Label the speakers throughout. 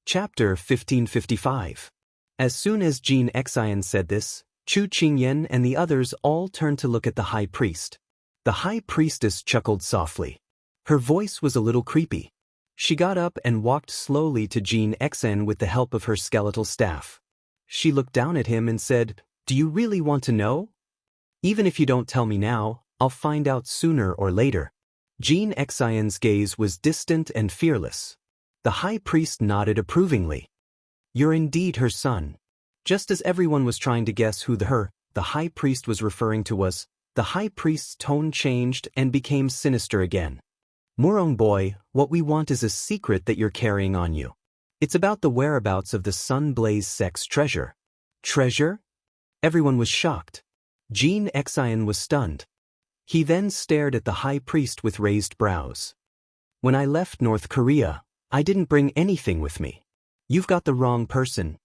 Speaker 1: Chapter 1555. As soon as Jin Xian said this, Chu Qingyan and the others all turned to look at the high priest. The high priestess chuckled softly. Her voice was a little creepy. She got up and walked slowly to Jin Xian with the help of her skeletal staff. She looked down at him and said, "Do you really want to know? Even if you don't tell me now, I'll find out sooner or later." Jin Xian's gaze was distant and fearless. The high priest nodded approvingly. "You're indeed her son." Just as everyone was trying to guess who the high priest was referring to was, the high priest's tone changed and became sinister again. "Murong boy, what we want is a secret that you're carrying on you. It's about the whereabouts of the Sunblaze sect's treasure." Treasure? Everyone was shocked. Jin Xian was stunned. He then stared at the high priest with raised brows. "When I left North Korea, I didn't bring anything with me. You've got the wrong person.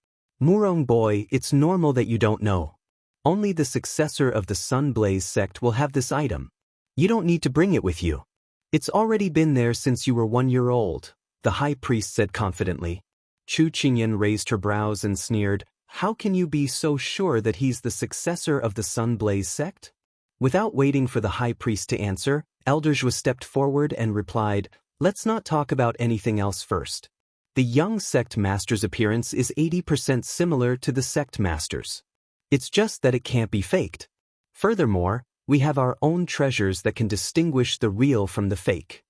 Speaker 1: Murong boy, it's normal that you don't know. Only the successor of the Sunblaze sect will have this item. You don't need to bring it with you. It's already been there since you were 1 year old," the high priest said confidently. Chu Qingyan raised her brows and sneered, "How can you be so sure that he's the successor of the Sunblaze sect?" Without waiting for the high priest to answer, Elderjua stepped forward and replied, "Let's not talk about anything else first. The young sect master's appearance is 80% similar to the sect master's. It's just that it can't be faked. Furthermore, we have our own treasures that can distinguish the real from the fake.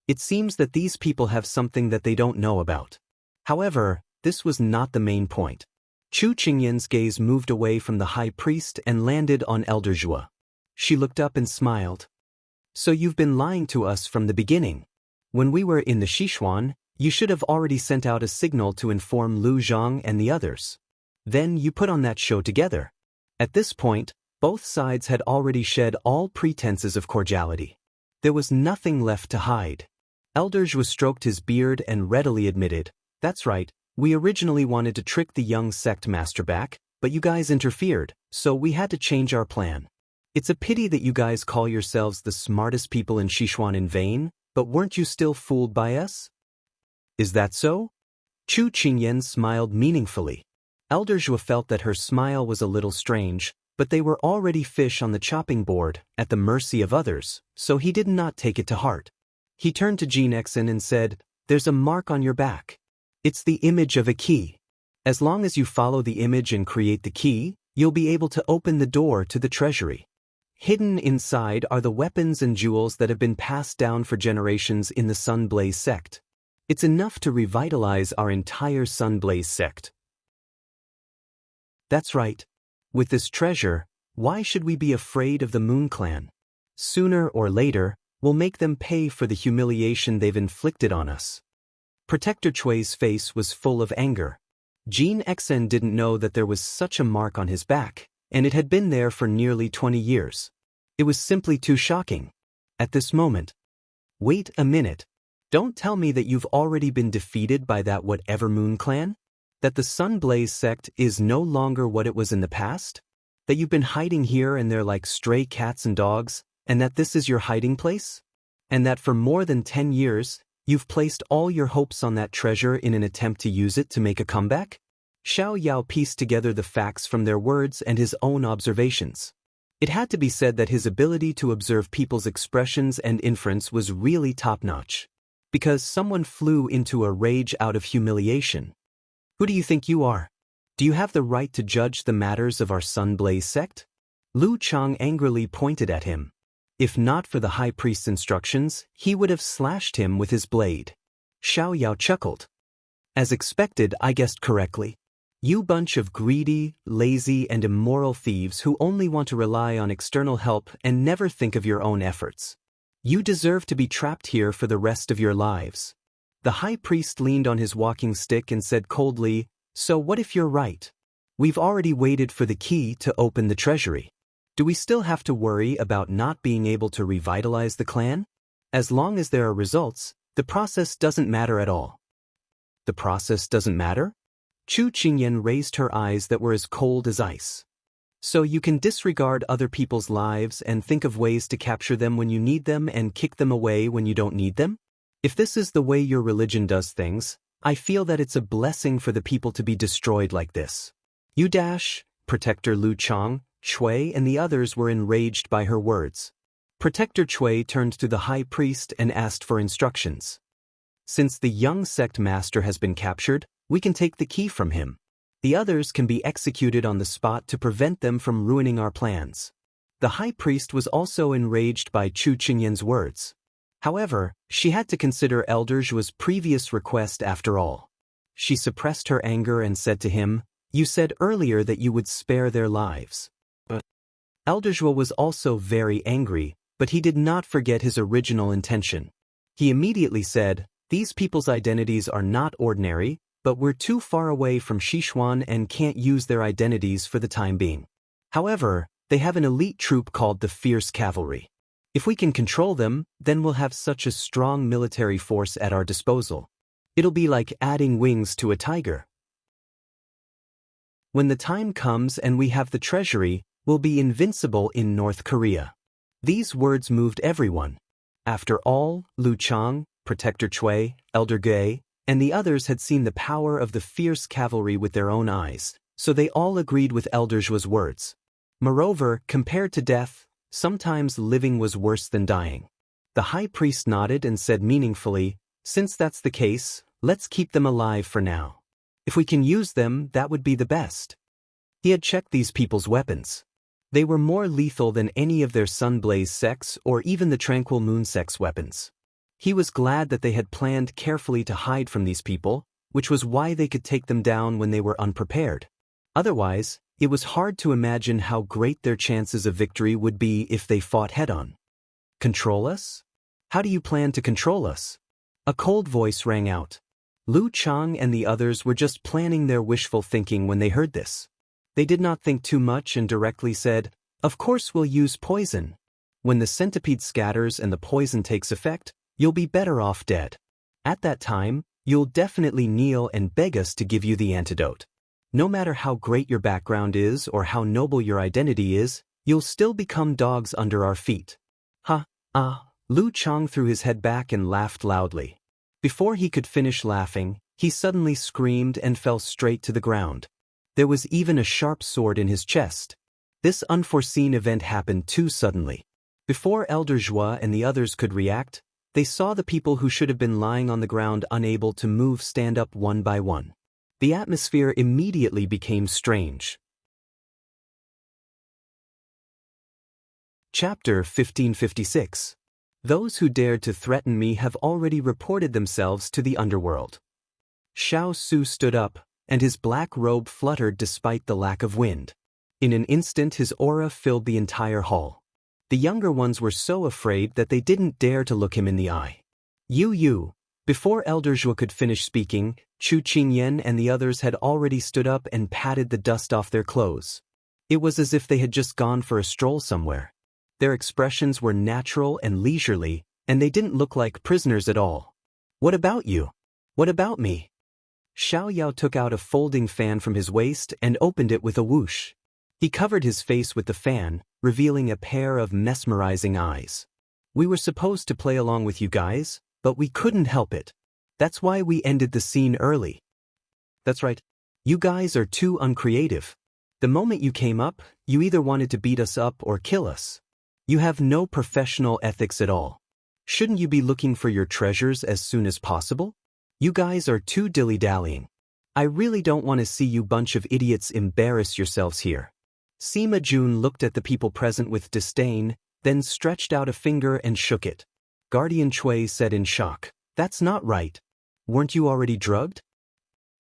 Speaker 1: It seems that these people have something that they don't know about." However, this was not the main point. Chu Qingyan's gaze moved away from the high priest and landed on Elderjua. She looked up and smiled. "So you've been lying to us from the beginning. When we were in the Sichuan, you should have already sent out a signal to inform Lu Zhang and the others. Then you put on that show together." At this point, both sides had already shed all pretenses of cordiality. There was nothing left to hide. Elderjua stroked his beard and readily admitted, "That's right, we originally wanted to trick the young sect master back, but you guys interfered, so we had to change our plan. It's a pity that you guys call yourselves the smartest people in Sichuan in vain, but weren't you still fooled by us?" "Is that so?" Chu Qingyan smiled meaningfully. Elderjua felt that her smile was a little strange, but they were already fish on the chopping board, at the mercy of others, so he did not take it to heart. He turned to Jin Xian and said, "There's a mark on your back. It's the image of a key. As long as you follow the image and create the key, you'll be able to open the door to the treasury. Hidden inside are the weapons and jewels that have been passed down for generations in the Sunblaze sect. It's enough to revitalize our entire Sunblaze sect." "That's right. With this treasure, why should we be afraid of the Moon Clan? Sooner or later, we'll make them pay for the humiliation they've inflicted on us." Protector Chui's face was full of anger. Jin Xian didn't know that there was such a mark on his back, and it had been there for nearly 20 years. It was simply too shocking. At this moment, "Wait a minute. Don't tell me that you've already been defeated by that whatever Moon Clan? That the Sunblaze sect is no longer what it was in the past? That you've been hiding here and there like stray cats and dogs, and that this is your hiding place? And that for more than 10 years, you've placed all your hopes on that treasure in an attempt to use it to make a comeback?" Xiao pieced together the facts from their words and his own observations. It had to be said that his ability to observe people's expressions and inference was really top-notch. Because someone flew into a rage out of humiliation. "Who do you think you are? Do you have the right to judge the matters of our Sunblaze sect?" Lu Chang angrily pointed at him. If not for the high priest's instructions, he would have slashed him with his blade. Xiao chuckled. "As expected, I guessed correctly. You bunch of greedy, lazy, and immoral thieves who only want to rely on external help and never think of your own efforts. You deserve to be trapped here for the rest of your lives." The high priest leaned on his walking stick and said coldly, "So what if you're right? We've already waited for the key to open the treasury. Do we still have to worry about not being able to revitalize the clan? As long as there are results, the process doesn't matter at all." "The process doesn't matter?" Chu Qingyan raised her eyes that were as cold as ice. "So you can disregard other people's lives and think of ways to capture them when you need them and kick them away when you don't need them? If this is the way your religion does things, I feel that it's a blessing for the people to be destroyed like this. You dash, Protector Lu Chang, Shui and the others were enraged by her words. Protector Shui turned to the high priest and asked for instructions. Since the young sect master has been captured, we can take the key from him. The others can be executed on the spot to prevent them from ruining our plans. The high priest was also enraged by Chu Qingyan's words. However, she had to consider Elder Zhuo's previous request after all. She suppressed her anger and said to him, "You said earlier that you would spare their lives." Elder Zhuo was also very angry, but he did not forget his original intention. He immediately said, "These people's identities are not ordinary, but we're too far away from Sichuan and can't use their identities for the time being. However, they have an elite troop called the Fierce Cavalry. If we can control them, then we'll have such a strong military force at our disposal. It'll be like adding wings to a tiger. When the time comes and we have the treasury, we'll be invincible in North Korea." These words moved everyone. After all, Lu Chang, Protector Shui, Elder Gui, and the others had seen the power of the Fierce Cavalry with their own eyes, so they all agreed with Elder Zhuo's words. Moreover, compared to death, sometimes living was worse than dying. The high priest nodded and said meaningfully, "Since that's the case, let's keep them alive for now. If we can use them, that would be the best." He had checked these people's weapons. They were more lethal than any of their Sunblaze sects or even the Tranquil Moon sect's weapons. He was glad that they had planned carefully to hide from these people, which was why they could take them down when they were unprepared. Otherwise, it was hard to imagine how great their chances of victory would be if they fought head-on. "Control us? How do you plan to control us?" A cold voice rang out. Lu Chang and the others were just planning their wishful thinking when they heard this. They did not think too much and directly said, "Of course we'll use poison. When the centipede scatters and the poison takes effect, you'll be better off dead. At that time, you'll definitely kneel and beg us to give you the antidote. No matter how great your background is or how noble your identity is, you'll still become dogs under our feet." Lu Chang threw his head back and laughed loudly. Before he could finish laughing, he suddenly screamed and fell straight to the ground. There was even a sharp sword in his chest. This unforeseen event happened too suddenly. Before Elder Zhuo and the others could react, they saw the people who should have been lying on the ground unable to move stand up one by one. The atmosphere immediately became strange. Chapter 1556. Those who dared to threaten me have already reported themselves to the underworld. Xiao Su stood up, and his black robe fluttered despite the lack of wind. In an instant his aura filled the entire hall. The younger ones were so afraid that they didn't dare to look him in the eye. You. Before Elder Zhuo could finish speaking, Chu Qingyan and the others had already stood up and patted the dust off their clothes. It was as if they had just gone for a stroll somewhere. Their expressions were natural and leisurely, and they didn't look like prisoners at all. "What about you? What about me?" Xiao took out a folding fan from his waist and opened it with a whoosh. He covered his face with the fan, revealing a pair of mesmerizing eyes. "We were supposed to play along with you guys, but we couldn't help it. That's why we ended the scene early." "That's right. You guys are too uncreative. The moment you came up, you either wanted to beat us up or kill us. You have no professional ethics at all. Shouldn't you be looking for your treasures as soon as possible? You guys are too dilly-dallying. I really don't want to see you bunch of idiots embarrass yourselves here." Sima Jun looked at the people present with disdain, then stretched out a finger and shook it. Guardian Chui said in shock, "That's not right. Weren't you already drugged?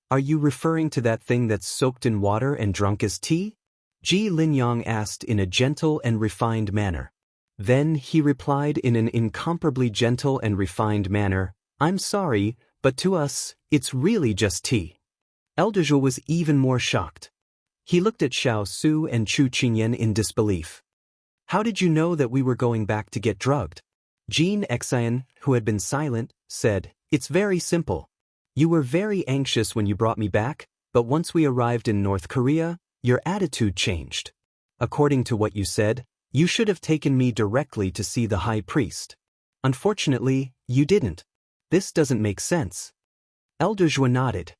Speaker 1: Are you referring to that thing that's soaked in water and drunk as tea?" Ji Linyang asked in a gentle and refined manner. Then he replied in an incomparably gentle and refined manner, "I'm sorry, but to us, it's really just tea." Elder Zhuo was even more shocked. He looked at Xiao Su and Chu Qingyan in disbelief. "How did you know that we were going back to get drugged?" Jean Xian, who had been silent, said, "It's very simple. You were very anxious when you brought me back, but once we arrived in North Korea, your attitude changed. According to what you said, you should have taken me directly to see the high priest. Unfortunately, you didn't. This doesn't make sense." Elder Zhua nodded.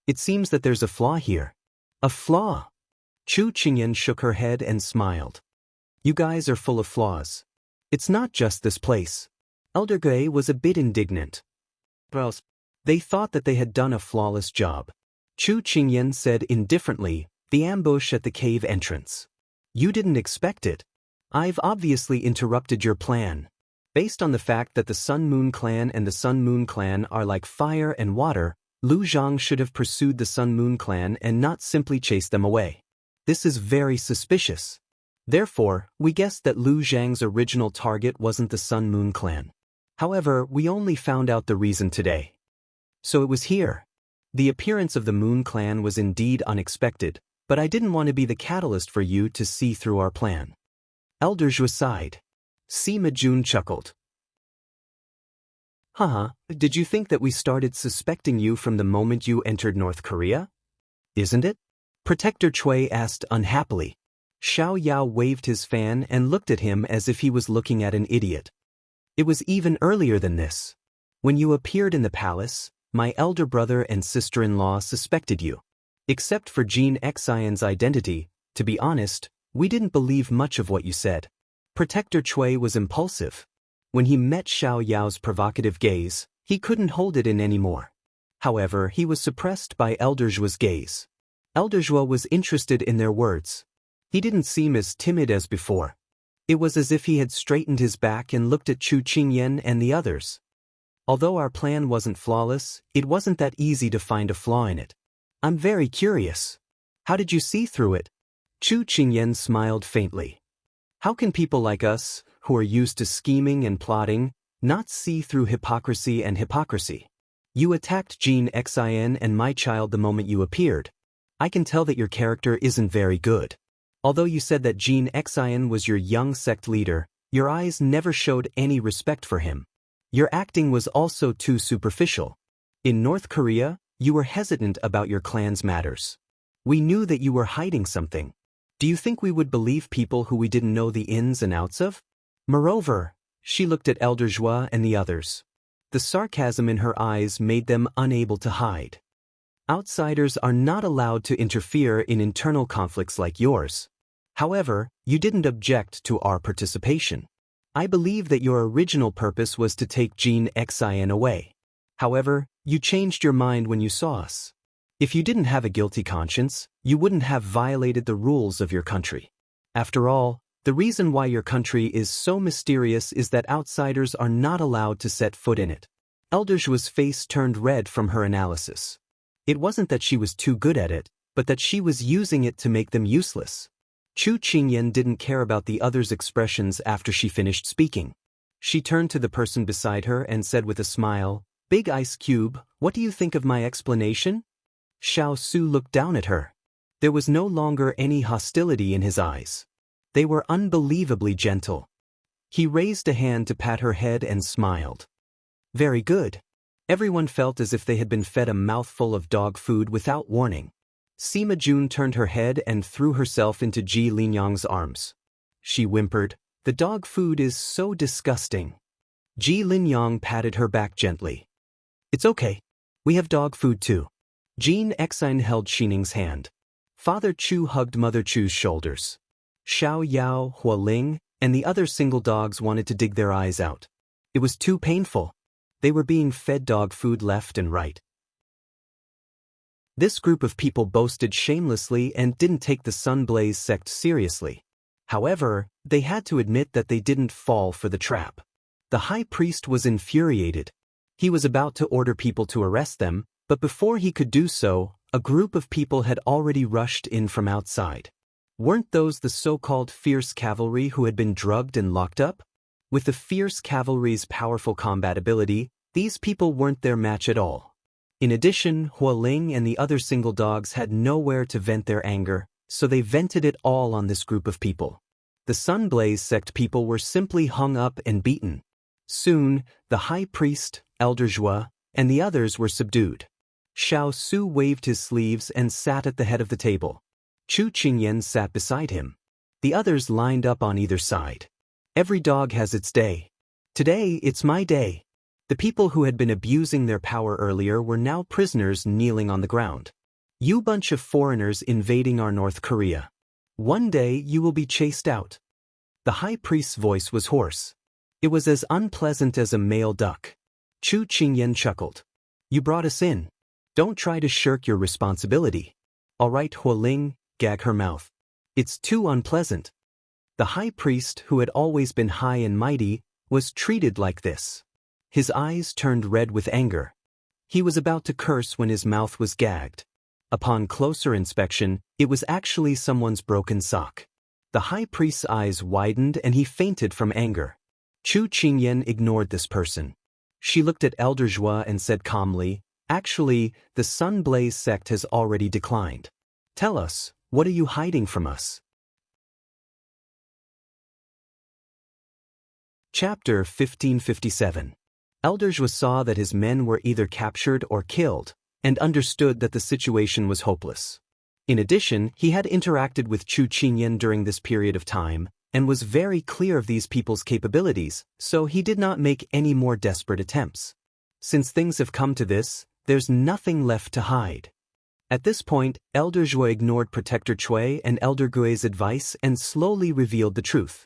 Speaker 1: It seems that there's a flaw here. A flaw? Chu Qingyan shook her head and smiled. You guys are full of flaws. It's not just this place. Elder Gui was a bit indignant. Well, they thought that they had done a flawless job. Chu Qingyan said indifferently, the ambush at the cave entrance. You didn't expect it. I've obviously interrupted your plan. Based on the fact that the Sun Moon Clan and the Sun Moon Clan are like fire and water, Lu Zhang should have pursued the Sun Moon Clan and not simply chased them away. This is very suspicious. Therefore, we guessed that Lu Zhang's original target wasn't the Sun Moon Clan. However, we only found out the reason today. So it was here. The appearance of the Moon Clan was indeed unexpected, but I didn't want to be the catalyst for you to see through our plan. Elder Zhua sighed. Sima Jun chuckled. Haha, did you think that we started suspecting you from the moment you entered North Korea? Isn't it? Protector Chui asked unhappily. Xiao Yao waved his fan and looked at him as if he was looking at an idiot. It was even earlier than this. When you appeared in the palace, my elder brother and sister-in-law suspected you. Except for Jean Xian's identity, to be honest, we didn't believe much of what you said. Protector Chui was impulsive. When he met Xiao Yao's provocative gaze, he couldn't hold it in anymore. However, he was suppressed by Elder Zhua's gaze. Elder Zhua was interested in their words. He didn't seem as timid as before. It was as if he had straightened his back and looked at Chu Qingyan and the others. Although our plan wasn't flawless, it wasn't that easy to find a flaw in it. I'm very curious. How did you see through it? Chu Qingyan smiled faintly. How can people like us, who are used to scheming and plotting, not see through hypocrisy and hypocrisy? You attacked Jean Xian and my child the moment you appeared. I can tell that your character isn't very good. Although you said that Jean Xian was your young sect leader, your eyes never showed any respect for him. Your acting was also too superficial. In North Korea, you were hesitant about your clan's matters. We knew that you were hiding something. Do you think we would believe people who we didn't know the ins and outs of? Moreover, she looked at Elder Zhua and the others. The sarcasm in her eyes made them unable to hide. Outsiders are not allowed to interfere in internal conflicts like yours. However, you didn't object to our participation. I believe that your original purpose was to take Jean Xian away. However, you changed your mind when you saw us. If you didn't have a guilty conscience, you wouldn't have violated the rules of your country. After all, the reason why your country is so mysterious is that outsiders are not allowed to set foot in it. Elder Zhua's face turned red from her analysis. It wasn't that she was too good at it, but that she was using it to make them useless. Chu Qingyan didn't care about the others' expressions after she finished speaking. She turned to the person beside her and said with a smile, Big Ice Cube, what do you think of my explanation? Xiao Su looked down at her. There was no longer any hostility in his eyes. They were unbelievably gentle. He raised a hand to pat her head and smiled. Very good. Everyone felt as if they had been fed a mouthful of dog food without warning. Sima Jun turned her head and threw herself into Ji Linyang's arms. She whimpered, the dog food is so disgusting. Ji Linyang patted her back gently. It's okay. We have dog food too. Jean Xian held Xining's hand. Father Chu hugged Mother Chu's shoulders. Xiao Yao, Hua Ling, and the other single dogs wanted to dig their eyes out. It was too painful. They were being fed dog food left and right. This group of people boasted shamelessly and didn't take the Sunblaze sect seriously. However, they had to admit that they didn't fall for the trap. The high priest was infuriated. He was about to order people to arrest them, but before he could do so, a group of people had already rushed in from outside. Weren't those the so-called fierce cavalry who had been drugged and locked up? With the fierce cavalry's powerful combat ability, these people weren't their match at all. In addition, Hua Ling and the other single dogs had nowhere to vent their anger, so they vented it all on this group of people. The Sunblaze sect people were simply hung up and beaten. Soon, the high priest, Elder Zhua, and the others were subdued. Xiao Su waved his sleeves and sat at the head of the table. Chu Qingyan sat beside him. The others lined up on either side. Every dog has its day. Today, it's my day. The people who had been abusing their power earlier were now prisoners kneeling on the ground. You bunch of foreigners invading our North Korea. One day you will be chased out. The high priest's voice was hoarse. It was as unpleasant as a male duck. Chu Qingyan chuckled. You brought us in. Don't try to shirk your responsibility. All right, Huoling, gag her mouth. It's too unpleasant. The high priest, who had always been high and mighty, was treated like this. His eyes turned red with anger. He was about to curse when his mouth was gagged. Upon closer inspection, it was actually someone's broken sock. The high priest's eyes widened and he fainted from anger. Chu Qingyan ignored this person. She looked at Elder Zhua and said calmly, Actually, the Sun Blaze sect has already declined. Tell us, what are you hiding from us? Chapter 1557. Elder Zhua saw that his men were either captured or killed, and understood that the situation was hopeless. In addition, he had interacted with Chu Qingyan during this period of time, and was very clear of these people's capabilities, so he did not make any more desperate attempts. Since things have come to this, there's nothing left to hide. At this point, Elder Zhua ignored Protector Chui and Elder Gui's advice and slowly revealed the truth.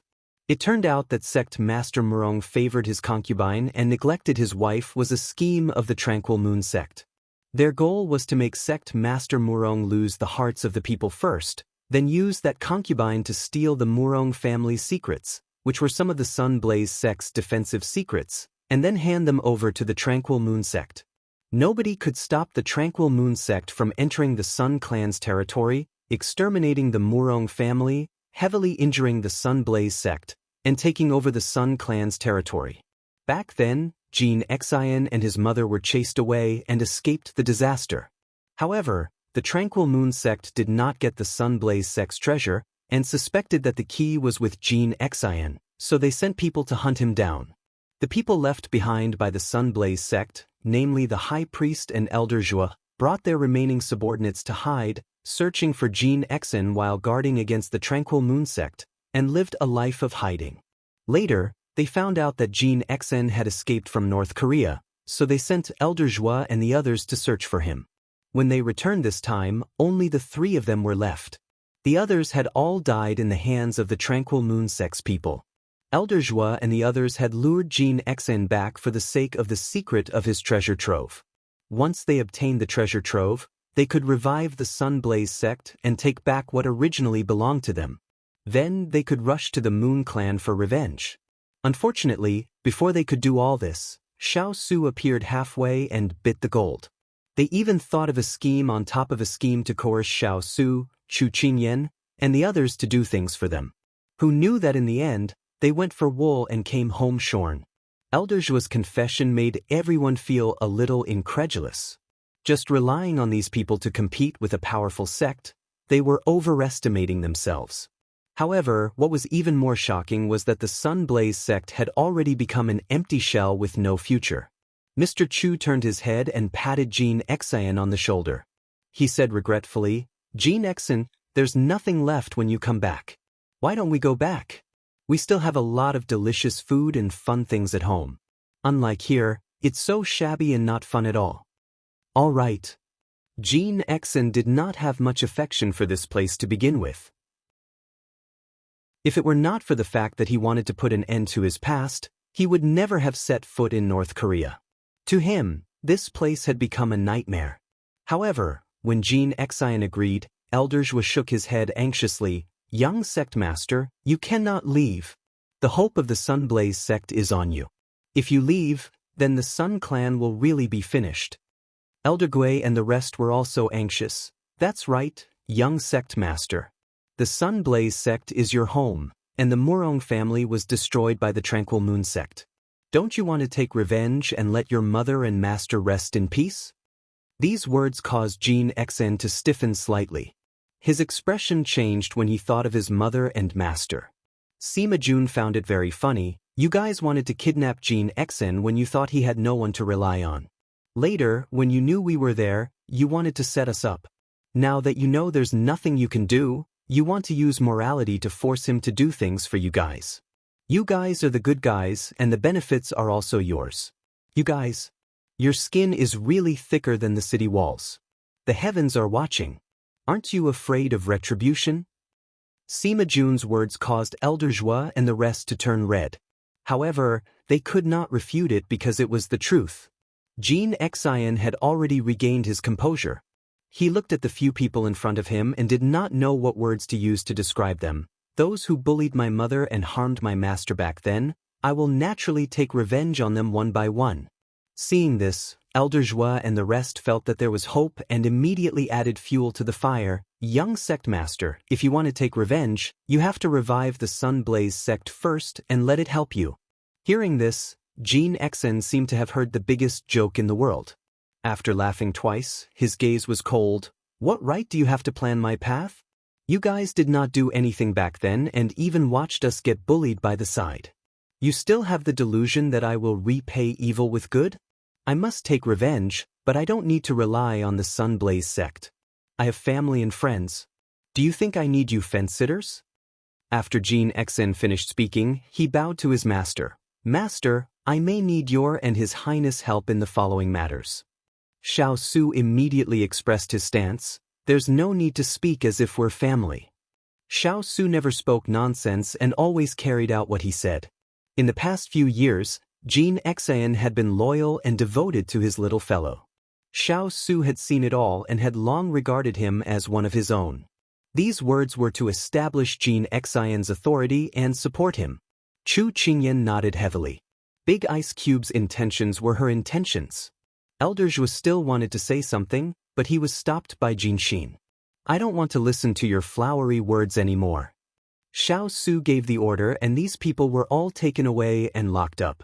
Speaker 1: It turned out that Sect Master Murong favored his concubine and neglected his wife was a scheme of the Tranquil Moon sect. Their goal was to make Sect Master Murong lose the hearts of the people first, then use that concubine to steal the Murong family's secrets, which were some of the Sun Blaze sect's defensive secrets, and then hand them over to the Tranquil Moon sect. Nobody could stop the Tranquil Moon sect from entering the Sun clan's territory, exterminating the Murong family, heavily injuring the Sun Blaze sect, and taking over the Sun clan's territory. Back then, Jin Xian and his mother were chased away and escaped the disaster. However, the Tranquil Moon sect did not get the Sun Blaze sect's treasure and suspected that the key was with Jin Xian, so they sent people to hunt him down. The people left behind by the Sun Blaze sect, namely the High Priest and Elder Zhua, brought their remaining subordinates to hide, searching for Jin Xian while guarding against the Tranquil Moon sect, and lived a life of hiding. Later, they found out that Jin Xian had escaped from North Korea, so they sent Elder Zhua and the others to search for him. When they returned this time, only the 3 of them were left. The others had all died in the hands of the Tranquil Moon sect's people. Elder Zhua and the others had lured Jin Xian back for the sake of the secret of his treasure trove. Once they obtained the treasure trove, they could revive the Sun Blaze sect and take back what originally belonged to them. Then they could rush to the Moon clan for revenge. Unfortunately, before they could do all this, Xiao Su appeared halfway and bit the gold. They even thought of a scheme on top of a scheme to coerce Xiao Su, Chu Qingyan, and the others to do things for them. Who knew that in the end, they went for wool and came home shorn. Elder Zhua's confession made everyone feel a little incredulous. Just relying on these people to compete with a powerful sect, they were overestimating themselves. However, what was even more shocking was that the Sun Blaze sect had already become an empty shell with no future. Mr. Chu turned his head and patted Jin Xian on the shoulder. He said regretfully, Jin Xian, there's nothing left when you come back. Why don't we go back? We still have a lot of delicious food and fun things at home. Unlike here, it's so shabby and not fun at all. All right. Jin Xian did not have much affection for this place to begin with. If it were not for the fact that he wanted to put an end to his past, he would never have set foot in North Korea. To him, this place had become a nightmare. However, when Jin Xian agreed, Elder Zhua shook his head anxiously. Young sect master, you cannot leave. The hope of the Sun Blaze sect is on you. If you leave, then the Sun clan will really be finished. Elder Gui and the rest were also anxious. That's right, young sect master. The Sun Blaze sect is your home, and the Murong family was destroyed by the Tranquil Moon sect. Don't you want to take revenge and let your mother and master rest in peace? These words caused Jin Xian to stiffen slightly. His expression changed when he thought of his mother and master. Sima Jun found it very funny. You guys wanted to kidnap Jin Xian when you thought he had no one to rely on. Later, when you knew we were there, you wanted to set us up. Now that you know there's nothing you can do, you want to use morality to force him to do things for you guys. You guys are the good guys and the benefits are also yours. You guys, your skin is really thicker than the city walls. The heavens are watching. Aren't you afraid of retribution? Sima Jun's words caused Elder Zhua and the rest to turn red. However, they could not refute it because it was the truth. Jin Xian had already regained his composure. He looked at the few people in front of him and did not know what words to use to describe them. Those who bullied my mother and harmed my master back then, I will naturally take revenge on them one by one. Seeing this, Elder Zhua and the rest felt that there was hope and immediately added fuel to the fire. Young sect master, if you want to take revenge, you have to revive the Sun Blaze sect first and let it help you. Hearing this, Jin Xian seemed to have heard the biggest joke in the world. After laughing twice, his gaze was cold. What right do you have to plan my path? You guys did not do anything back then and even watched us get bullied by the side. You still have the delusion that I will repay evil with good? I must take revenge, but I don't need to rely on the Sun Blaze sect. I have family and friends. Do you think I need you fence-sitters? After Jin Xian finished speaking, he bowed to his master. Master, I may need your and His Highness help in the following matters. Xiao Su immediately expressed his stance. There's no need to speak as if we're family. Xiao Su never spoke nonsense and always carried out what he said. In the past few years, Jin Xian had been loyal and devoted to his little fellow. Xiao Su had seen it all and had long regarded him as one of his own. These words were to establish Jin Xian's authority and support him. Chu Qingyan nodded heavily. Big Ice Cube's intentions were her intentions. Elder Zhua still wanted to say something, but he was stopped by Jin Xin. I don't want to listen to your flowery words anymore. Xiao Su gave the order and these people were all taken away and locked up.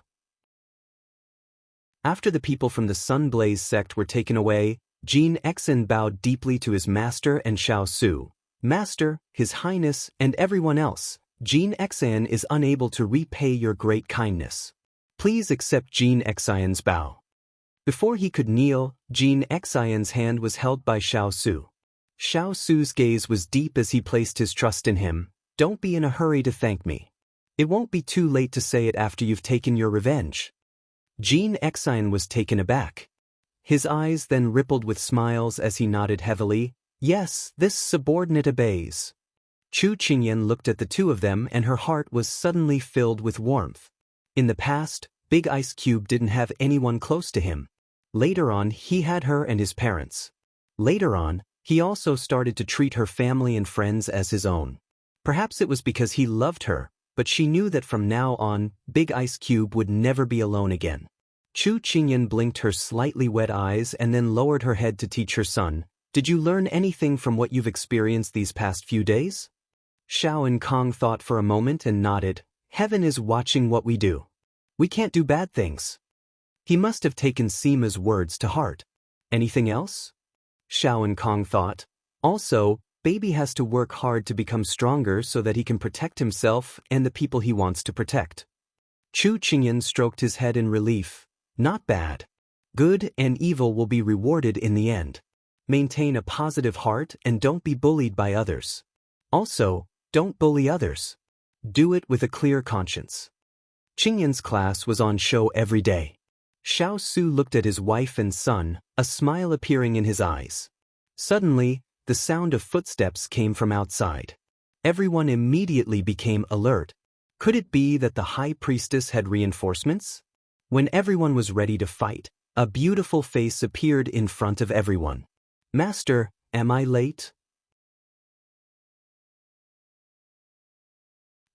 Speaker 1: After the people from the Sun Blaze sect were taken away, Jin Xian bowed deeply to his master and Xiao Su. Master, His Highness, and everyone else, Jin Xian is unable to repay your great kindness. Please accept Jin Xian's bow. Before he could kneel, Jin Xian's hand was held by Xiao Su. Xiao Su's gaze was deep as he placed his trust in him. Don't be in a hurry to thank me. It won't be too late to say it after you've taken your revenge. Jin Xian was taken aback. His eyes then rippled with smiles as he nodded heavily. Yes, this subordinate obeys. Chu Qingyan looked at the two of them and her heart was suddenly filled with warmth. In the past, Big Ice Cube didn't have anyone close to him. Later on, he had her and his parents. Later on, he also started to treat her family and friends as his own. Perhaps it was because he loved her, but she knew that from now on, Big Ice Cube would never be alone again. Chu Qingyan blinked her slightly wet eyes and then lowered her head to teach her son. Did you learn anything from what you've experienced these past few days? Xiao and Kong thought for a moment and nodded. Heaven is watching what we do. We can't do bad things. He must have taken Sima's words to heart. Anything else? Xiao and Kong thought. Also, Baby has to work hard to become stronger so that he can protect himself and the people he wants to protect. Chu Qingyan stroked his head in relief. Not bad. Good and evil will be rewarded in the end. Maintain a positive heart and don't be bullied by others. Also, don't bully others. Do it with a clear conscience. Qingyan's class was on show every day. Xiao Su looked at his wife and son, a smile appearing in his eyes. Suddenly, the sound of footsteps came from outside. Everyone immediately became alert. Could it be that the High Priestess had reinforcements? When everyone was ready to fight, a beautiful face appeared in front of everyone. Master, am I late?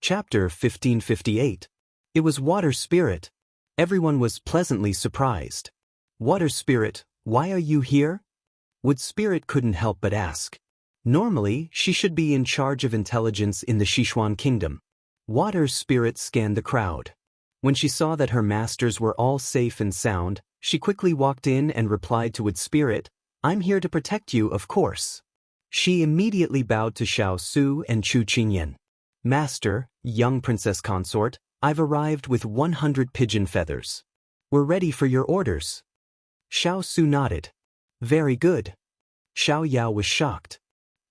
Speaker 1: Chapter 1558. It was Water Spirit. Everyone was pleasantly surprised. Water Spirit, why are you here? Wood Spirit couldn't help but ask. Normally, she should be in charge of intelligence in the Sichuan Kingdom. Water Spirit scanned the crowd. When she saw that her masters were all safe and sound, she quickly walked in and replied to Wood Spirit, I'm here to protect you, of course. She immediately bowed to Xiao Su and Chu Qingyan. Master, young princess consort, I've arrived with 100 pigeon feathers. We're ready for your orders. Xiao Su nodded. Very good. Xiao Yao was shocked.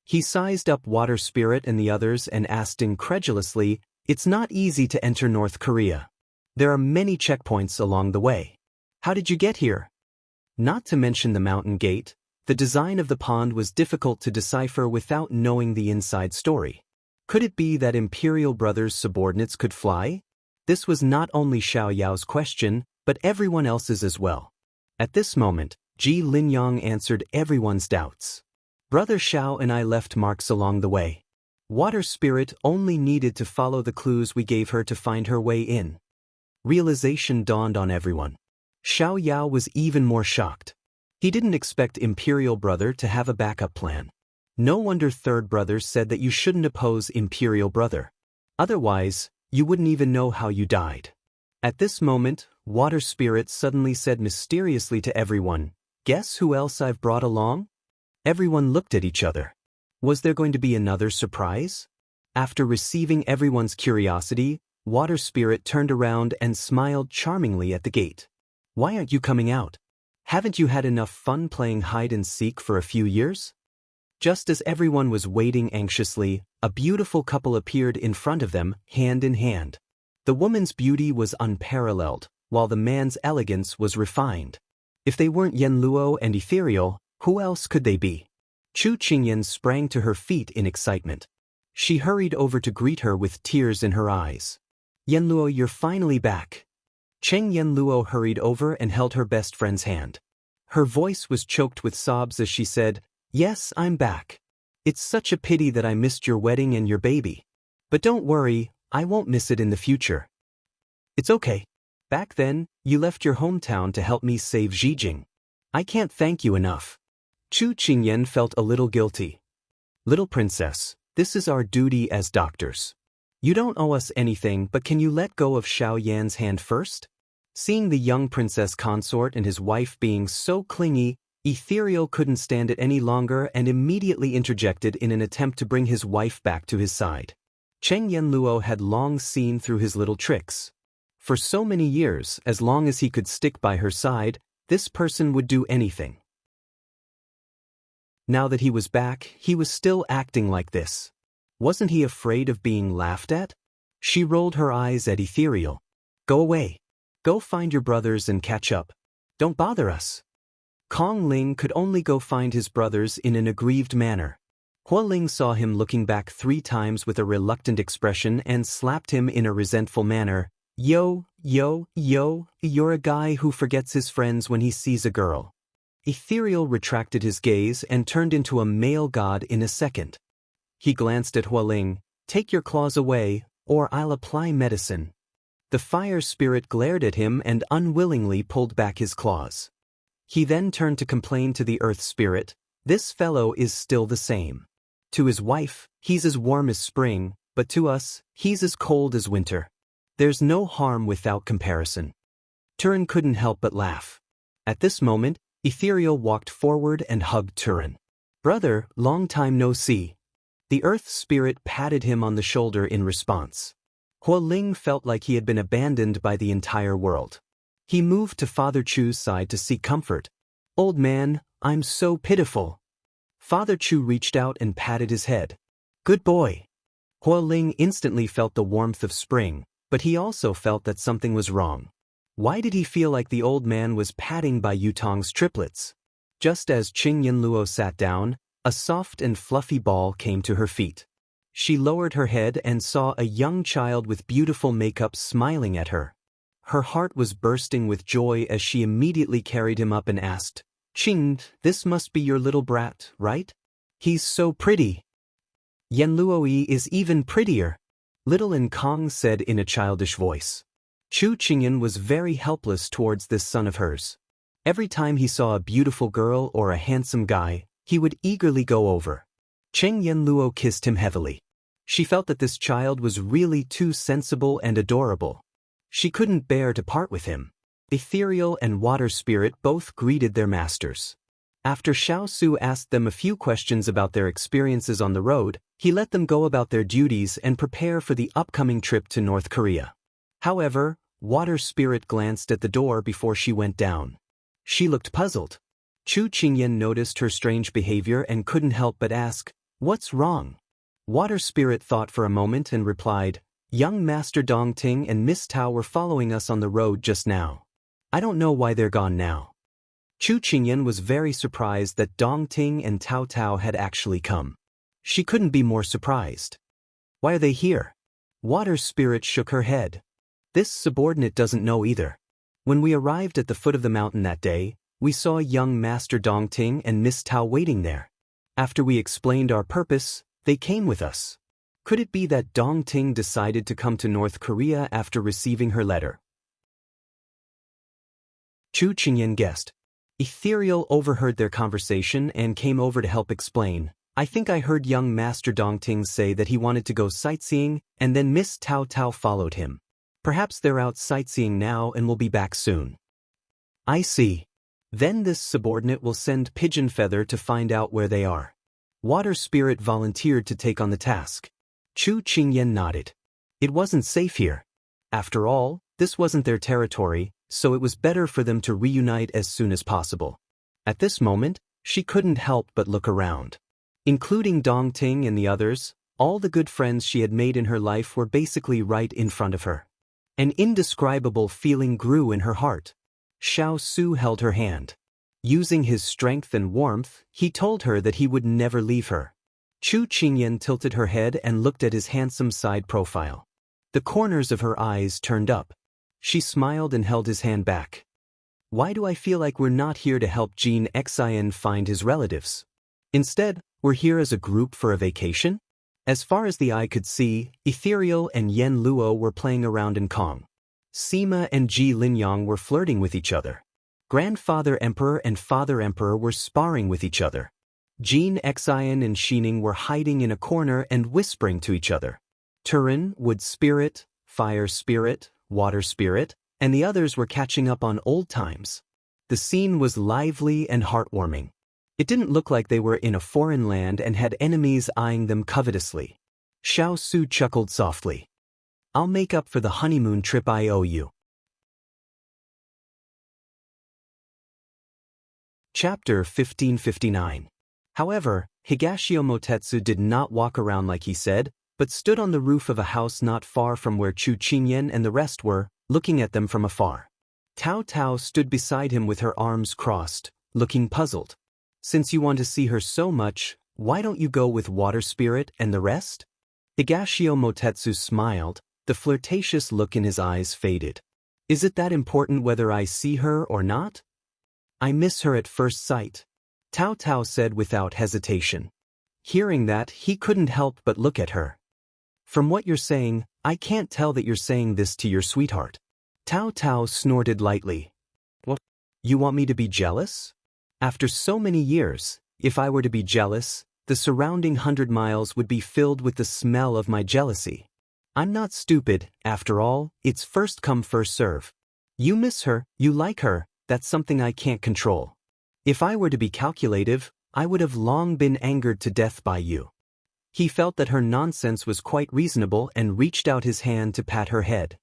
Speaker 1: He sized up Water Spirit and the others and asked incredulously, It's not easy to enter North Korea. There are many checkpoints along the way. How did you get here? Not to mention the mountain gate, the design of the pond was difficult to decipher without knowing the inside story. Could it be that Imperial Brothers' subordinates could fly? This was not only Xiao Yao's question, but everyone else's as well. At this moment, Ji Linyang answered everyone's doubts. Brother Xiao and I left marks along the way. Water Spirit only needed to follow the clues we gave her to find her way in. Realization dawned on everyone. Xiao Yao was even more shocked. He didn't expect Imperial Brother to have a backup plan. No wonder Third Brother said that you shouldn't oppose Imperial Brother. Otherwise, you wouldn't even know how you died. At this moment, Water Spirit suddenly said mysteriously to everyone, "Guess who else I've brought along?" Everyone looked at each other. Was there going to be another surprise? After receiving everyone's curiosity, Water Spirit turned around and smiled charmingly at the gate. "Why aren't you coming out? Haven't you had enough fun playing hide and seek for a few years?" Just as everyone was waiting anxiously, a beautiful couple appeared in front of them, hand in hand. The woman's beauty was unparalleled, while the man's elegance was refined. If they weren't Yenluo and Ethereal, who else could they be? Chu Qingyan sprang to her feet in excitement. She hurried over to greet her with tears in her eyes. "Yenluo, you're finally back." Cheng Yenluo hurried over and held her best friend's hand. Her voice was choked with sobs as she said, "Yes, I'm back. It's such a pity that I missed your wedding and your baby. But don't worry, I won't miss it in the future. It's okay. Back then, you left your hometown to help me save Zijing. I can't thank you enough." Chu Qingyan felt a little guilty. "Little princess, this is our duty as doctors. You don't owe us anything, but can you let go of Xiao Yan's hand first?" Seeing the young princess consort and his wife being so clingy, Ethereal couldn't stand it any longer and immediately interjected in an attempt to bring his wife back to his side. Cheng Yenluo had long seen through his little tricks. For so many years, as long as he could stick by her side, this person would do anything. Now that he was back, he was still acting like this. Wasn't he afraid of being laughed at? She rolled her eyes at Ethereal. "Go away. Go find your brothers and catch up. Don't bother us." Kong Ling could only go find his brothers in an aggrieved manner. Hua Ling saw him looking back 3 times with a reluctant expression and slapped him in a resentful manner. Yo, you're a guy who forgets his friends when he sees a girl." Ethereal retracted his gaze and turned into a male god in a second. He glanced at Hua Ling. "Take your claws away, or I'll apply medicine." The fire spirit glared at him and unwillingly pulled back his claws. He then turned to complain to the earth spirit, "This fellow is still the same. To his wife, he's as warm as spring, but to us, he's as cold as winter. There's no harm without comparison." Turin couldn't help but laugh. At this moment, Ethereal walked forward and hugged Turin. "Brother, long time no see." The earth spirit patted him on the shoulder in response. Hua Ling felt like he had been abandoned by the entire world. He moved to Father Chu's side to seek comfort. "Old man, I'm so pitiful." Father Chu reached out and patted his head. "Good boy." Hua Ling instantly felt the warmth of spring, but he also felt that something was wrong. Why did he feel like the old man was patting by Yutong's triplets? Just as Cheng Yenluo sat down, a soft and fluffy ball came to her feet. She lowered her head and saw a young child with beautiful makeup smiling at her. Her heart was bursting with joy as she immediately carried him up and asked, "Ching, this must be your little brat, right? He's so pretty." "Yenluo is even prettier," Little and Kong said in a childish voice. Chu Qingyan was very helpless towards this son of hers. Every time he saw a beautiful girl or a handsome guy, he would eagerly go over. Cheng Yenluo kissed him heavily. She felt that this child was really too sensible and adorable. She couldn't bear to part with him. Ethereal and Water Spirit both greeted their masters. After Xiao Su asked them a few questions about their experiences on the road, he let them go about their duties and prepare for the upcoming trip to North Korea. However, Water Spirit glanced at the door before she went down. She looked puzzled. Chu Qingyan noticed her strange behavior and couldn't help but ask, "What's wrong?" Water Spirit thought for a moment and replied, "Young Master Dongting and Miss Tao were following us on the road just now." I don't know why they're gone now. Chu Qingyan was very surprised that Dong Ting and Tao Tao had actually come. She couldn't be more surprised. Why are they here? Water Spirit shook her head. This subordinate doesn't know either. When we arrived at the foot of the mountain that day, we saw young Master Dong Ting and Miss Tao waiting there. After we explained our purpose, they came with us. Could it be that Dong Ting decided to come to North Korea after receiving her letter? Chu Qingyan guessed. Ethereal overheard their conversation and came over to help explain. I think I heard young Master Dong Ting say that he wanted to go sightseeing, and then Miss Tao Tao followed him. Perhaps they're out sightseeing now and will be back soon. I see. Then this subordinate will send Pigeon Feather to find out where they are. Water Spirit volunteered to take on the task. Chu Qingyan nodded. It wasn't safe here. After all, this wasn't their territory, so it was better for them to reunite as soon as possible. At this moment, she couldn't help but look around. Including Dong Ting and the others, all the good friends she had made in her life were basically right in front of her. An indescribable feeling grew in her heart. Xiao Su held her hand. Using his strength and warmth, he told her that he would never leave her. Chu Qingyan tilted her head and looked at his handsome side profile. The corners of her eyes turned up. She smiled and held his hand back. Why do I feel like we're not here to help Jean Xian find his relatives? Instead, we're here as a group for a vacation? As far as the eye could see, Ethereal and Yen Luo were playing around in Kong. Sima and Ji Linyang were flirting with each other. Grandfather Emperor and Father Emperor were sparring with each other. Jean Xian and Xining were hiding in a corner and whispering to each other. Turin, Wood Spirit, Fire Spirit, Water Spirit, and the others were catching up on old times. The scene was lively and heartwarming. It didn't look like they were in a foreign land and had enemies eyeing them covetously. Xiao Su chuckled softly. I'll make up for the honeymoon trip I owe you. Chapter 1559. However, Higashio Motetsu did not walk around like he said, but stood on the roof of a house not far from where Chu Qingyan and the rest were, looking at them from afar. Tao Tao stood beside him with her arms crossed, looking puzzled. Since you want to see her so much, why don't you go with Water Spirit and the rest? Higashio Motetsu smiled, the flirtatious look in his eyes faded. Is it that important whether I see her or not? I miss her at first sight, Tao Tao said without hesitation. Hearing that, he couldn't help but look at her. From what you're saying, I can't tell that you're saying this to your sweetheart. Tao Tao snorted lightly. What? You want me to be jealous? After so many years, if I were to be jealous, the surrounding 100 miles would be filled with the smell of my jealousy. I'm not stupid, after all, it's first come first serve. You miss her, you like her, that's something I can't control. If I were to be calculative, I would have long been angered to death by you. He felt that her nonsense was quite reasonable and reached out his hand to pat her head.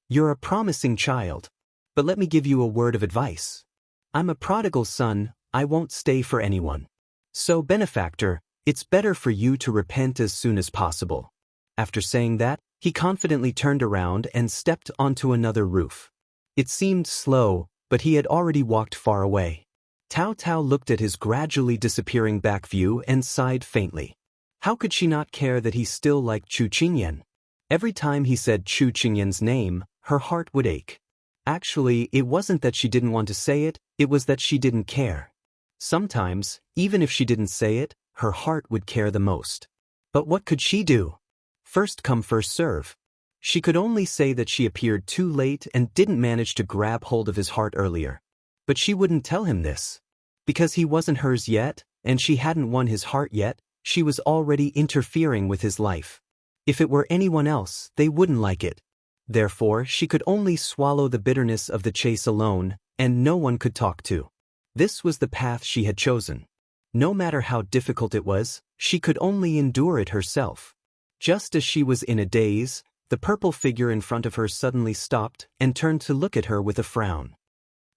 Speaker 1: You're a promising child. But let me give you a word of advice. I'm a prodigal son, I won't stay for anyone. So, benefactor, it's better for you to repent as soon as possible. After saying that, he confidently turned around and stepped onto another roof. It seemed slow, but he had already walked far away. Tao Tao looked at his gradually disappearing back view and sighed faintly. How could she not care that he still liked Chu Qingyan? Every time he said Chu Qingyan's name, her heart would ache. Actually, it wasn't that she didn't want to say it, it was that she didn't care. Sometimes, even if she didn't say it, her heart would care the most. But what could she do? First come first serve. She could only say that she appeared too late and didn't manage to grab hold of his heart earlier. But she wouldn't tell him this. Because he wasn't hers yet, and she hadn't won his heart yet, she was already interfering with his life. If it were anyone else, they wouldn't like it. Therefore, she could only swallow the bitterness of the chase alone, and no one could talk to. This was the path she had chosen. No matter how difficult it was, she could only endure it herself. Just as she was in a daze, the purple figure in front of her suddenly stopped and turned to look at her with a frown.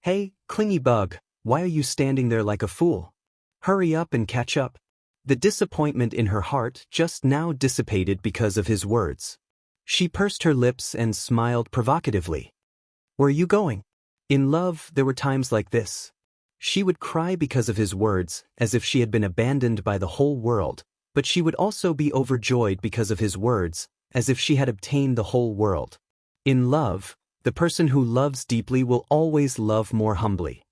Speaker 1: Hey, clingy bug, why are you standing there like a fool? Hurry up and catch up. The disappointment in her heart just now dissipated because of his words. She pursed her lips and smiled provocatively. Where are you going? In love, there were times like this. She would cry because of his words, as if she had been abandoned by the whole world, but she would also be overjoyed because of his words, as if she had obtained the whole world. In love, the person who loves deeply will always love more humbly.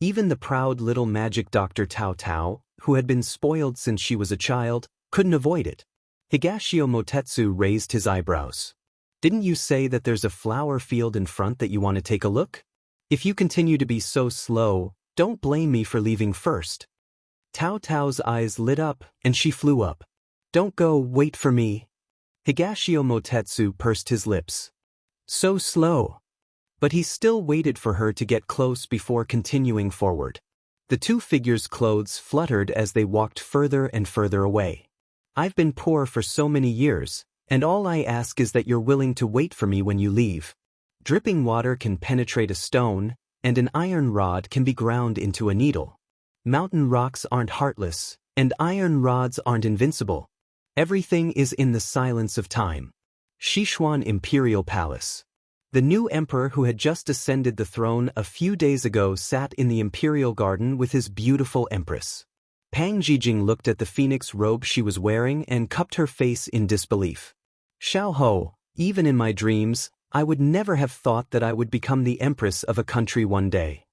Speaker 1: Even the proud little magic Dr. Tao Tao, who had been spoiled since she was a child, couldn't avoid it. Higashio Motetsu raised his eyebrows. Didn't you say that there's a flower field in front that you want to take a look? If you continue to be so slow, don't blame me for leaving first. Tao Tao's eyes lit up, and she flew up. Don't go, wait for me. Higashio Motetsu pursed his lips. So slow. But he still waited for her to get close before continuing forward. The two figures' clothes fluttered as they walked further and further away. I've been poor for so many years, and all I ask is that you're willing to wait for me when you leave. Dripping water can penetrate a stone, and an iron rod can be ground into a needle. Mountain rocks aren't heartless, and iron rods aren't invincible. Everything is in the silence of time. Sichuan Imperial Palace. The new emperor who had just ascended the throne a few days ago sat in the imperial garden with his beautiful empress. Pang Jijing looked at the phoenix robe she was wearing and cupped her face in disbelief. Xiao Ho, even in my dreams, I would never have thought that I would become the empress of a country one day.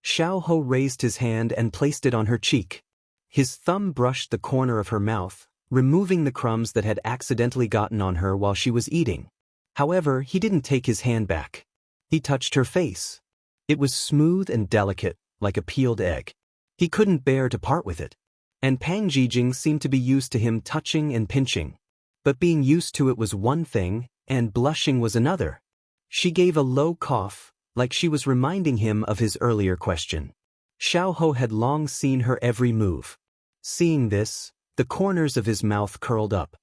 Speaker 1: Xiao Ho raised his hand and placed it on her cheek. His thumb brushed the corner of her mouth, removing the crumbs that had accidentally gotten on her while she was eating. However, he didn't take his hand back. He touched her face. It was smooth and delicate, like a peeled egg. He couldn't bear to part with it. And Pang Jijing seemed to be used to him touching and pinching. But being used to it was one thing, and blushing was another. She gave a low cough, like she was reminding him of his earlier question. Xiao Ho had long seen her every move. Seeing this, the corners of his mouth curled up.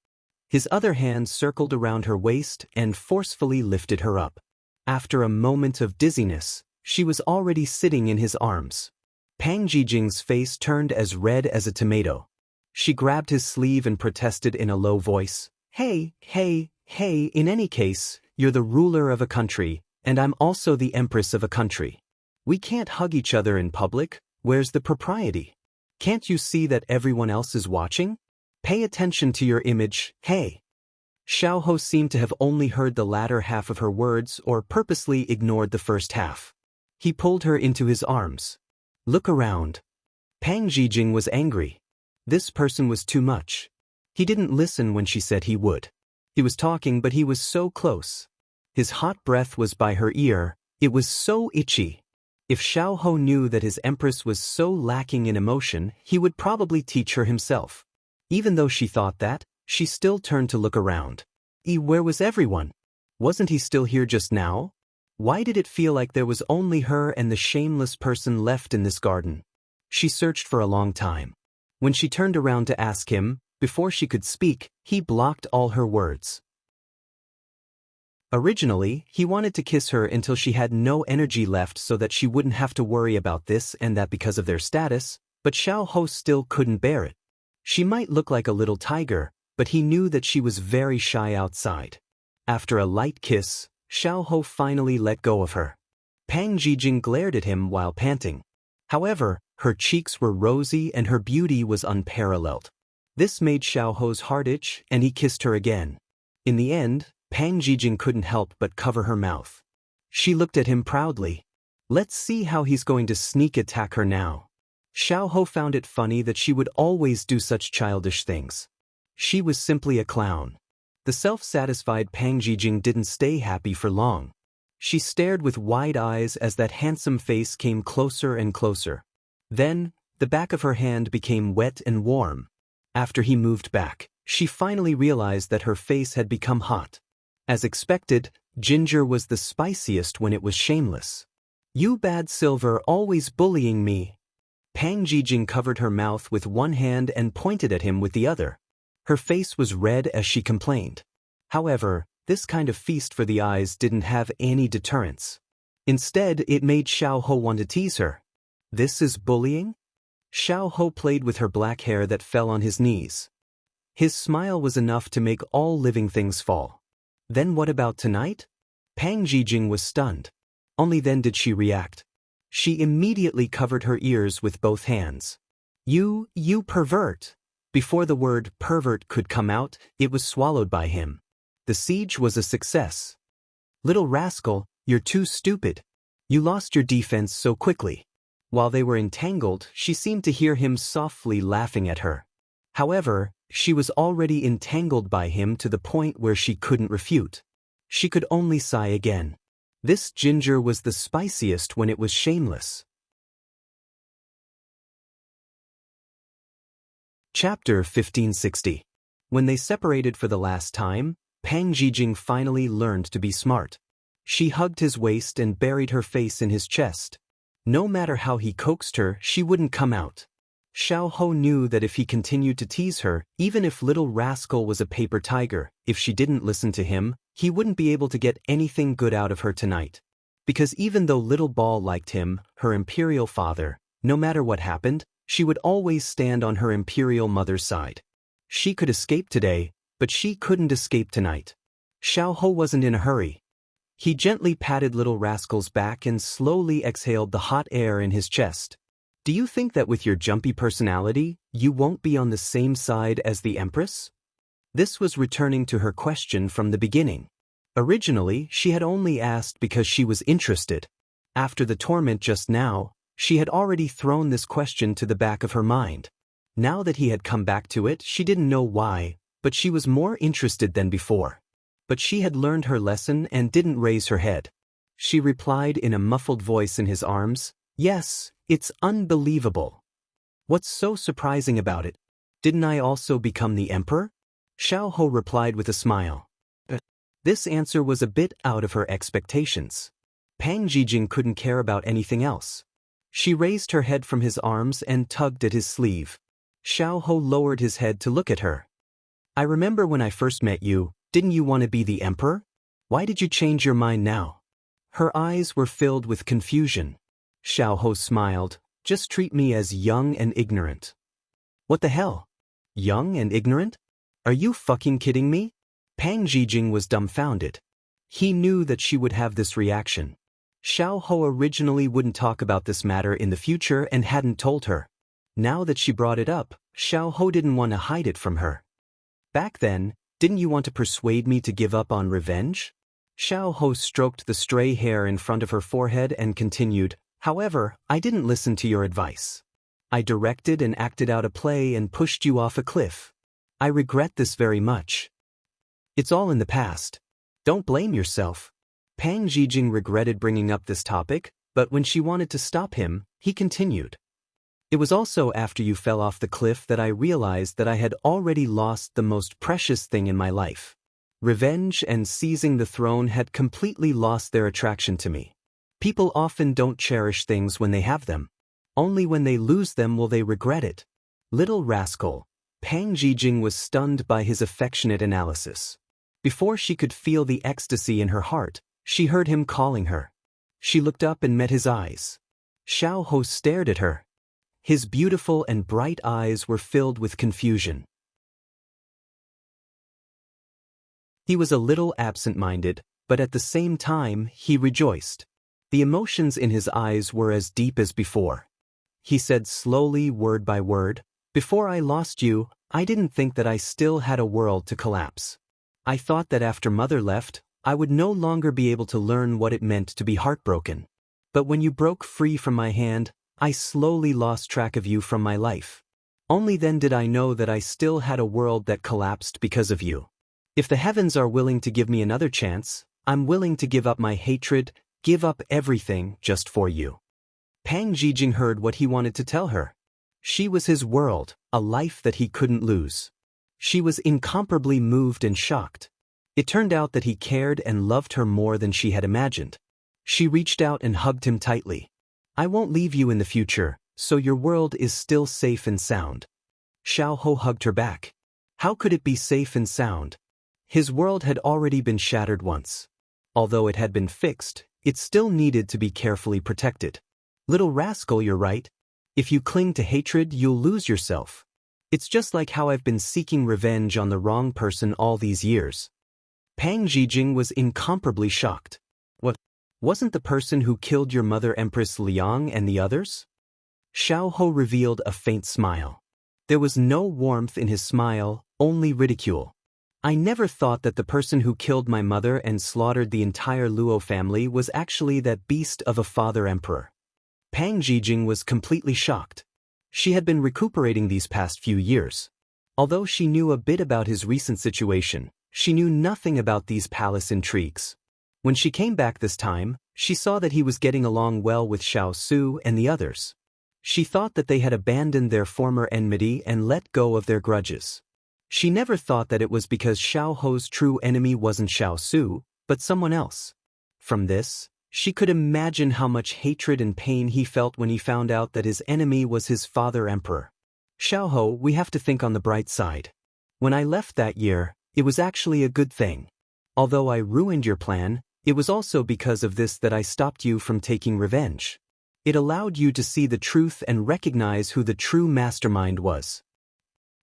Speaker 1: His other hand circled around her waist and forcefully lifted her up. After a moment of dizziness, she was already sitting in his arms. Pang Jijing's face turned as red as a tomato. She grabbed his sleeve and protested in a low voice. Hey, in any case, you're the ruler of a country, and I'm also the empress of a country. We can't hug each other in public, where's the propriety? Can't you see that everyone else is watching? Pay attention to your image, hey. Xiao Ho seemed to have only heard the latter half of her words or purposely ignored the first half. He pulled her into his arms. Look around. Pang Jijing was angry. This person was too much. He didn't listen when she said he would. He was talking, but he was so close. His hot breath was by her ear. It was so itchy. If Xiao Ho knew that his empress was so lacking in emotion, he would probably teach her himself. Even though she thought that, she still turned to look around. Where was everyone? Wasn't he still here just now? Why did it feel like there was only her and the shameless person left in this garden? She searched for a long time. When she turned around to ask him, before she could speak, he blocked all her words. Originally, he wanted to kiss her until she had no energy left so that she wouldn't have to worry about this and that because of their status, but Xiao Ho still couldn't bear it. She might look like a little tiger, but he knew that she was very shy outside. After a light kiss, Xiao Ho finally let go of her. Pang Jijing glared at him while panting. However, her cheeks were rosy and her beauty was unparalleled. This made Xiao Ho's heart itch, and he kissed her again. In the end, Pang Jijing couldn't help but cover her mouth. She looked at him proudly. Let's see how he's going to sneak attack her now. Xiao Ho found it funny that she would always do such childish things. She was simply a clown. The self-satisfied Pang Jijing didn't stay happy for long. She stared with wide eyes as that handsome face came closer and closer. Then, the back of her hand became wet and warm. After he moved back, she finally realized that her face had become hot. As expected, Ginger was the spiciest when it was shameless. You bad Silver always bullying me. Pang Jijing covered her mouth with one hand and pointed at him with the other. Her face was red as she complained. However, this kind of feast for the eyes didn't have any deterrence. Instead, it made Xiao Ho want to tease her. This is bullying? Xiao Ho played with her black hair that fell on his knees. His smile was enough to make all living things fall. Then what about tonight? Pang Jijing was stunned. Only then did she react. She immediately covered her ears with both hands. You pervert! Before the word pervert could come out, it was swallowed by him. The siege was a success. Little rascal, you're too stupid. You lost your defense so quickly. While they were entangled, she seemed to hear him softly laughing at her. However, she was already entangled by him to the point where she couldn't refute. She could only sigh again. This ginger was the spiciest when it was shameless. Chapter 1560. When they separated for the last time, Pang Jijing finally learned to be smart. She hugged his waist and buried her face in his chest. No matter how he coaxed her, she wouldn't come out. Xiao Ho knew that if he continued to tease her, even if little rascal was a paper tiger, if she didn't listen to him, he wouldn't be able to get anything good out of her tonight. Because even though little Ball liked him, her imperial father, no matter what happened, she would always stand on her imperial mother's side. She could escape today, but she couldn't escape tonight. Xiao Ho wasn't in a hurry. He gently patted little rascal's back and slowly exhaled the hot air in his chest. Do you think that with your jumpy personality, you won't be on the same side as the Empress? This was returning to her question from the beginning. Originally, she had only asked because she was interested. After the torment just now, she had already thrown this question to the back of her mind. Now that he had come back to it, she didn't know why, but she was more interested than before. But she had learned her lesson and didn't raise her head. She replied in a muffled voice in his arms, "Yes, it's unbelievable." What's so surprising about it? Didn't I also become the emperor? Xiao Ho replied with a smile. This answer was a bit out of her expectations. Pang Jijing couldn't care about anything else. She raised her head from his arms and tugged at his sleeve. Xiao Ho lowered his head to look at her. I remember when I first met you, didn't you want to be the emperor? Why did you change your mind now? Her eyes were filled with confusion. Xiao Ho smiled. Just treat me as young and ignorant. What the hell? Young and ignorant? Are you fucking kidding me? Pang Jijing was dumbfounded. He knew that she would have this reaction. Xiao Ho originally wouldn't talk about this matter in the future and hadn't told her. Now that she brought it up, Xiao Ho didn't want to hide it from her. Back then, didn't you want to persuade me to give up on revenge? Xiao Ho stroked the stray hair in front of her forehead and continued, however, I didn't listen to your advice. I directed and acted out a play and pushed you off a cliff. I regret this very much. It's all in the past. Don't blame yourself. Pang Jijing regretted bringing up this topic, but when she wanted to stop him, he continued. It was also after you fell off the cliff that I realized that I had already lost the most precious thing in my life. Revenge and seizing the throne had completely lost their attraction to me. People often don't cherish things when they have them. Only when they lose them will they regret it. Little rascal. Pang Jijing was stunned by his affectionate analysis. Before she could feel the ecstasy in her heart, she heard him calling her. She looked up and met his eyes. Xiao Ho stared at her. His beautiful and bright eyes were filled with confusion. He was a little absent-minded, but at the same time, he rejoiced. The emotions in his eyes were as deep as before. He said slowly, word by word, before I lost you, I didn't think that I still had a world to collapse. I thought that after Mother left, I would no longer be able to learn what it meant to be heartbroken. But when you broke free from my hand, I slowly lost track of you from my life. Only then did I know that I still had a world that collapsed because of you. If the heavens are willing to give me another chance, I'm willing to give up my hatred, give up everything just for you. Pang Jijing heard what he wanted to tell her. She was his world, a life that he couldn't lose. She was incomparably moved and shocked. It turned out that he cared and loved her more than she had imagined. She reached out and hugged him tightly. I won't leave you in the future, so your world is still safe and sound. Xiao Ho hugged her back. How could it be safe and sound? His world had already been shattered once. Although it had been fixed, it still needed to be carefully protected. Little rascal, you're right. If you cling to hatred, you'll lose yourself. It's just like how I've been seeking revenge on the wrong person all these years. Pang Jijing was incomparably shocked. Wasn't the person who killed your mother Empress Liang and the others? Xiao Ho revealed a faint smile. There was no warmth in his smile, only ridicule. I never thought that the person who killed my mother and slaughtered the entire Luo family was actually that beast of a father emperor. Pang Jijing was completely shocked. She had been recuperating these past few years. Although she knew a bit about his recent situation, she knew nothing about these palace intrigues. When she came back this time, she saw that he was getting along well with Xiao Su and the others. She thought that they had abandoned their former enmity and let go of their grudges. She never thought that it was because Xiao Ho's true enemy wasn't Xiao Su, but someone else. From this, she could imagine how much hatred and pain he felt when he found out that his enemy was his father emperor. Xiao Ho, we have to think on the bright side. When I left that year, it was actually a good thing. Although I ruined your plan, it was also because of this that I stopped you from taking revenge. It allowed you to see the truth and recognize who the true mastermind was.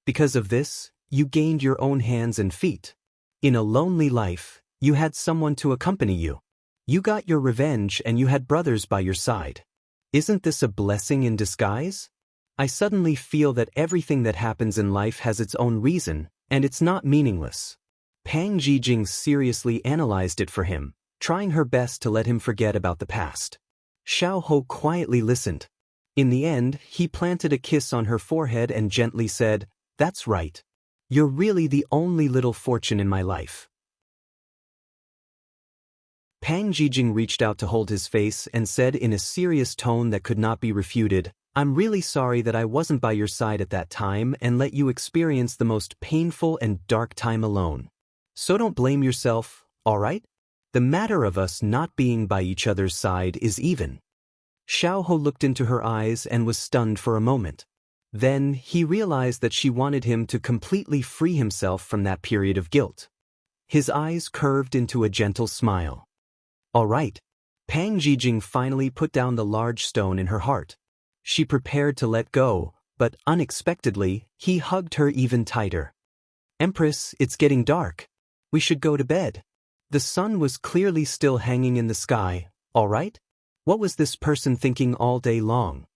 Speaker 1: Because of this, you gained your own hands and feet. In a lonely life, you had someone to accompany you. You got your revenge and you had brothers by your side. Isn't this a blessing in disguise? I suddenly feel that everything that happens in life has its own reason, and it's not meaningless. Pang Jijing seriously analyzed it for him, trying her best to let him forget about the past. Xiao Ho quietly listened. In the end, he planted a kiss on her forehead and gently said, "That's right. You're really the only little fortune in my life." Pang Jijing reached out to hold his face and said in a serious tone that could not be refuted, "I'm really sorry that I wasn't by your side at that time and let you experience the most painful and dark time alone. So don't blame yourself, alright? The matter of us not being by each other's side is even." Xiao Ho looked into her eyes and was stunned for a moment. Then, he realized that she wanted him to completely free himself from that period of guilt. His eyes curved into a gentle smile. All right. Pang Jijing finally put down the large stone in her heart. She prepared to let go, but unexpectedly, he hugged her even tighter. "Empress, it's getting dark. We should go to bed." The sun was clearly still hanging in the sky, all right? What was this person thinking all day long?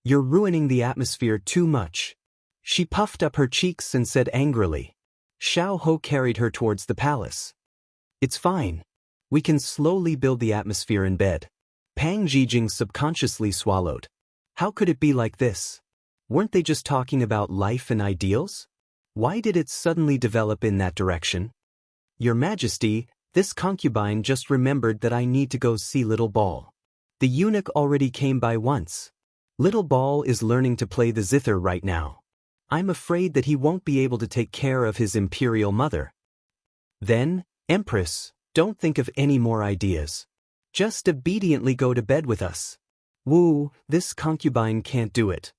Speaker 1: "You're ruining the atmosphere too much." She puffed up her cheeks and said angrily. Xiao Ho carried her towards the palace. "It's fine. We can slowly build the atmosphere in bed." Pang Jijing subconsciously swallowed. How could it be like this? Weren't they just talking about life and ideals? Why did it suddenly develop in that direction? "Your Majesty, this concubine just remembered that I need to go see Little Ball. The eunuch already came by once. Little Ball is learning to play the zither right now. I'm afraid that he won't be able to take care of his imperial mother." "Then, Empress, don't think of any more ideas. Just obediently go to bed with us." "Woo, this concubine can't do it."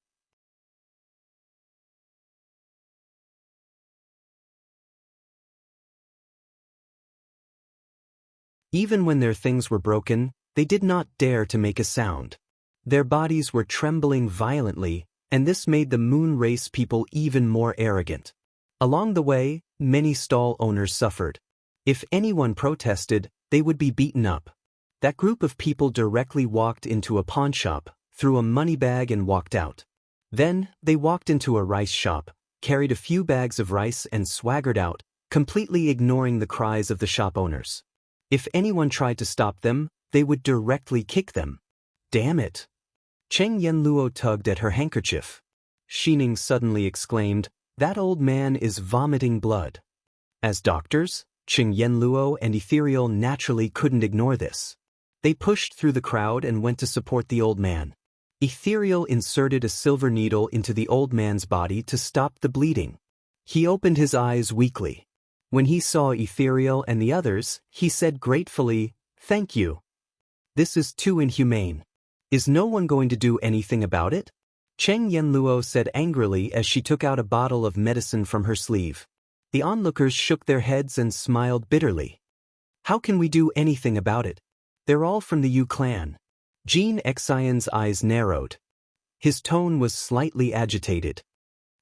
Speaker 1: Even when their things were broken, they did not dare to make a sound. Their bodies were trembling violently, and this made the moon race people even more arrogant. Along the way, many stall owners suffered. If anyone protested, they would be beaten up. That group of people directly walked into a pawn shop, threw a money bag and walked out. Then, they walked into a rice shop, carried a few bags of rice and swaggered out, completely ignoring the cries of the shop owners. If anyone tried to stop them, they would directly kick them. Damn it! Cheng Yenluo tugged at her handkerchief. Xining suddenly exclaimed, "That old man is vomiting blood." As doctors, Cheng Yenluo and Ethereal naturally couldn't ignore this. They pushed through the crowd and went to support the old man. Ethereal inserted a silver needle into the old man's body to stop the bleeding. He opened his eyes weakly. When he saw Ethereal and the others, he said gratefully, "Thank you. This is too inhumane. Is no one going to do anything about it?" Cheng Yenluo said angrily as she took out a bottle of medicine from her sleeve. The onlookers shook their heads and smiled bitterly. "How can we do anything about it? They're all from the Yu clan." Jean Xian's eyes narrowed. His tone was slightly agitated.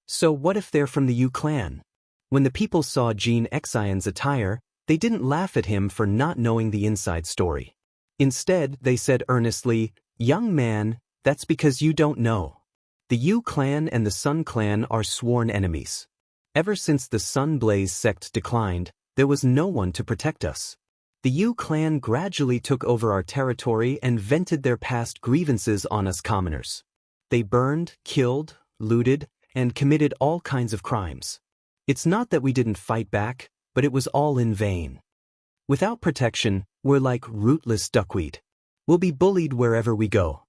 Speaker 1: "So what if they're from the Yu clan?" When the people saw Jean Xian's attire, they didn't laugh at him for not knowing the inside story. Instead, they said earnestly, "Young man, that's because you don't know. The Yu clan and the Sun clan are sworn enemies. Ever since the Sun Blaze sect declined, there was no one to protect us. The Yu clan gradually took over our territory and vented their past grievances on us commoners. They burned, killed, looted, and committed all kinds of crimes. It's not that we didn't fight back, but it was all in vain. Without protection, we're like rootless duckweed. We'll be bullied wherever we go.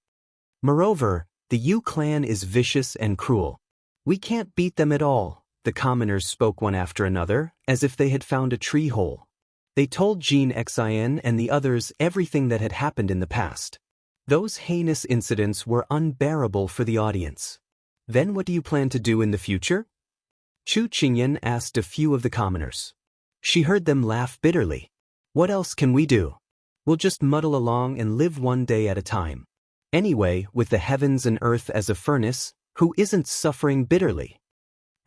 Speaker 1: Moreover, the Yu clan is vicious and cruel. We can't beat them at all." The commoners spoke one after another, as if they had found a tree hole. They told Jean Xian and the others everything that had happened in the past. Those heinous incidents were unbearable for the audience. "Then what do you plan to do in the future?" Chu Qingyan asked a few of the commoners. She heard them laugh bitterly. "What else can we do? We'll just muddle along and live one day at a time. Anyway, with the heavens and earth as a furnace, who isn't suffering bitterly?"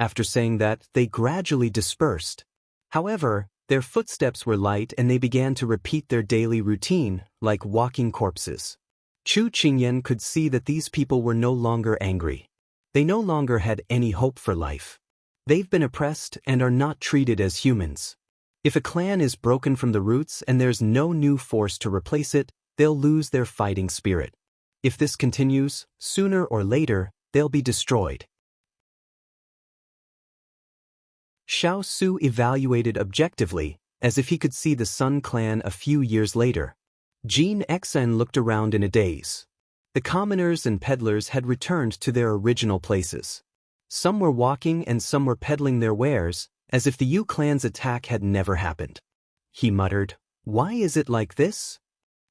Speaker 1: After saying that, they gradually dispersed. However, their footsteps were light and they began to repeat their daily routine, like walking corpses. Chu Qingyan could see that these people were no longer angry. They no longer had any hope for life. They've been oppressed and are not treated as humans. If a clan is broken from the roots and there's no new force to replace it, they'll lose their fighting spirit. If this continues, sooner or later, they'll be destroyed. Xiao Su evaluated objectively, as if he could see the Sun clan a few years later. Jean Xian looked around in a daze. The commoners and peddlers had returned to their original places. Some were walking and some were peddling their wares, as if the Yu clan's attack had never happened. He muttered, "Why is it like this?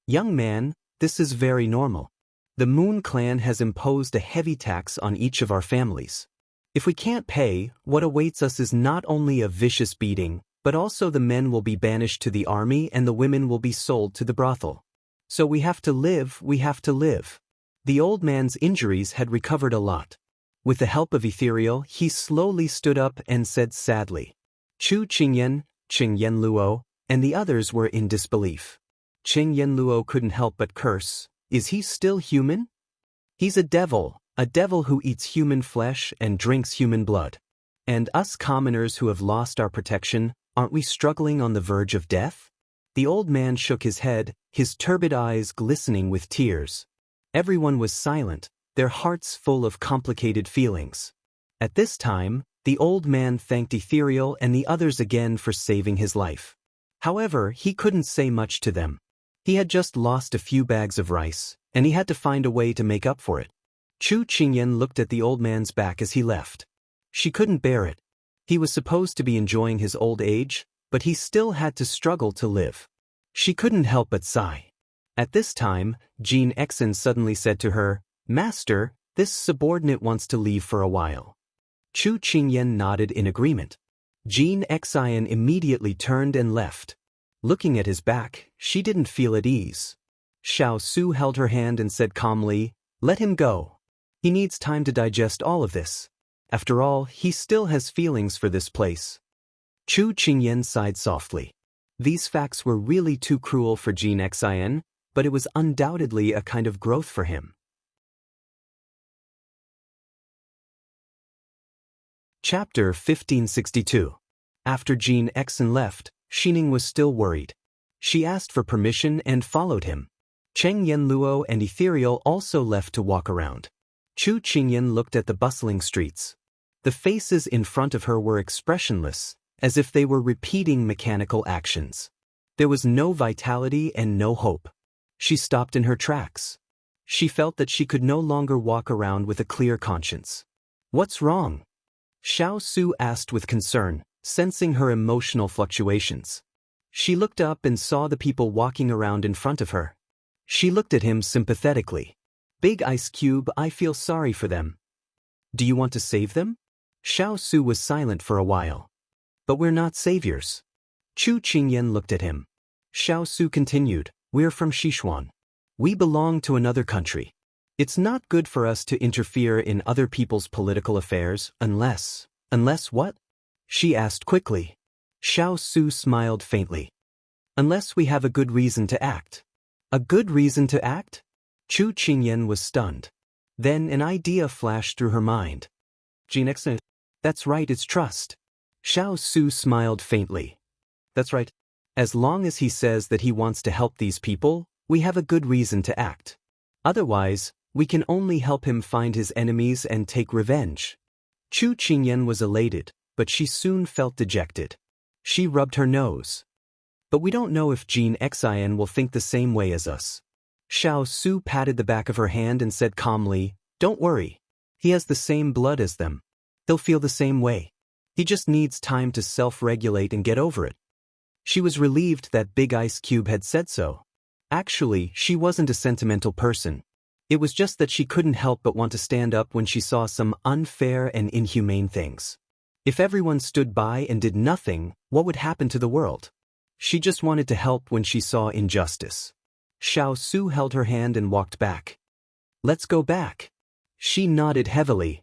Speaker 1: Young man, this is very normal. The Moon clan has imposed a heavy tax on each of our families. If we can't pay, what awaits us is not only a vicious beating, but also the men will be banished to the army and the women will be sold to the brothel. So we have to live, we have to live." The old man's injuries had recovered a lot. With the help of Ethereal, he slowly stood up and said sadly. Chu Qingyan, Qingyan Luo, and the others were in disbelief. Qingyan Luo couldn't help but curse. Is he still human? He's a devil who eats human flesh and drinks human blood. And us commoners who have lost our protection, aren't we struggling on the verge of death? The old man shook his head, his turbid eyes glistening with tears. Everyone was silent, their hearts full of complicated feelings. At this time, the old man thanked Ethereal and the others again for saving his life. However, he couldn't say much to them. He had just lost a few bags of rice, and he had to find a way to make up for it. Chu Qingyan looked at the old man's back as he left. She couldn't bear it. He was supposed to be enjoying his old age, but he still had to struggle to live. She couldn't help but sigh. At this time, Jean Xian suddenly said to her, "Master, this subordinate wants to leave for a while." Chu Qingyan nodded in agreement. Jean Xian immediately turned and left. Looking at his back, she didn't feel at ease. Xiao Su held her hand and said calmly, "Let him go. He needs time to digest all of this. After all, he still has feelings for this place." Chu Qingyan sighed softly. These facts were really too cruel for Jean Xian, but it was undoubtedly a kind of growth for him. Chapter 1562. After Jean Xian left, Xining was still worried. She asked for permission and followed him. Cheng Yenluo and Ethereal also left to walk around. Chu Qingyan looked at the bustling streets. The faces in front of her were expressionless, as if they were repeating mechanical actions. There was no vitality and no hope. She stopped in her tracks. She felt that she could no longer walk around with a clear conscience. "What's wrong?" Xiao Su asked with concern, sensing her emotional fluctuations. She looked up and saw the people walking around in front of her. She looked at him sympathetically. "Big Ice Cube, I feel sorry for them. Do you want to save them?" Xiao Su was silent for a while. "But we're not saviors." Chu Qingyan looked at him. Xiao Su continued, "We're from Sichuan. We belong to another country. It's not good for us to interfere in other people's political affairs unless what?" she asked quickly. Xiao Su smiled faintly. "Unless we have a good reason to act." A good reason to act? Chu Qingyan was stunned. Then an idea flashed through her mind. Jean Xi. That's right, it's trust. Xiao Su smiled faintly. That's right. As long as he says that he wants to help these people, we have a good reason to act. Otherwise, we can only help him find his enemies and take revenge. Chu Qingyan was elated, but she soon felt dejected. She rubbed her nose. But we don't know if Jean Xian will think the same way as us. Xiao Su patted the back of her hand and said calmly, Don't worry. He has the same blood as them. He'll feel the same way. He just needs time to self-regulate and get over it. She was relieved that Big Ice Cube had said so. Actually, she wasn't a sentimental person. It was just that she couldn't help but want to stand up when she saw some unfair and inhumane things. If everyone stood by and did nothing, what would happen to the world? She just wanted to help when she saw injustice. Xiao Su held her hand and walked back. Let's go back. She nodded heavily.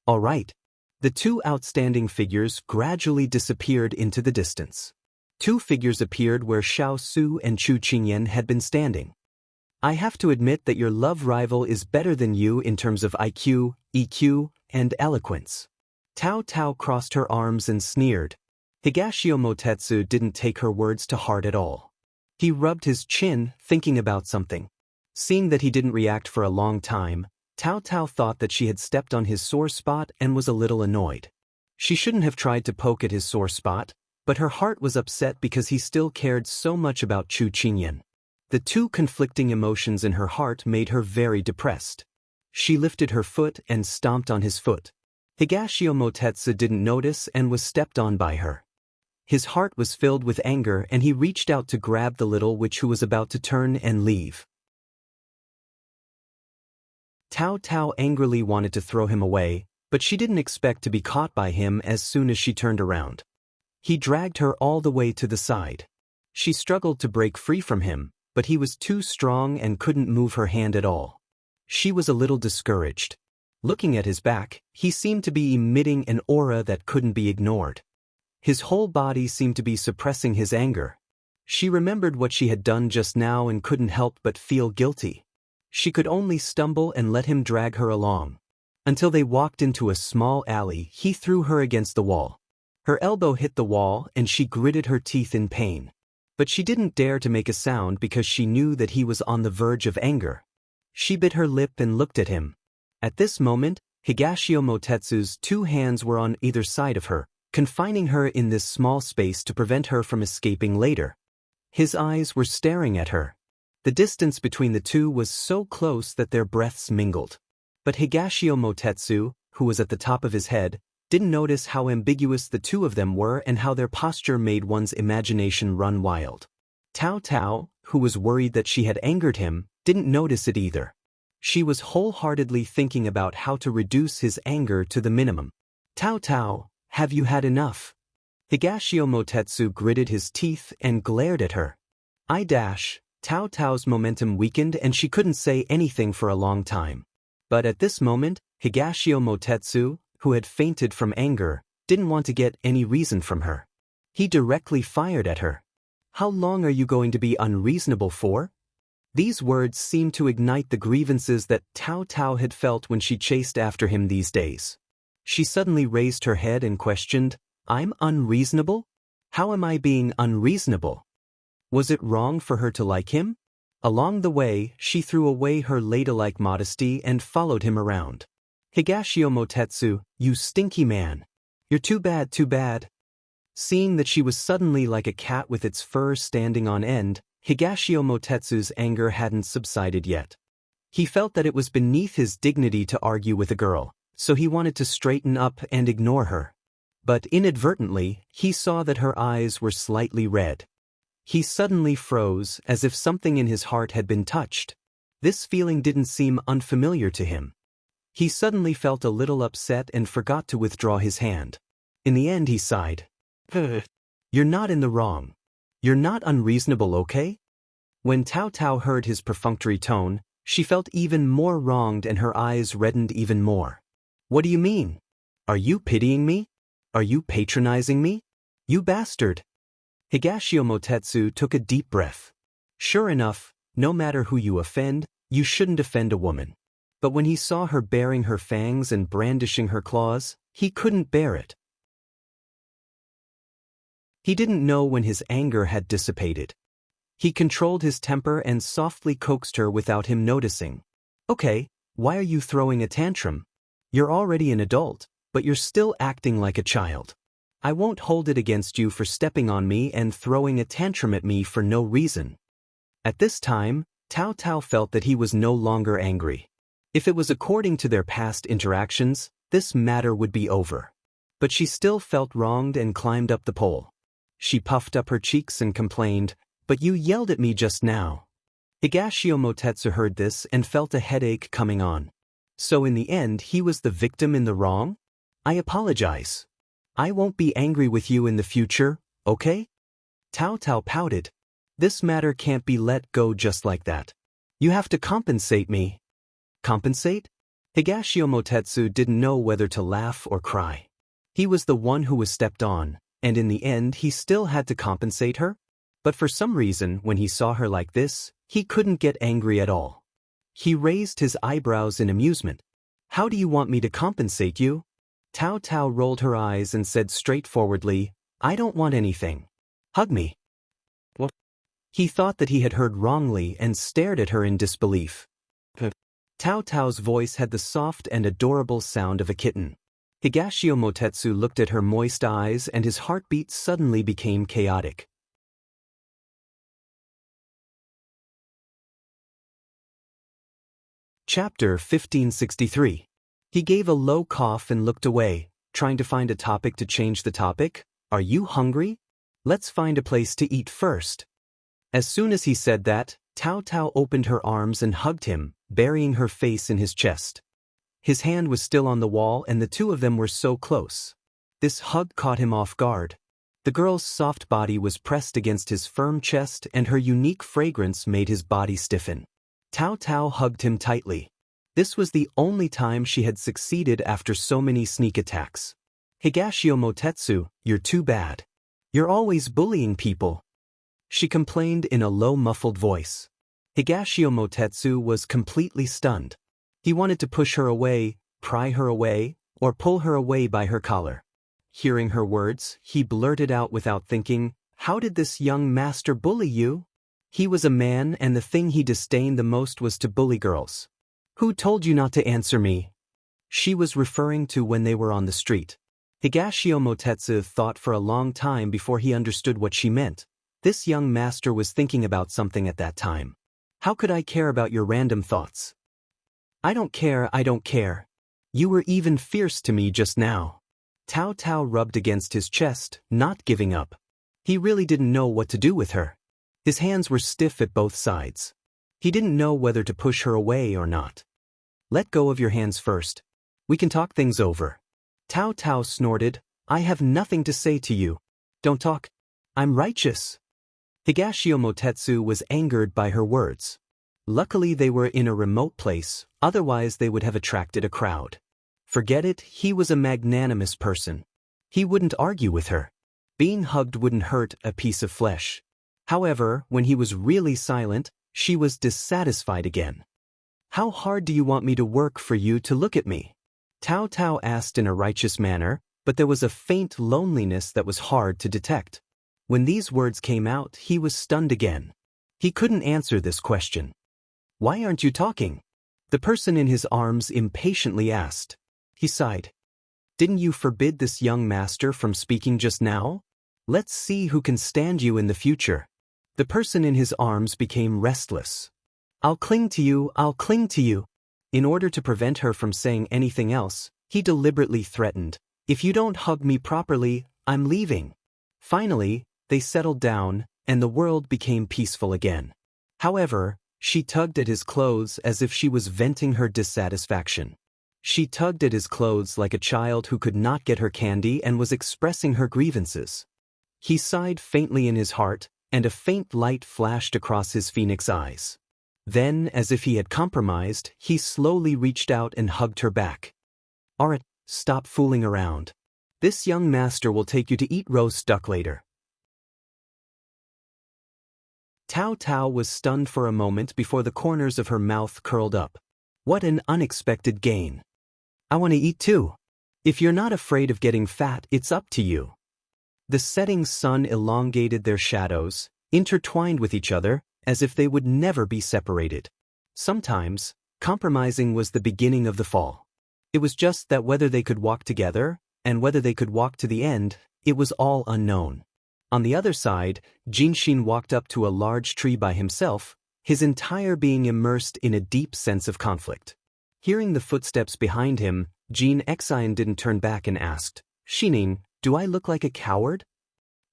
Speaker 1: All right. The two outstanding figures gradually disappeared into the distance. Two figures appeared where Xiao Su and Chu Qingyan had been standing. I have to admit that your love rival is better than you in terms of IQ, EQ, and eloquence. Tao Tao crossed her arms and sneered. Higashio Motetsu didn't take her words to heart at all. He rubbed his chin, thinking about something. Seeing that he didn't react for a long time, Tao Tao thought that she had stepped on his sore spot and was a little annoyed. She shouldn't have tried to poke at his sore spot, but her heart was upset because he still cared so much about Chu Qingyan. The two conflicting emotions in her heart made her very depressed. She lifted her foot and stomped on his foot. Higashio Motetsu didn't notice and was stepped on by her. His heart was filled with anger and he reached out to grab the little witch who was about to turn and leave. Tao Tao angrily wanted to throw him away, but she didn't expect to be caught by him as soon as she turned around. He dragged her all the way to the side. She struggled to break free from him, but he was too strong and couldn't move her hand at all. She was a little discouraged. Looking at his back, he seemed to be emitting an aura that couldn't be ignored. His whole body seemed to be suppressing his anger. She remembered what she had done just now and couldn't help but feel guilty. She could only stumble and let him drag her along. Until they walked into a small alley, he threw her against the wall. Her elbow hit the wall and she gritted her teeth in pain. But she didn't dare to make a sound because she knew that he was on the verge of anger. She bit her lip and looked at him. At this moment, Higashio Motetsu's two hands were on either side of her, confining her in this small space to prevent her from escaping later. His eyes were staring at her. The distance between the two was so close that their breaths mingled. But Higashio Motetsu, who was at the top of his head, didn't notice how ambiguous the two of them were and how their posture made one's imagination run wild. Tao Tao, who was worried that she had angered him, didn't notice it either. She was wholeheartedly thinking about how to reduce his anger to the minimum. Tao Tao, have you had enough? Higashio Motetsu gritted his teeth and glared at her. Tao Tao's momentum weakened and she couldn't say anything for a long time. But at this moment, Higashio Motetsu, who had fainted from anger, didn't want to get any reason from her. He directly fired at her. How long are you going to be unreasonable for? These words seemed to ignite the grievances that Tao Tao had felt when she chased after him these days. She suddenly raised her head and questioned, I'm unreasonable? How am I being unreasonable? Was it wrong for her to like him? Along the way, she threw away her ladylike modesty and followed him around. Higashio Motetsu, you stinky man. You're too bad. Seeing that she was suddenly like a cat with its fur standing on end, Higashio Motetsu's anger hadn't subsided yet. He felt that it was beneath his dignity to argue with a girl, so he wanted to straighten up and ignore her. But inadvertently, he saw that her eyes were slightly red. He suddenly froze as if something in his heart had been touched. This feeling didn't seem unfamiliar to him. He suddenly felt a little upset and forgot to withdraw his hand. In the end he sighed. You're not in the wrong. You're not unreasonable, okay? When Tao Tao heard his perfunctory tone, she felt even more wronged and her eyes reddened even more. What do you mean? Are you pitying me? Are you patronizing me? You bastard! Higashio Motetsu took a deep breath. Sure enough, No matter who you offend, you shouldn't offend a woman. But when he saw her baring her fangs and brandishing her claws, he couldn't bear it. He didn't know when his anger had dissipated. He controlled his temper and softly coaxed her without him noticing. Okay, why are you throwing a tantrum? You're already an adult, but you're still acting like a child. I won't hold it against you for stepping on me and throwing a tantrum at me for no reason. At this time, Cao Cao felt that he was no longer angry. If it was according to their past interactions, this matter would be over. But she still felt wronged and climbed up the pole. She puffed up her cheeks and complained, "But you yelled at me just now." Higashio Motetsu heard this and felt a headache coming on. So in the end he was the victim in the wrong? I apologize. I won't be angry with you in the future, okay? Cao Cao pouted. This matter can't be let go just like that. You have to compensate me. Compensate? Higashio Motetsu didn't know whether to laugh or cry. He was the one who was stepped on, and in the end he still had to compensate her? But for some reason, when he saw her like this, he couldn't get angry at all. He raised his eyebrows in amusement. How do you want me to compensate you? Cao Cao rolled her eyes and said straightforwardly, I don't want anything. Hug me. What? He thought that he had heard wrongly and stared at her in disbelief. Cao Cao's voice had the soft and adorable sound of a kitten. Higashio Motetsu looked at her moist eyes and his heartbeat suddenly became chaotic. Chapter 1563. He gave a low cough and looked away, trying to find a topic to change the topic. Are you hungry? Let's find a place to eat first. As soon as he said that, Cao Cao opened her arms and hugged him, burying her face in his chest. His hand was still on the wall and the two of them were so close. This hug caught him off guard. The girl's soft body was pressed against his firm chest and her unique fragrance made his body stiffen. Cao Cao hugged him tightly. This was the only time she had succeeded after so many sneak attacks. Higashio Motetsu, you're too bad. You're always bullying people. She complained in a low muffled voice. Higashio Motetsu was completely stunned. He wanted to push her away, pry her away, or pull her away by her collar. Hearing her words, he blurted out without thinking, how did this young master bully you? He was a man and the thing he disdained the most was to bully girls. Who told you not to answer me? She was referring to when they were on the street. Higashio Motetsu thought for a long time before he understood what she meant. This young master was thinking about something at that time. How could I care about your random thoughts? I don't care. You were even fierce to me just now. Cao Cao rubbed against his chest, not giving up. He really didn't know what to do with her. His hands were stiff at both sides. He didn't know whether to push her away or not. Let go of your hands first. We can talk things over. Cao Cao snorted, I have nothing to say to you. Don't talk. I'm righteous. Higashio Motetsu was angered by her words. Luckily they were in a remote place, otherwise they would have attracted a crowd. Forget it, he was a magnanimous person. He wouldn't argue with her. Being hugged wouldn't hurt a piece of flesh. However, when he was really silent, she was dissatisfied again. How hard do you want me to work for you to look at me? Cao Cao asked in a righteous manner, but there was a faint loneliness that was hard to detect. When these words came out, he was stunned again. He couldn't answer this question. Why aren't you talking? The person in his arms impatiently asked. He sighed. Didn't you forbid this young master from speaking just now? Let's see who can stand you in the future. The person in his arms became restless. I'll cling to you. In order to prevent her from saying anything else, he deliberately threatened, if you don't hug me properly, I'm leaving. Finally, they settled down, and the world became peaceful again. However, she tugged at his clothes as if she was venting her dissatisfaction. She tugged at his clothes like a child who could not get her candy and was expressing her grievances. He sighed faintly in his heart, and a faint light flashed across his phoenix eyes. Then, as if he had compromised, he slowly reached out and hugged her back. Alright, stop fooling around. This young master will take you to eat roast duck later. Tao Tao was stunned for a moment before the corners of her mouth curled up. What an unexpected gain. I want to eat too. If you're not afraid of getting fat, it's up to you. The setting sun elongated their shadows, intertwined with each other, as if they would never be separated. Sometimes, compromising was the beginning of the fall. It was just that whether they could walk together, and whether they could walk to the end, it was all unknown. On the other side, Jinshin walked up to a large tree by himself, his entire being immersed in a deep sense of conflict. Hearing the footsteps behind him, Jin Xian didn't turn back and asked, "Shining, do I look like a coward?"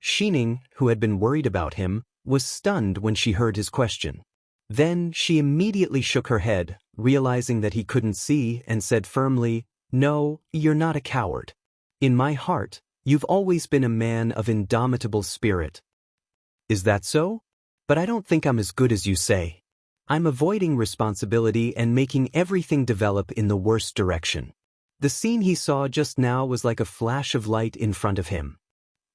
Speaker 1: Shining, who had been worried about him, was stunned when she heard his question. Then she immediately shook her head, realizing that he couldn't see, and said firmly, "No, you're not a coward. In my heart, you've always been a man of indomitable spirit." "Is that so? But I don't think I'm as good as you say. I'm avoiding responsibility and making everything develop in the worst direction." The scene he saw just now was like a flash of light in front of him.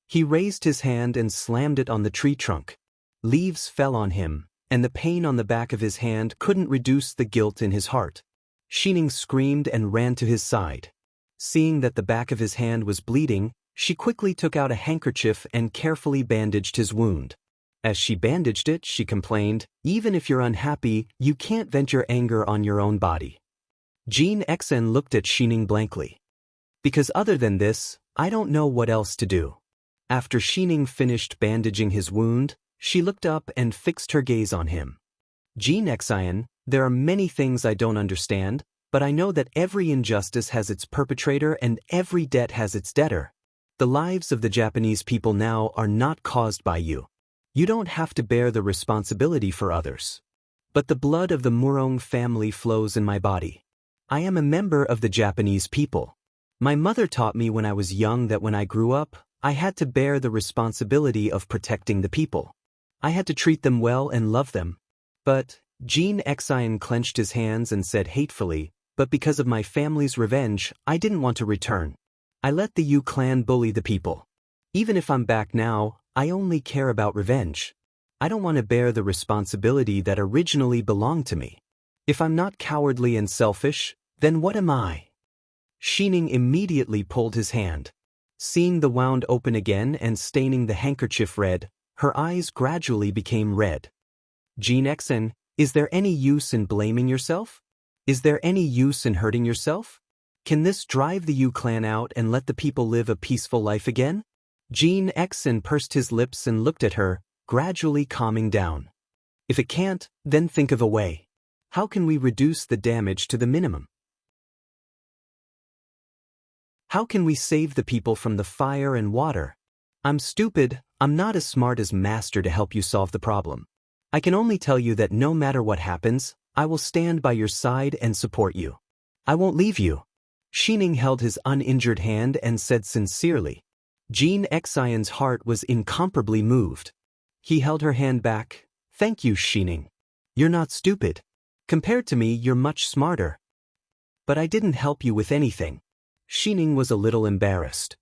Speaker 1: He raised his hand and slammed it on the tree trunk. Leaves fell on him, and the pain on the back of his hand couldn't reduce the guilt in his heart. Shining screamed and ran to his side. Seeing that the back of his hand was bleeding, she quickly took out a handkerchief and carefully bandaged his wound. As she bandaged it, she complained, "Even if you're unhappy, you can't vent your anger on your own body." Jin Xian looked at Shining blankly. "Because other than this, I don't know what else to do." After Shining finished bandaging his wound, she looked up and fixed her gaze on him. "Jin Xian, there are many things I don't understand, but I know that every injustice has its perpetrator and every debt has its debtor. The lives of the Japanese people now are not caused by you. You don't have to bear the responsibility for others. But the blood of the Murong family flows in my body. I am a member of the Japanese people. My mother taught me when I was young that when I grew up, I had to bear the responsibility of protecting the people. I had to treat them well and love them. But," Jin Xian clenched his hands and said hatefully, "but because of my family's revenge, I didn't want to return. I let the Yu clan bully the people. Even if I'm back now, I only care about revenge. I don't want to bear the responsibility that originally belonged to me. If I'm not cowardly and selfish, then what am I?" Shining immediately pulled his hand. Seeing the wound open again and staining the handkerchief red, her eyes gradually became red. "Jin Xian, is there any use in blaming yourself? Is there any use in hurting yourself? Can this drive the Yu clan out and let the people live a peaceful life again?" Jin Xian pursed his lips and looked at her, gradually calming down. "If it can't, then think of a way. How can we reduce the damage to the minimum? How can we save the people from the fire and water? I'm stupid, I'm not as smart as Master to help you solve the problem. I can only tell you that no matter what happens, I will stand by your side and support you. I won't leave you." Shining held his uninjured hand and said sincerely. Jin Xian's heart was incomparably moved. He held her hand back. "Thank you, Shining. You're not stupid. Compared to me, you're much smarter. But I didn't help you with anything." Shining was a little embarrassed.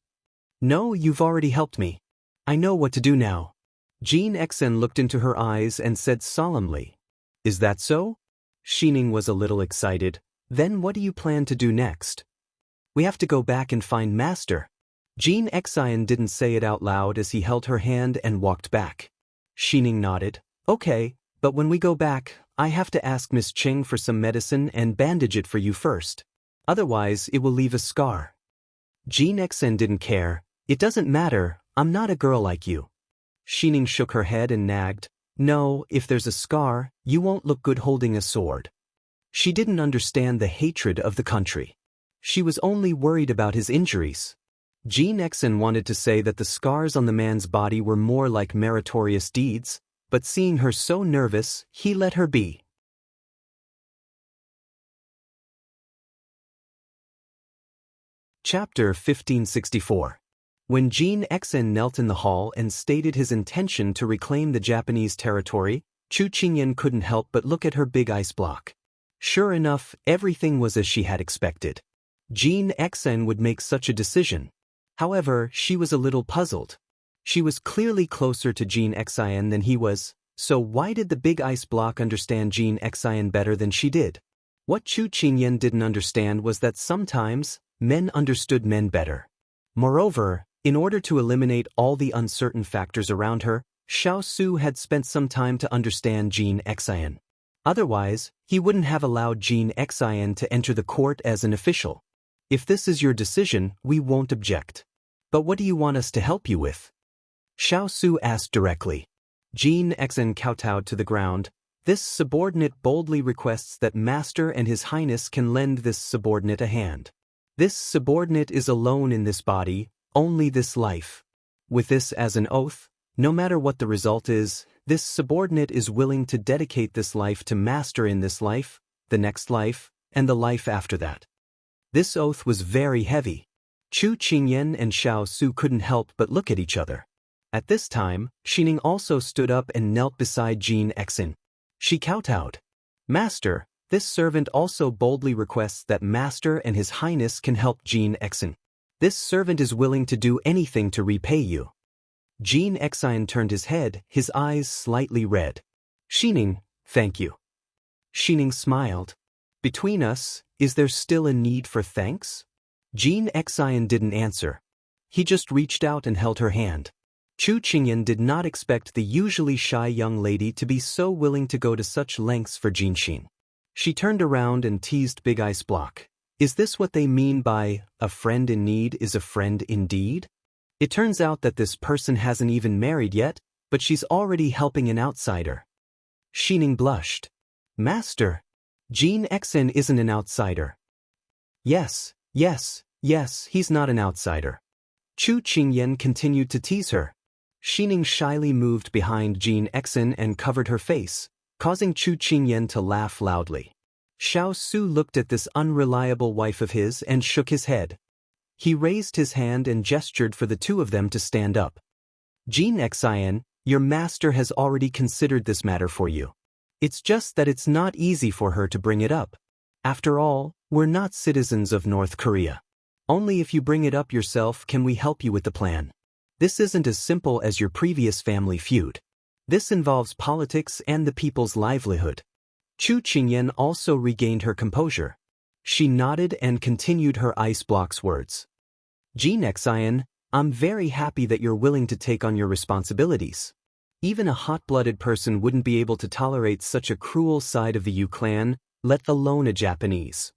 Speaker 1: "No, you've already helped me. I know what to do now." Jin Xian looked into her eyes and said solemnly, "Is that so?" Shining was a little excited. "Then what do you plan to do next?" "We have to go back and find Master." Jin Xian didn't say it out loud as he held her hand and walked back. Shining nodded. "Okay, but when we go back, I have to ask Miss Cheng for some medicine and bandage it for you first. Otherwise, it will leave a scar." Jin Xian didn't care. "It doesn't matter, I'm not a girl like you." Shining shook her head and nagged, "No, if there's a scar, you won't look good holding a sword." She didn't understand the hatred of the country. She was only worried about his injuries. Jin Xian wanted to say that the scars on the man's body were more like meritorious deeds, but seeing her so nervous, he let her be. Chapter 1564. When Jin Xian knelt in the hall and stated his intention to reclaim the Japanese territory, Chu Qingyan couldn't help but look at her big ice block. Sure enough, everything was as she had expected. Jin Xian would make such a decision. However, she was a little puzzled. She was clearly closer to Jin Xian than he was, So why did the big ice block understand Jean Xian better than she did? What Chu Qingyan didn't understand was that sometimes, men understood men better. Moreover, in order to eliminate all the uncertain factors around her, Xiao Su had spent some time to understand Jean Xian. Otherwise, he wouldn't have allowed Jean Xian to enter the court as an official. If this is your decision, we won't object. But what do you want us to help you with? Xiao Su asked directly. Jean Xian kowtowed to the ground. This subordinate boldly requests that Master and His Highness can lend this subordinate a hand. This subordinate is alone in this body, only this life. With this as an oath, no matter what the result is, this subordinate is willing to dedicate this life to Master in this life, the next life, and the life after that. This oath was very heavy. Chu Qingyan and Xiao Su couldn't help but look at each other. At this time, Xining also stood up and knelt beside Jean Xian. She kowtowed. Master, this servant also boldly requests that Master and His Highness can help Jean Xian. This servant is willing to do anything to repay you. Jean Xian turned his head, his eyes slightly red. Xining, thank you. Xining smiled. Between us, is there still a need for thanks? Jean Xian didn't answer. He just reached out and held her hand. Chu Qingyan did not expect the usually shy young lady to be so willing to go to such lengths for Jean Xin. She turned around and teased Big Ice Block. Is this what they mean by, a friend in need is a friend indeed? It turns out that this person hasn't even married yet, but she's already helping an outsider. Xining blushed. Master, Jean Xian isn't an outsider. Yes, he's not an outsider. Chu Qingyan continued to tease her. Xining shyly moved behind Jean Xian and covered her face, causing Chu Qingyan to laugh loudly. Xiao Su looked at this unreliable wife of his and shook his head. He raised his hand and gestured for the two of them to stand up. Jean Xian, your master has already considered this matter for you. It's just that it's not easy for her to bring it up. After all, we're not citizens of North Korea. Only if you bring it up yourself can we help you with the plan. This isn't as simple as your previous family feud. This involves politics and the people's livelihood. Chu Qingyan also regained her composure. She nodded and continued her ice block's words. Jean Xian, I'm very happy that you're willing to take on your responsibilities. Even a hot-blooded person wouldn't be able to tolerate such a cruel side of the Yu clan, let alone a Japanese.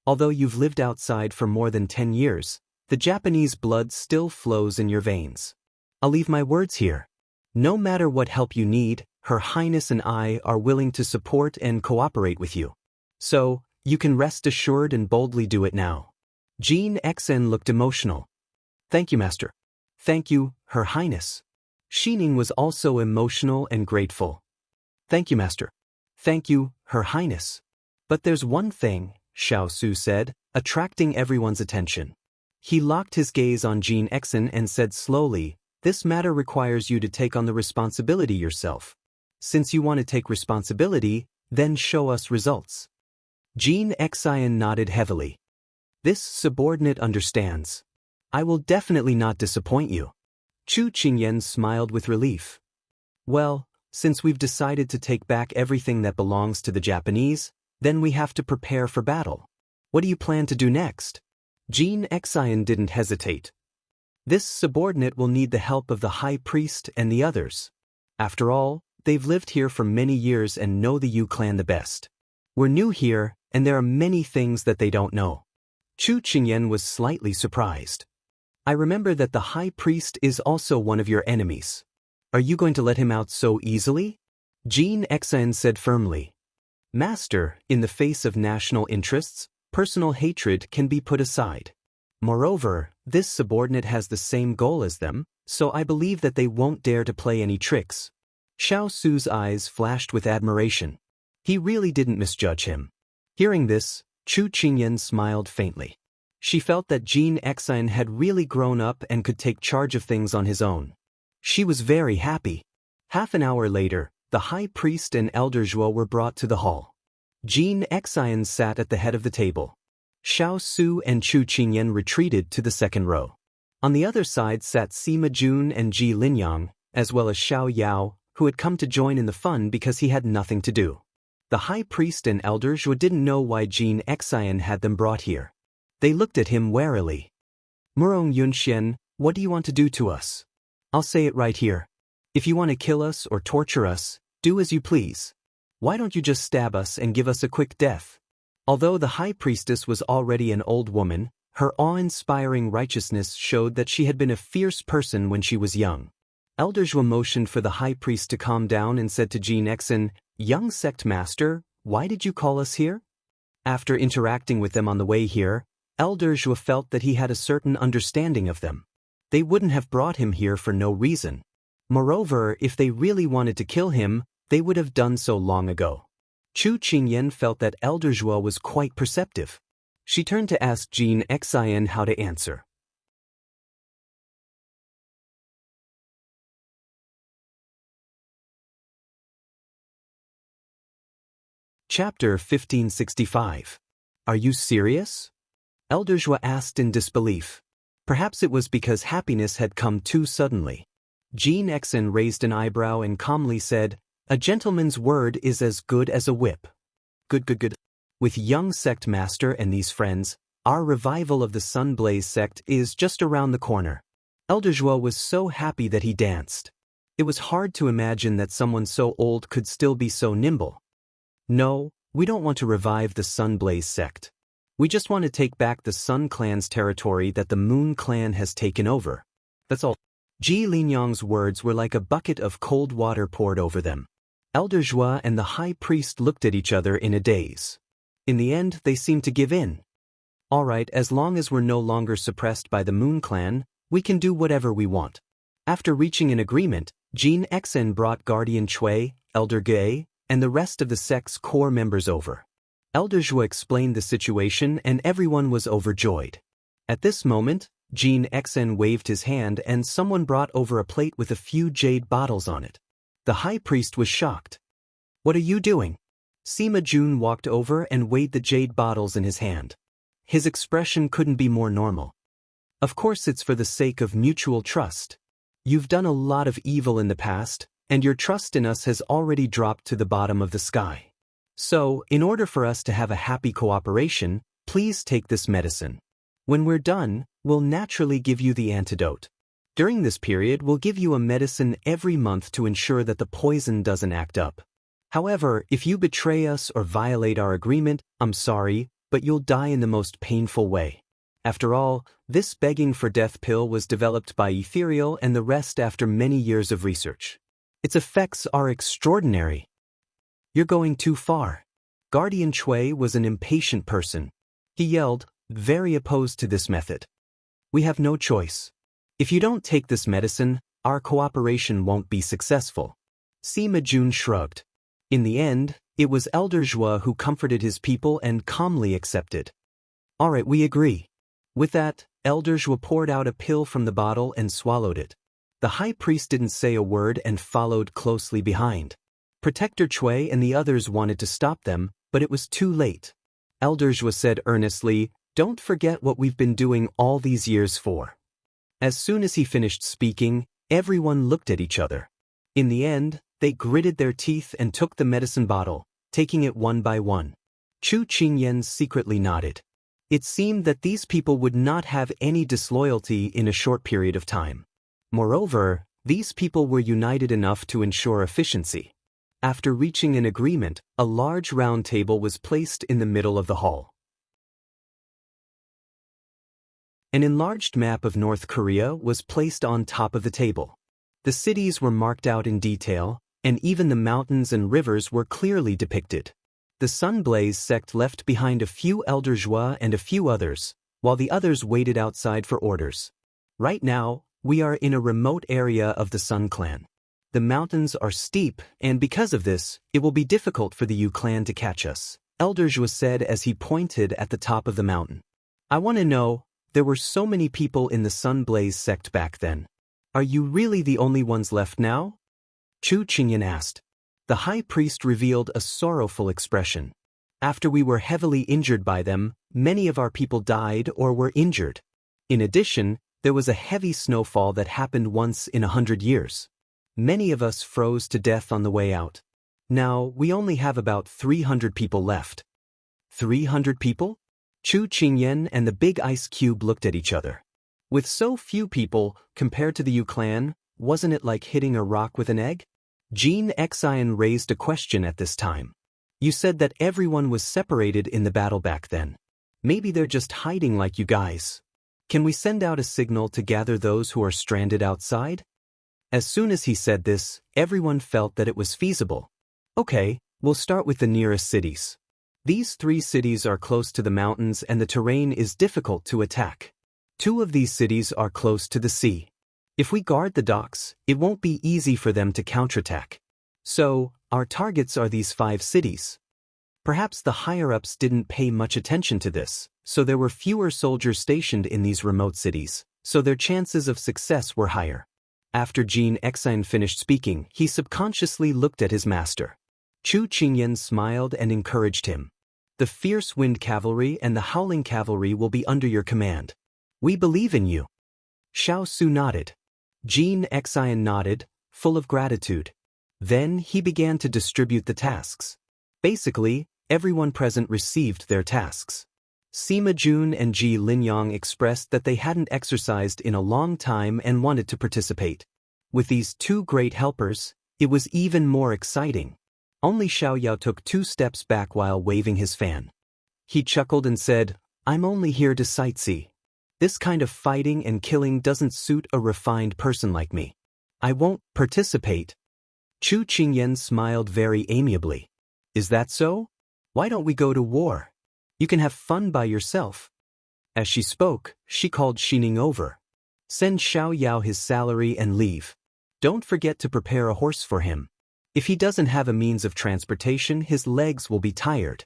Speaker 1: Although you've lived outside for more than 10 years, the Japanese blood still flows in your veins. I'll leave my words here. No matter what help you need, Her Highness and I are willing to support and cooperate with you. So, you can rest assured and boldly do it now. Jean Xian looked emotional. Thank you, Master. Thank you, Her Highness. Xining was also emotional and grateful. Thank you, Master. Thank you, Her Highness. But there's one thing, Xiao Su said, attracting everyone's attention. He locked his gaze on Jean Xian and said slowly, this matter requires you to take on the responsibility yourself. Since you want to take responsibility, then show us results. Jean Xian nodded heavily. This subordinate understands. I will definitely not disappoint you. Chu Qingyan smiled with relief. Well, since we've decided to take back everything that belongs to the Japanese, then we have to prepare for battle. What do you plan to do next? Jean Xian didn't hesitate. This subordinate will need the help of the High Priest and the others. After all, they've lived here for many years and know the Yu clan the best. We're new here, and there are many things that they don't know. Chu Qingyan was slightly surprised. I remember that the High Priest is also one of your enemies. Are you going to let him out so easily? Jean Xian said firmly. Master, in the face of national interests, personal hatred can be put aside. Moreover, this subordinate has the same goal as them, so I believe that they won't dare to play any tricks. Xiao Su's eyes flashed with admiration. He really didn't misjudge him. Hearing this, Chu Qingyan smiled faintly. She felt that Jean Xian had really grown up and could take charge of things on his own. She was very happy. Half an hour later, the High Priest and Elder Zhuo were brought to the hall. Jean Xian sat at the head of the table. Xiao Su and Chu Qingyan retreated to the second row. On the other side sat Sima Jun and Ji Linyang, as well as Xiao, who had come to join in the fun because he had nothing to do. The high priest and elder Zhuo didn't know why Jin Xian had them brought here. They looked at him warily. Murong Yunxian, what do you want to do to us? I'll say it right here. If you want to kill us or torture us, do as you please. Why don't you just stab us and give us a quick death? Although the high priestess was already an old woman, her awe-inspiring righteousness showed that she had been a fierce person when she was young. Elder Zhuo motioned for the high priest to calm down and said to Jin Xian, "Young sect master, why did you call us here?" After interacting with them on the way here, Elder Zhuo felt that he had a certain understanding of them. They wouldn't have brought him here for no reason. Moreover, if they really wanted to kill him, they would have done so long ago. Chu Qingyan felt that Elder Zhuo was quite perceptive. She turned to ask Jin Xian how to answer. Chapter 1565. Are you serious? Elder Zhuo asked in disbelief. Perhaps it was because happiness had come too suddenly. Jin Xian raised an eyebrow and calmly said, "A gentleman's word is as good as a whip." Good. With young sect master and these friends, our revival of the Sunblaze sect is just around the corner. Elder Zhuo was so happy that he danced. It was hard to imagine that someone so old could still be so nimble. No, we don't want to revive the Sunblaze sect. We just want to take back the Sun Clan's territory that the Moon Clan has taken over. That's all. Ji Linyang's words were like a bucket of cold water poured over them. Elder Zhuo and the high priest looked at each other in a daze. In the end, they seemed to give in. All right, as long as we're no longer suppressed by the Moon Clan, we can do whatever we want. After reaching an agreement, Jin Xian brought Guardian Cui, Elder Ge, and the rest of the sect's core members over. Elder Zhuo explained the situation and everyone was overjoyed. At this moment, Jin Xian waved his hand and someone brought over a plate with a few jade bottles on it. The high priest was shocked. "What are you doing?" Sima Jun walked over and weighed the jade bottles in his hand. His expression couldn't be more normal. "Of course it's for the sake of mutual trust. You've done a lot of evil in the past, and your trust in us has already dropped to the bottom of the sky. So, in order for us to have a happy cooperation, please take this medicine. When we're done, we'll naturally give you the antidote. During this period, we'll give you a medicine every month to ensure that the poison doesn't act up. However, if you betray us or violate our agreement, I'm sorry, but you'll die in the most painful way. After all, this begging for death pill was developed by Ethereal and the rest after many years of research. Its effects are extraordinary." "You're going too far." Guardian Cui was an impatient person. He yelled, very opposed to this method. "We have no choice. If you don't take this medicine, our cooperation won't be successful." Sima Jun shrugged. In the end, it was Elder Zhuo who comforted his people and calmly accepted. "All right, we agree." With that, Elder Zhuo poured out a pill from the bottle and swallowed it. The high priest didn't say a word and followed closely behind. Protector Cui and the others wanted to stop them, but it was too late. Elder Zhuo said earnestly, "Don't forget what we've been doing all these years for." As soon as he finished speaking, everyone looked at each other. In the end, they gritted their teeth and took the medicine bottle, taking it one by one. Chu Qingyan secretly nodded. It seemed that these people would not have any disloyalty in a short period of time. Moreover, these people were united enough to ensure efficiency. After reaching an agreement, a large round table was placed in the middle of the hall. An enlarged map of North Korea was placed on top of the table. The cities were marked out in detail, and even the mountains and rivers were clearly depicted. The Sunblaze sect left behind a few Elder Zhuo and a few others, while the others waited outside for orders. Right now, we are in a remote area of the Sun Clan. The mountains are steep, and because of this, it will be difficult for the Yu clan to catch us, Elder Zhuo said as he pointed at the top of the mountain. "I want to know, there were so many people in the Sunblaze sect back then. Are you really the only ones left now?" Chu Qingyan asked. The high priest revealed a sorrowful expression. "After we were heavily injured by them, many of our people died or were injured. In addition, There was a heavy snowfall that happened once in 100 years. Many of us froze to death on the way out. Now, we only have about 300 people left. 300 people? Chu Qingyan and the big ice cube looked at each other. With so few people, compared to the Yu clan, wasn't it like hitting a rock with an egg? Jean Xian raised a question at this time. You said that everyone was separated in the battle back then. Maybe they're just hiding like you guys. Can we send out a signal to gather those who are stranded outside? As soon as he said this, everyone felt that it was feasible. Okay, we'll start with the nearest cities. These 3 cities are close to the mountains and the terrain is difficult to attack. 2 of these cities are close to the sea. If we guard the docks, it won't be easy for them to counterattack. So, our targets are these 5 cities. Perhaps the higher-ups didn't pay much attention to this, so there were fewer soldiers stationed in these remote cities, so their chances of success were higher. After Jean Xian finished speaking, he subconsciously looked at his master. Chu Qingyan smiled and encouraged him. The fierce wind cavalry and the howling cavalry will be under your command. We believe in you. Xiao Su nodded. Jean Xian nodded, full of gratitude. Then he began to distribute the tasks. Basically, everyone present received their tasks. Sima Jun and Ji Linyang expressed that they hadn't exercised in a long time and wanted to participate. With these 2 great helpers, it was even more exciting. Only Xiao Yao took 2 steps back while waving his fan. He chuckled and said, I'm only here to sightsee. This kind of fighting and killing doesn't suit a refined person like me. I won't participate. Chu Qingyan smiled very amiably. Is that so? Why don't we go to war? You can have fun by yourself. As she spoke, she called Xining over. Send Xiao Yao his salary and leave. Don't forget to prepare a horse for him. If he doesn't have a means of transportation, his legs will be tired.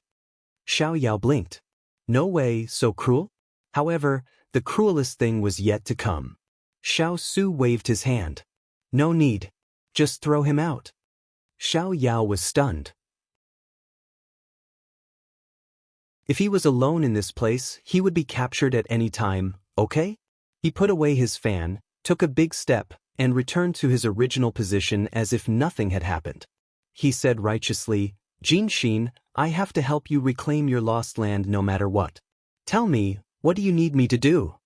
Speaker 1: Xiao Yao blinked. No way, so cruel? However, the cruelest thing was yet to come. Xiao Su waved his hand. No need. Just throw him out. Xiao Yao was stunned. If he was alone in this place, he would be captured at any time, okay? He put away his fan, took a big step, and returned to his original position as if nothing had happened. He said righteously, Jin Xin, I have to help you reclaim your lost land no matter what. Tell me, what do you need me to do?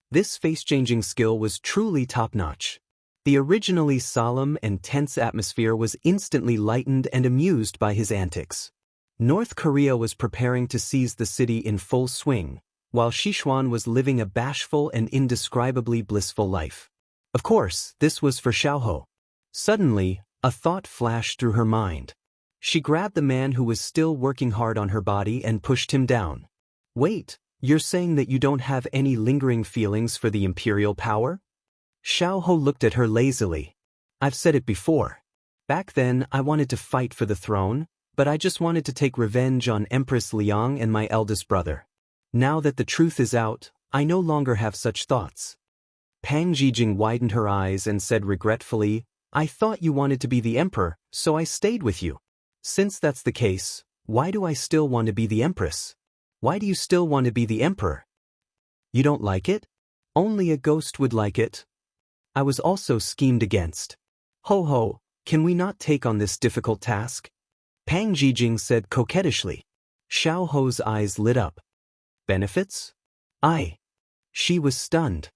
Speaker 1: This face-changing skill was truly top-notch. The originally solemn and tense atmosphere was instantly lightened and amused by his antics. North Korea was preparing to seize the city in full swing, while Sichuan was living a bashful and indescribably blissful life. Of course, this was for Xiaoho. Suddenly, a thought flashed through her mind. She grabbed the man who was still working hard on her body and pushed him down. Wait, you're saying that you don't have any lingering feelings for the imperial power? Xiaoho looked at her lazily. I've said it before. Back then, I wanted to fight for the throne, but I just wanted to take revenge on Empress Liang and my eldest brother. Now that the truth is out, I no longer have such thoughts. Pang Zhijing widened her eyes and said regretfully, I thought you wanted to be the emperor, so I stayed with you. Since that's the case, why do I still want to be the empress? Why do you still want to be the emperor? You don't like it? Only a ghost would like it. I was also schemed against. Ho ho, can we not take on this difficult task? Pang Zhijing said coquettishly. Xiao Ho's eyes lit up. Benefits? She was stunned.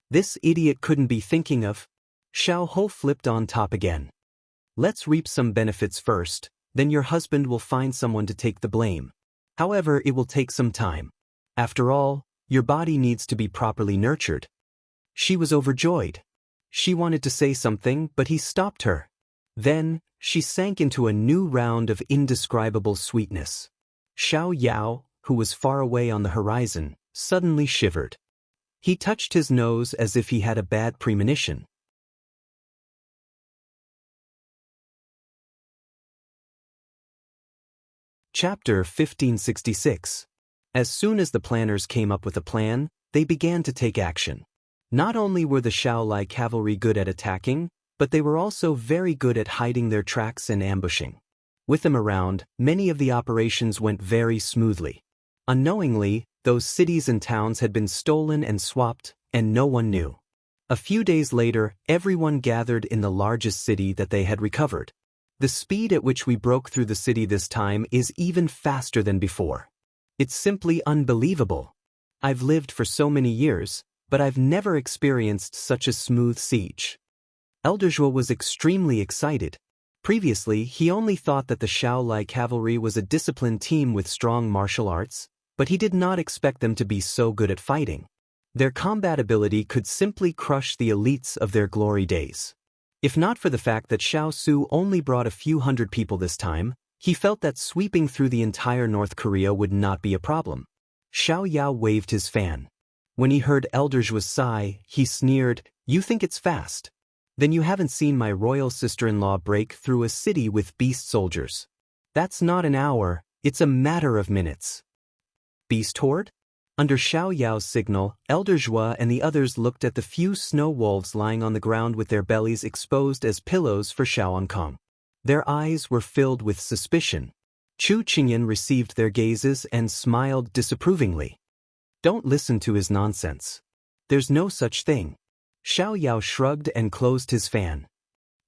Speaker 1: This idiot couldn't be thinking of. Xiao Ho flipped on top again. Let's reap some benefits first, then your husband will find someone to take the blame. However, it will take some time. After all, your body needs to be properly nurtured. She was overjoyed. She wanted to say something, but he stopped her. Then, she sank into a new round of indescribable sweetness. Xiao Yao, who was far away on the horizon, suddenly shivered. He touched his nose as if he had a bad premonition. Chapter 1566. As soon as the planners came up with a plan, they began to take action. Not only were the Shaolai cavalry good at attacking, but they were also very good at hiding their tracks and ambushing. With them around, many of the operations went very smoothly. Unknowingly, those cities and towns had been stolen and swapped, and no one knew. A few days later, everyone gathered in the largest city that they had recovered. The speed at which we broke through the city this time is even faster than before. It's simply unbelievable. I've lived for so many years, but I've never experienced such a smooth siege. Elder Zhuo was extremely excited. Previously, he only thought that the Xiao cavalry was a disciplined team with strong martial arts, but he did not expect them to be so good at fighting. Their combat ability could simply crush the elites of their glory days. If not for the fact that Xiao Su only brought a few hundred people this time, he felt that sweeping through the entire North Korea would not be a problem. Xiao Yao waved his fan. When he heard Elder Zhuo's sigh, he sneered, "You think it's fast? Then you haven't seen my royal sister-in-law break through a city with beast soldiers. That's not an hour, it's a matter of minutes." Beast horde? Under Xiao Yao's signal, Elder Zhuo and the others looked at the few snow wolves lying on the ground with their bellies exposed as pillows for Xiao Kong. Their eyes were filled with suspicion. Chu Qingyan received their gazes and smiled disapprovingly. "Don't listen to his nonsense. There's no such thing." Xiao Yao shrugged and closed his fan.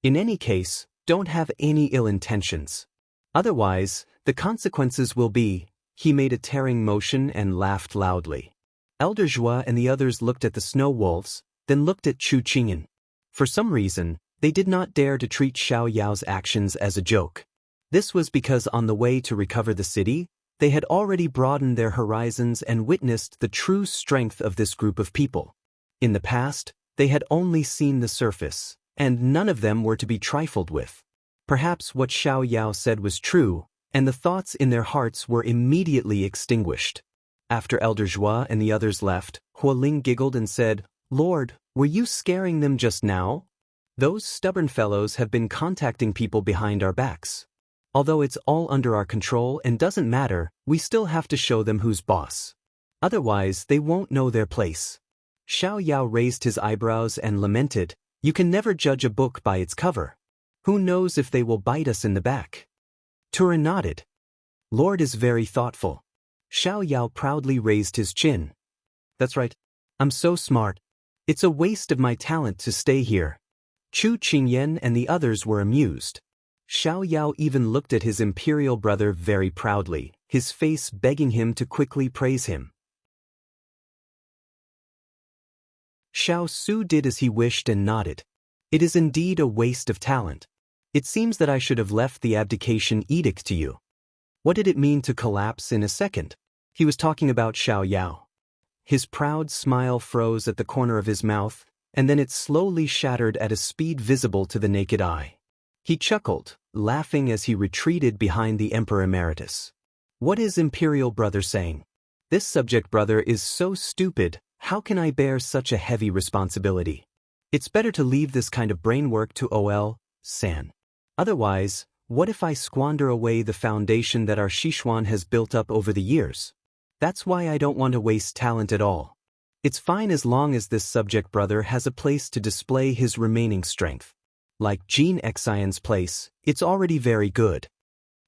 Speaker 1: "In any case, don't have any ill intentions. Otherwise, the consequences will be—" He made a tearing motion and laughed loudly. Elder Zhuo and the others looked at the snow wolves, then looked at Chu Qingyan. For some reason, they did not dare to treat Xiao Yao's actions as a joke. This was because on the way to recover the city, they had already broadened their horizons and witnessed the true strength of this group of people. In the past, they had only seen the surface, and none of them were to be trifled with. Perhaps what Xiao Yao said was true, and the thoughts in their hearts were immediately extinguished. After Elder Zhuo and the others left, Hualing giggled and said, "Lord, were you scaring them just now? Those stubborn fellows have been contacting people behind our backs. Although it's all under our control and doesn't matter, we still have to show them who's boss. Otherwise, they won't know their place." Xiao Yao raised his eyebrows and lamented, "You can never judge a book by its cover. Who knows if they will bite us in the back?" Turin nodded. "Lord is very thoughtful." Xiao Yao proudly raised his chin. "That's right. I'm so smart. It's a waste of my talent to stay here." Chu Qingyan and the others were amused. Xiao Yao even looked at his imperial brother very proudly, his face begging him to quickly praise him. Xiao Su did as he wished and nodded. "It is indeed a waste of talent. It seems that I should have left the abdication edict to you." What did it mean to collapse in a second? He was talking about Xiao Yao. His proud smile froze at the corner of his mouth, and then it slowly shattered at a speed visible to the naked eye. He chuckled, laughing as he retreated behind the Emperor Emeritus. "What is Imperial Brother saying? This subject brother is so stupid, how can I bear such a heavy responsibility? It's better to leave this kind of brain work to San. Otherwise, what if I squander away the foundation that our Sichuan has built up over the years? That's why I don't want to waste talent at all. It's fine as long as this subject brother has a place to display his remaining strength. Like Jean Xian's place, it's already very good."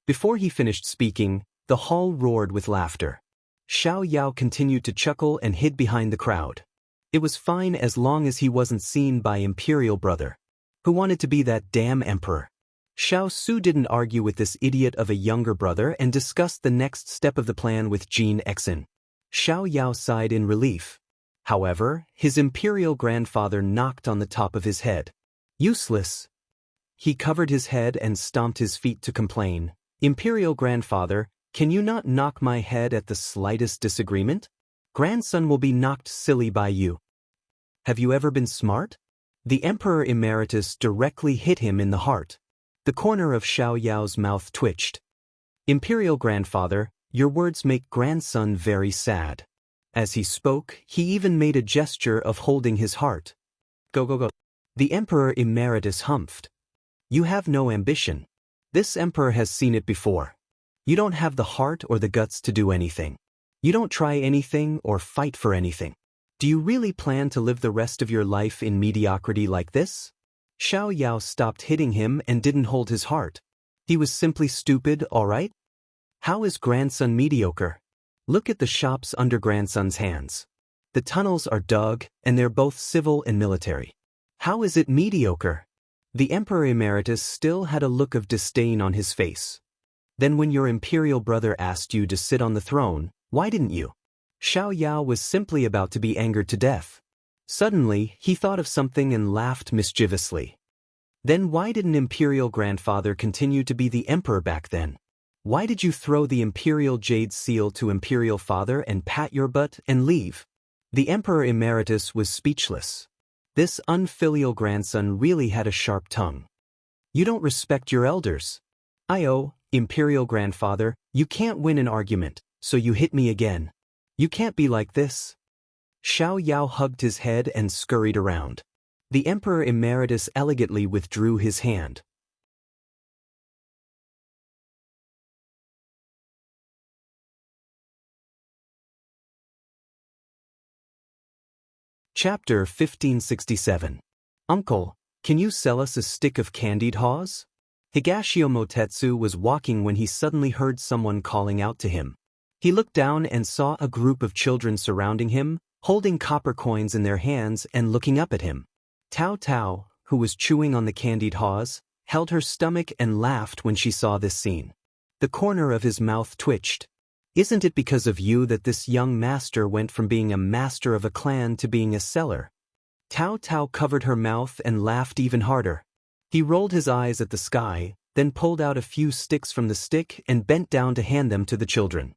Speaker 1: Before he finished speaking, the hall roared with laughter. Xiao Yao continued to chuckle and hid behind the crowd. It was fine as long as he wasn't seen by Imperial Brother, who wanted to be that damn emperor. Xiao Su didn't argue with this idiot of a younger brother and discussed the next step of the plan with Jean Xin. Xiao Yao sighed in relief. However, his imperial grandfather knocked on the top of his head. "Useless." He covered his head and stomped his feet to complain. "Imperial grandfather, can you not knock my head at the slightest disagreement? Grandson will be knocked silly by you. Have you ever been smart?" The Emperor Emeritus directly hit him in the heart. The corner of Xiao Yao's mouth twitched. "Imperial grandfather, your words make grandson very sad." As he spoke, he even made a gesture of holding his heart. Go. The Emperor Emeritus humphed. "You have no ambition. This emperor has seen it before. You don't have the heart or the guts to do anything. You don't try anything or fight for anything. Do you really plan to live the rest of your life in mediocrity like this?" Xiao Yao stopped hitting him and didn't hold his heart. He was simply stupid, all right? How is grandson mediocre? Look at the shops under grandson's hands. The tunnels are dug, and they're both civil and military. How is it mediocre? The Emperor Emeritus still had a look of disdain on his face. Then when your imperial brother asked you to sit on the throne, why didn't you? Xiao was simply about to be angered to death. Suddenly, he thought of something and laughed mischievously. Then why didn't imperial grandfather continue to be the emperor back then? Why did you throw the imperial jade seal to imperial father and pat your butt and leave? The Emperor Emeritus was speechless. This unfilial grandson really had a sharp tongue. You don't respect your elders. Imperial grandfather, you can't win an argument, so you hit me again. You can't be like this. Xiao hugged his head and scurried around. The Emperor Emeritus elegantly withdrew his hand. Chapter 1567. Uncle, can you sell us a stick of candied haws? Higashio Motetsu was walking when he suddenly heard someone calling out to him. He looked down and saw a group of children surrounding him, holding copper coins in their hands and looking up at him. Tao, who was chewing on the candied haws, held her stomach and laughed when she saw this scene. The corner of his mouth twitched. Isn't it because of you that this young master went from being a master of a clan to being a seller? Tao covered her mouth and laughed even harder. He rolled his eyes at the sky, then pulled out a few sticks from the stick and bent down to hand them to the children.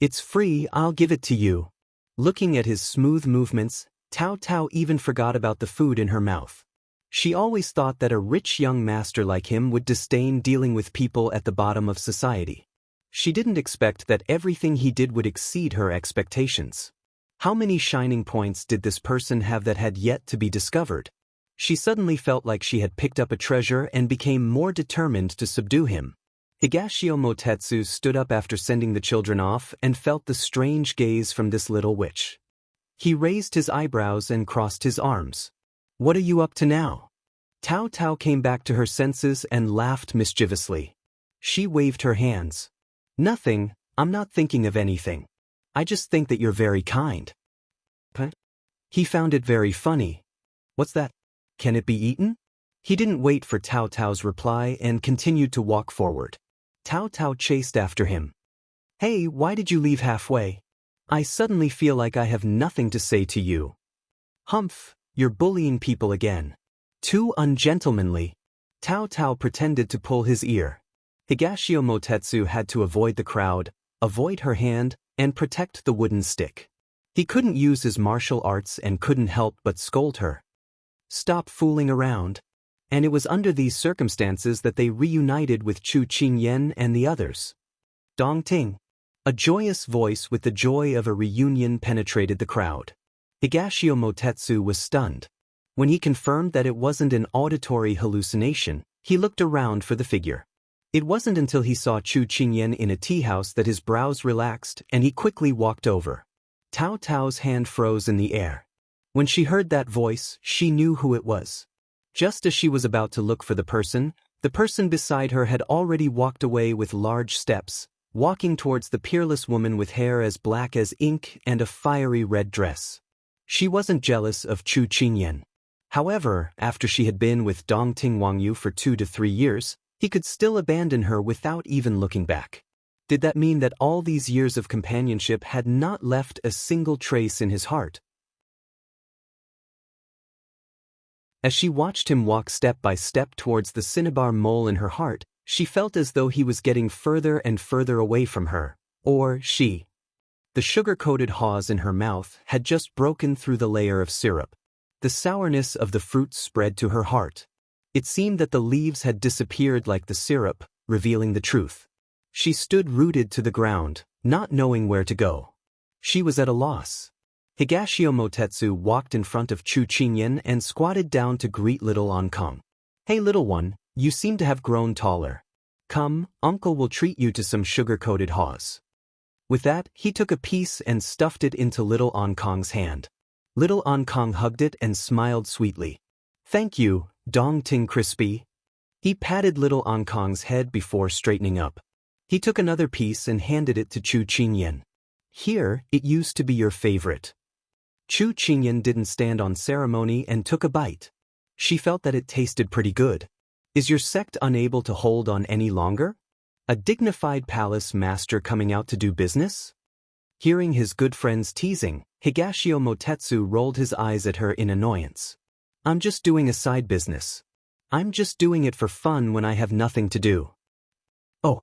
Speaker 1: It's free, I'll give it to you. Looking at his smooth movements, Tao even forgot about the food in her mouth. She always thought that a rich young master like him would disdain dealing with people at the bottom of society. She didn't expect that everything he did would exceed her expectations. How many shining points did this person have that had yet to be discovered? She suddenly felt like she had picked up a treasure and became more determined to subdue him. Higashio Motetsu stood up after sending the children off and felt the strange gaze from this little witch. He raised his eyebrows and crossed his arms. What are you up to now? Tao came back to her senses and laughed mischievously. She waved her hands. Nothing, I'm not thinking of anything. I just think that you're very kind. Huh? He found it very funny. What's that? Can it be eaten? He didn't wait for Tao's reply and continued to walk forward. Tao chased after him. Hey, why did you leave halfway? I suddenly feel like I have nothing to say to you. Humph, you're bullying people again. Too ungentlemanly. Tao pretended to pull his ear. Higashio Motetsu had to avoid the crowd, avoid her hand, and protect the wooden stick. He couldn't use his martial arts and couldn't help but scold her. Stop fooling around. And it was under these circumstances that they reunited with Chu Qingyan and the others. Dongting. A joyous voice with the joy of a reunion penetrated the crowd. Higashio Motetsu was stunned. When he confirmed that it wasn't an auditory hallucination, he looked around for the figure. It wasn't until he saw Chu Qingyan in a tea house that his brows relaxed and he quickly walked over. Tao's hand froze in the air. When she heard that voice, she knew who it was. Just as she was about to look for the person beside her had already walked away with large steps, walking towards the peerless woman with hair as black as ink and a fiery red dress. She wasn't jealous of Chu Qingyan. However, after she had been with Dongting Wangyu for 2 to 3 years, he could still abandon her without even looking back. Did that mean that all these years of companionship had not left a single trace in his heart? As she watched him walk step by step towards the cinnabar mole in her heart, she felt as though he was getting further and further away from her, or she. The sugar-coated haws in her mouth had just broken through the layer of syrup. The sourness of the fruit spread to her heart. It seemed that the leaves had disappeared like the syrup, revealing the truth. She stood rooted to the ground, not knowing where to go. She was at a loss. Higashio Motetsu walked in front of Chu Qingyan and squatted down to greet little Ankong. Hey little one, you seem to have grown taller. Come, uncle will treat you to some sugar-coated haws. With that, he took a piece and stuffed it into little Ankong's hand. Little Ankong hugged it and smiled sweetly. Thank you, Dongting Crispy. He patted little Ankong's head before straightening up. He took another piece and handed it to Chu Qingyan. Here, it used to be your favorite. Chu Qingyan didn't stand on ceremony and took a bite. She felt that it tasted pretty good. Is your sect unable to hold on any longer? A dignified palace master coming out to do business? Hearing his good friend's teasing, Higashio Motetsu rolled his eyes at her in annoyance. I'm just doing a side business. I'm just doing it for fun when I have nothing to do. Oh.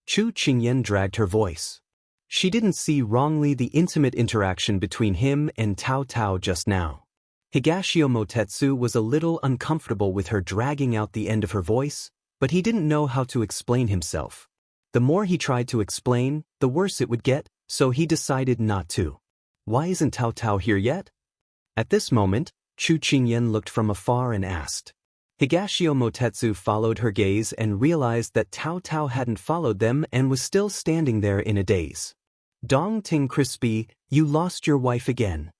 Speaker 1: Chu Qingyan dragged her voice. She didn't see wrongly the intimate interaction between him and Tao Tao just now. Higashio Motetsu was a little uncomfortable with her dragging out the end of her voice, but he didn't know how to explain himself. The more he tried to explain, the worse it would get, so he decided not to. Why isn't Tao Tao here yet? At this moment, Chu Qingyan looked from afar and asked. Higashio Motetsu followed her gaze and realized that Tao Tao hadn't followed them and was still standing there in a daze. Dong Ting Crispy, you lost your wife again.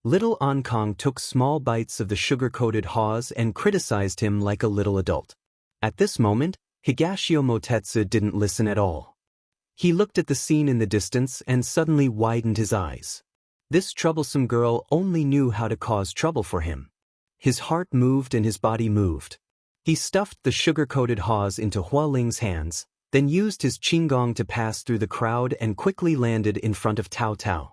Speaker 1: Little Ankong took small bites of the sugar-coated haws and criticized him like a little adult. At this moment, Higashio Motetsu didn't listen at all. He looked at the scene in the distance and suddenly widened his eyes. This troublesome girl only knew how to cause trouble for him. His heart moved and his body moved. He stuffed the sugar-coated haws into Hua Ling's hands, then used his qinggong to pass through the crowd and quickly landed in front of Tao Tao.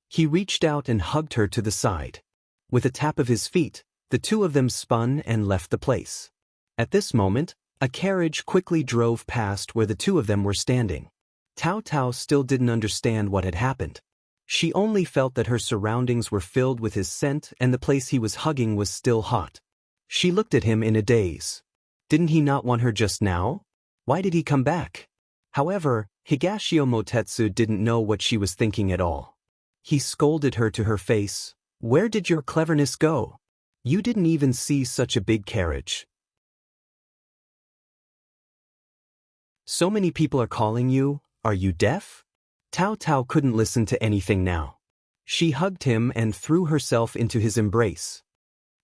Speaker 1: He reached out and hugged her to the side. With a tap of his feet, the two of them spun and left the place. At this moment, a carriage quickly drove past where the two of them were standing. Tao Tao still didn't understand what had happened. She only felt that her surroundings were filled with his scent and the place he was hugging was still hot. She looked at him in a daze. Didn't he not want her just now? Why did he come back? However, Higashio Motetsu didn't know what she was thinking at all. He scolded her to her face. Where did your cleverness go? You didn't even see such a big carriage. So many people are calling you, are you deaf? Tao Tao couldn't listen to anything now. She hugged him and threw herself into his embrace.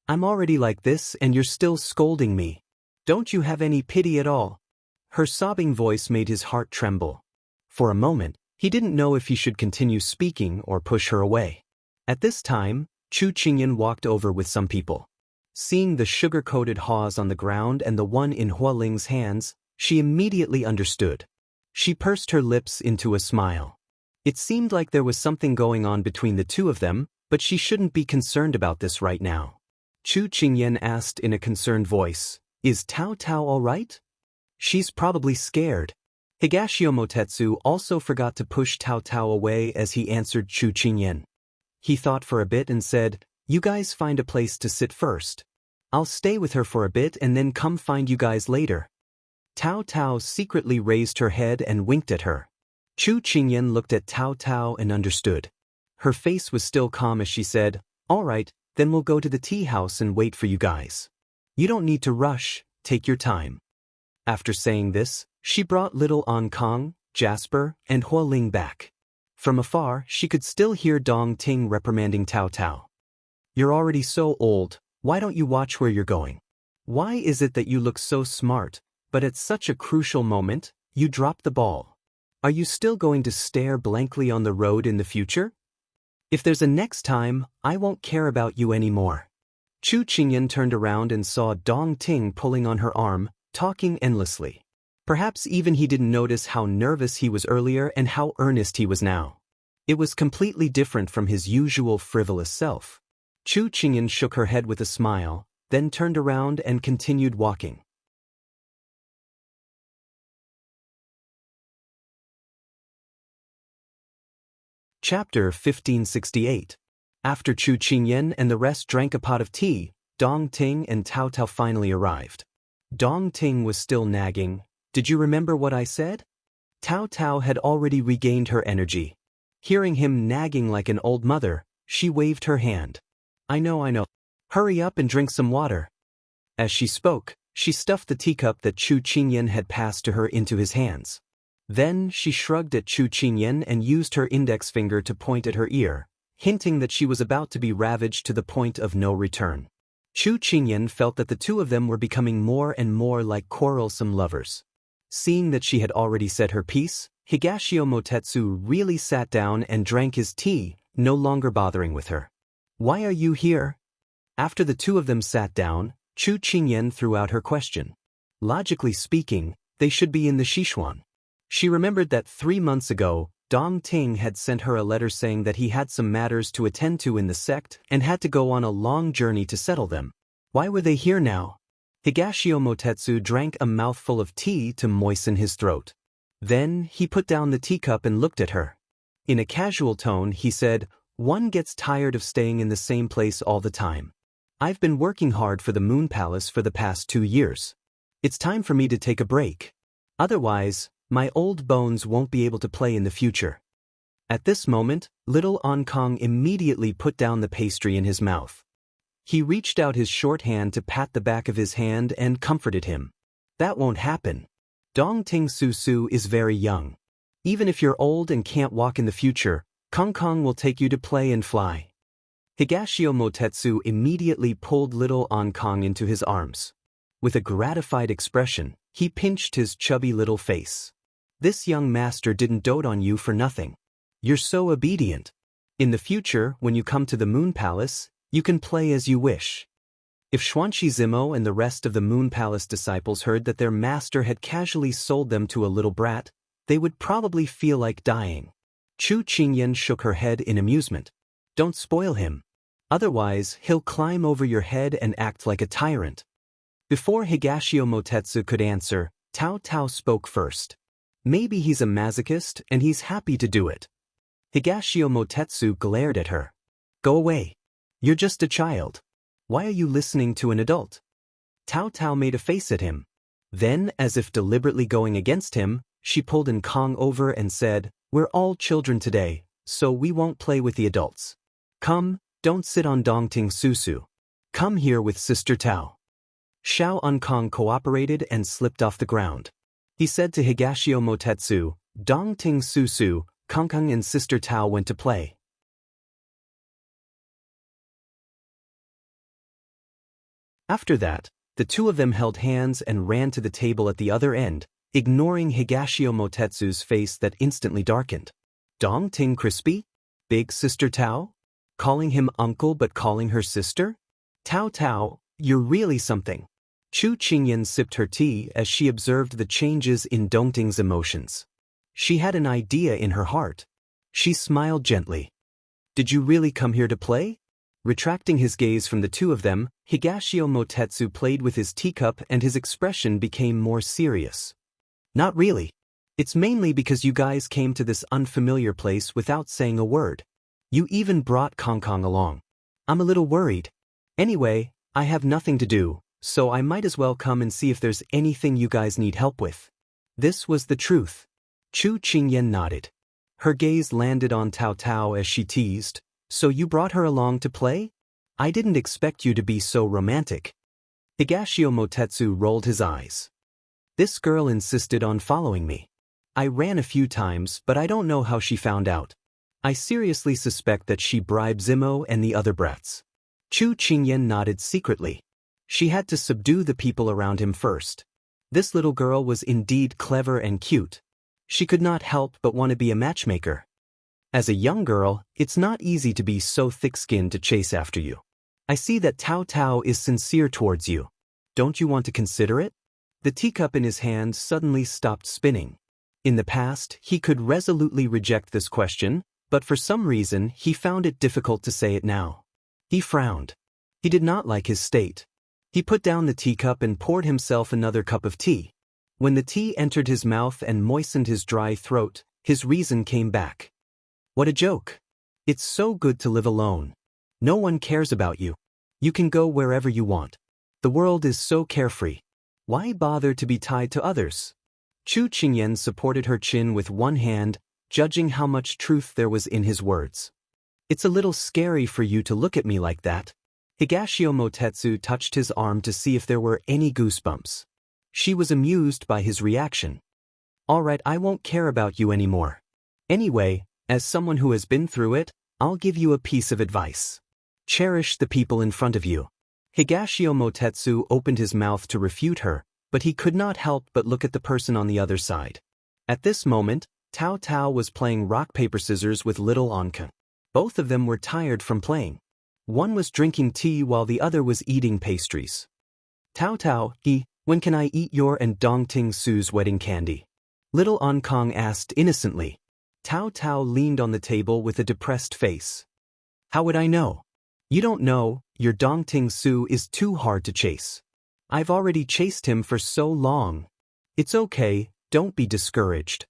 Speaker 1: I'm already like this and you're still scolding me. Don't you have any pity at all? Her sobbing voice made his heart tremble. For a moment, he didn't know if he should continue speaking or push her away. At this time, Chu Qingyan walked over with some people. Seeing the sugar-coated haws on the ground and the one in Hua Ling's hands, she immediately understood. She pursed her lips into a smile. It seemed like there was something going on between the two of them, but she shouldn't be concerned about this right now. Chu Qingyan asked in a concerned voice, Is Tao Tao all right? She's probably scared. Higashio Motetsu also forgot to push Tao Tao away as he answered Chu Qingyan. He thought for a bit and said, You guys find a place to sit first. I'll stay with her for a bit and then come find you guys later. Tao Tao secretly raised her head and winked at her. Chu Qingyan looked at Tao Tao and understood. Her face was still calm as she said, All right, then we'll go to the tea house and wait for you guys. You don't need to rush, take your time. After saying this, she brought little Ankong, Jasper, and Hua Ling back. From afar, she could still hear Dong Ting reprimanding Tao Tao. You're already so old, why don't you watch where you're going? Why is it that you look so smart, but at such a crucial moment, you drop the ball? Are you still going to stare blankly on the road in the future? If there's a next time, I won't care about you anymore. Chu Qingyan turned around and saw Dong Ting pulling on her arm, talking endlessly. Perhaps even he didn't notice how nervous he was earlier and how earnest he was now. It was completely different from his usual frivolous self. Chu Qingyan shook her head with a smile, then turned around and continued walking. Chapter 1568. After Chu Qingyan and the rest drank a pot of tea, Dong Ting and Tao Tao finally arrived. Dong Ting was still nagging. Did you remember what I said? Tao Tao had already regained her energy. Hearing him nagging like an old mother, she waved her hand. I know. Hurry up and drink some water. As she spoke, she stuffed the teacup that Chu Qingyan had passed to her into his hands. Then she shrugged at Chu Qingyan and used her index finger to point at her ear, hinting that she was about to be ravaged to the point of no return. Chu Qingyan felt that the two of them were becoming more and more like quarrelsome lovers. Seeing that she had already said her piece, Higashio Motetsu really sat down and drank his tea, no longer bothering with her. Why are you here? After the two of them sat down, Chu Qingyan threw out her question. Logically speaking, they should be in the Sichuan. She remembered that 3 months ago, Dong Ting had sent her a letter saying that he had some matters to attend to in the sect and had to go on a long journey to settle them. Why were they here now? Higashio Motetsu drank a mouthful of tea to moisten his throat. Then, he put down the teacup and looked at her. In a casual tone, he said, "One gets tired of staying in the same place all the time. I've been working hard for the Moon Palace for the past 2 years. It's time for me to take a break. Otherwise, my old bones won't be able to play in the future." At this moment, little Ankang immediately put down the pastry in his mouth. He reached out his short hand to pat the back of his hand and comforted him. "That won't happen. Dong Ting Su is very young. Even if you're old and can't walk in the future, Kong Kong will take you to play and fly." Higashio Motetsu immediately pulled little Ankang into his arms. With a gratified expression, he pinched his chubby little face. "This young master didn't dote on you for nothing. You're so obedient. In the future, when you come to the Moon Palace, you can play as you wish." If Xuanqi Zimo and the rest of the Moon Palace disciples heard that their master had casually sold them to a little brat, they would probably feel like dying. Chu Qingyan shook her head in amusement. "Don't spoil him. Otherwise, he'll climb over your head and act like a tyrant." Before Higashio Motetsu could answer, Tao Tao spoke first. "Maybe he's a masochist and he's happy to do it." Higashio Motetsu glared at her. "Go away. You're just a child. Why are you listening to an adult?" Tao Tao made a face at him. Then, as if deliberately going against him, she pulled Kong over and said, "We're all children today, so we won't play with the adults. Come, don't sit on Dongting Susu. Come here with Sister Tao." Xiao Unkong cooperated and slipped off the ground. He said to Higashio Motetsu, "Dongting Susu, Kongkong and Sister Tao went to play." After that, the two of them held hands and ran to the table at the other end, ignoring Higashio Motetsu's face that instantly darkened. Dong Ting Crispy? Big Sister Tao? Calling him uncle but calling her sister? Tao Tao, you're really something. Chu Qingyan sipped her tea as she observed the changes in Dongting's emotions. She had an idea in her heart. She smiled gently. "Did you really come here to play?" Retracting his gaze from the two of them, Higashio Motetsu played with his teacup and his expression became more serious. "Not really. It's mainly because you guys came to this unfamiliar place without saying a word. You even brought Kong Kong along. I'm a little worried. Anyway, I have nothing to do, so I might as well come and see if there's anything you guys need help with." This was the truth. Chu Qingyan nodded. Her gaze landed on Tao Tao as she teased, "So you brought her along to play? I didn't expect you to be so romantic." Higashio Motetsu rolled his eyes. "This girl insisted on following me. I ran a few times, but I don't know how she found out. I seriously suspect that she bribed Zimo and the other brats." Chu Qingyan nodded secretly. She had to subdue the people around him first. This little girl was indeed clever and cute. She could not help but want to be a matchmaker. As a young girl, it's not easy to be so thick-skinned to chase after you. I see that Tao Tao is sincere towards you. Don't you want to consider it? The teacup in his hand suddenly stopped spinning. In the past, he could resolutely reject this question, but for some reason, he found it difficult to say it now. He frowned. He did not like his state. He put down the teacup and poured himself another cup of tea. When the tea entered his mouth and moistened his dry throat, his reason came back. What a joke. It's so good to live alone. No one cares about you. You can go wherever you want. The world is so carefree. Why bother to be tied to others? Chu Qingyan supported her chin with one hand, judging how much truth there was in his words. It's a little scary for you to look at me like that. Higashio Motetsu touched his arm to see if there were any goosebumps. She was amused by his reaction. All right, I won't care about you anymore. Anyway, as someone who has been through it, I'll give you a piece of advice. Cherish the people in front of you. Higashio Motetsu opened his mouth to refute her, but he could not help but look at the person on the other side. At this moment, Tao Tao was playing rock-paper-scissors with little Anka. Both of them were tired from playing. One was drinking tea while the other was eating pastries. Tao Tao, when can I eat your and Dong Ting Su's wedding candy? Little An Kong asked innocently. Tao Tao leaned on the table with a depressed face. How would I know? You don't know, your Dong Ting Su is too hard to chase. I've already chased him for so long. It's okay, don't be discouraged.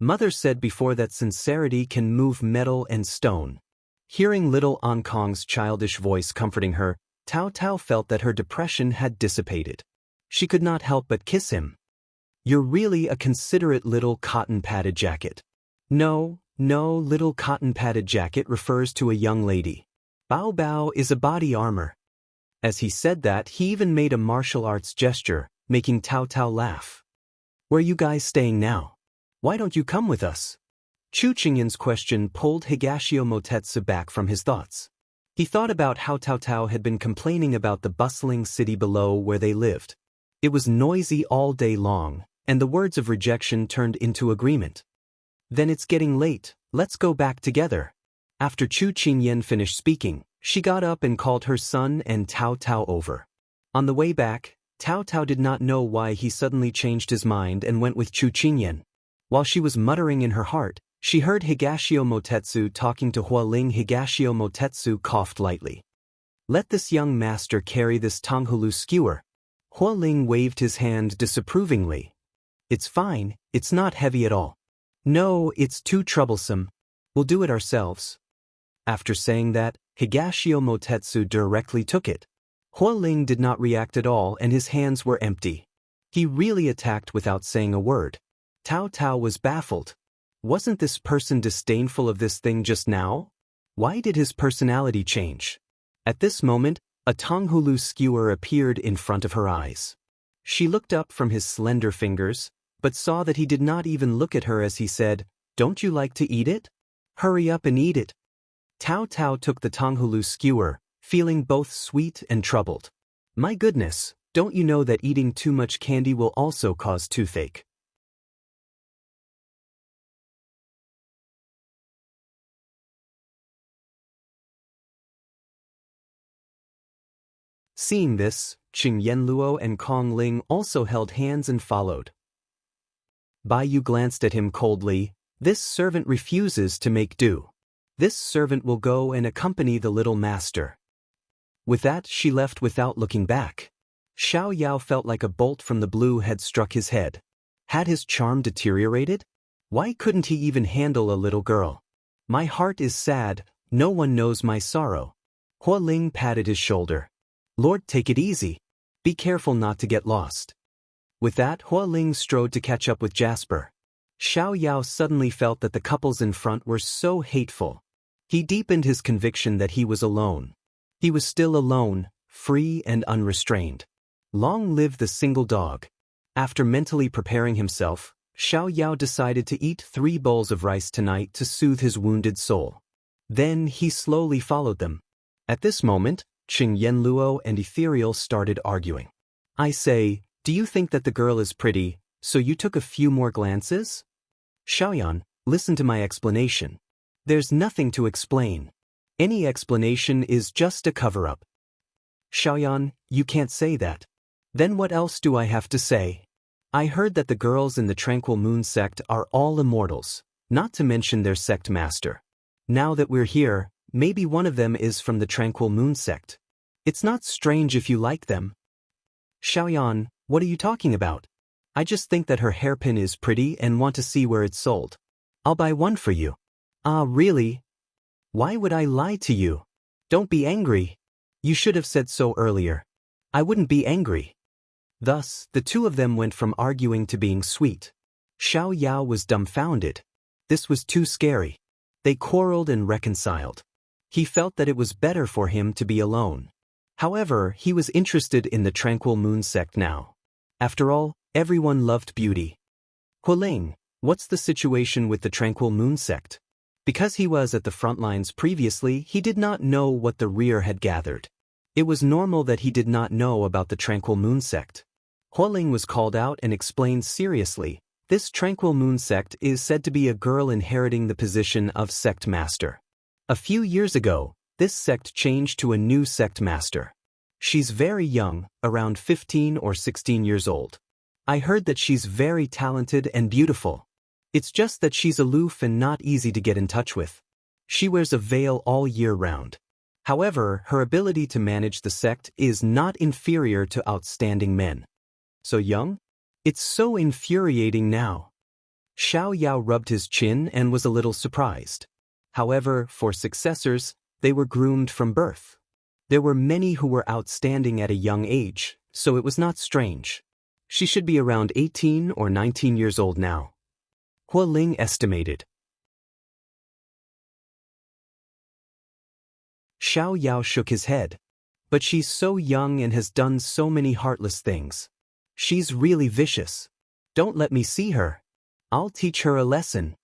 Speaker 1: Mother said before that sincerity can move metal and stone. Hearing little An Kong's childish voice comforting her, Tao Tao felt that her depression had dissipated. She could not help but kiss him. You're really a considerate little cotton-padded jacket. No, little cotton-padded jacket refers to a young lady. Bao Bao is a body armor. As he said that, he even made a martial arts gesture, making Tao Tao laugh. Where are you guys staying now? Why don't you come with us? Chu Qingyan's question pulled Higashio Motetsu back from his thoughts. He thought about how Tao Tao had been complaining about the bustling city below where they lived. It was noisy all day long, and the words of rejection turned into agreement. Then it's getting late, let's go back together. After Chu Qingyan finished speaking, she got up and called her son and Tao Tao over. On the way back, Tao Tao did not know why he suddenly changed his mind and went with Chu Qingyan. While she was muttering in her heart, she heard Higashio Motetsu talking to Hualing. Higashio Motetsu coughed lightly. Let this young master carry this Tonghulu skewer. Hualing waved his hand disapprovingly. It's fine, it's not heavy at all. No, it's too troublesome. We'll do it ourselves. After saying that, Higashio Motetsu directly took it. Hualing did not react at all and his hands were empty. He really attacked without saying a word. Tao Tao was baffled. Wasn't this person disdainful of this thing just now? Why did his personality change? At this moment, a Tonghulu skewer appeared in front of her eyes. She looked up from his slender fingers, but saw that he did not even look at her as he said, Don't you like to eat it? Hurry up and eat it. Tao Tao took the Tonghulu skewer, feeling both sweet and troubled. My goodness, don't you know that eating too much candy will also cause toothache? Seeing this, Qing Yanluo and Kong Ling also held hands and followed. Bai Yu glanced at him coldly. This servant refuses to make do. This servant will go and accompany the little master. With that, she left without looking back. Xiao Yao felt like a bolt from the blue had struck his head. Had his charm deteriorated? Why couldn't he even handle a little girl? My heart is sad, no one knows my sorrow. Hua Ling patted his shoulder. Lord, take it easy. Be careful not to get lost. With that, Hua Ling strode to catch up with Jasper. Xiao Yao suddenly felt that the couples in front were so hateful. He deepened his conviction that he was alone. He was still alone, free and unrestrained. Long live the single dog. After mentally preparing himself, Xiao Yao decided to eat 3 bowls of rice tonight to soothe his wounded soul. Then he slowly followed them. At this moment, Qing Yanluo and Ethereal started arguing. I say, do you think that the girl is pretty, so you took a few more glances? Xiaoyan, listen to my explanation. There's nothing to explain. Any explanation is just a cover-up. Xiaoyan, you can't say that. Then what else do I have to say? I heard that the girls in the Tranquil Moon sect are all immortals, not to mention their sect master. Now that we're here, maybe one of them is from the Tranquil Moon sect. It's not strange if you like them. Xiaoyan, what are you talking about? I just think that her hairpin is pretty and want to see where it's sold. I'll buy one for you. Ah, really? Why would I lie to you? Don't be angry. You should have said so earlier. I wouldn't be angry. Thus, the two of them went from arguing to being sweet. Xiao Yao was dumbfounded. This was too scary. They quarreled and reconciled. He felt that it was better for him to be alone. However, he was interested in the Tranquil Moon sect now. After all, everyone loved beauty. Hualing, what's the situation with the Tranquil Moon sect? Because he was at the front lines previously, he did not know what the rear had gathered. It was normal that he did not know about the Tranquil Moon sect. Hualing was called out and explained seriously. This Tranquil Moon sect is said to be a girl inheriting the position of sect master. A few years ago, this sect changed to a new sect master. She's very young, around 15 or 16 years old. I heard that she's very talented and beautiful. It's just that she's aloof and not easy to get in touch with. She wears a veil all year round. However, her ability to manage the sect is not inferior to outstanding men. So young? It's so infuriating now. Xiao rubbed his chin and was a little surprised. However, for successors, they were groomed from birth. There were many who were outstanding at a young age, so it was not strange. She should be around 18 or 19 years old now. Hua Ling estimated. Xiao shook his head. But she's so young and has done so many heartless things. She's really vicious. Don't let me see her. I'll teach her a lesson.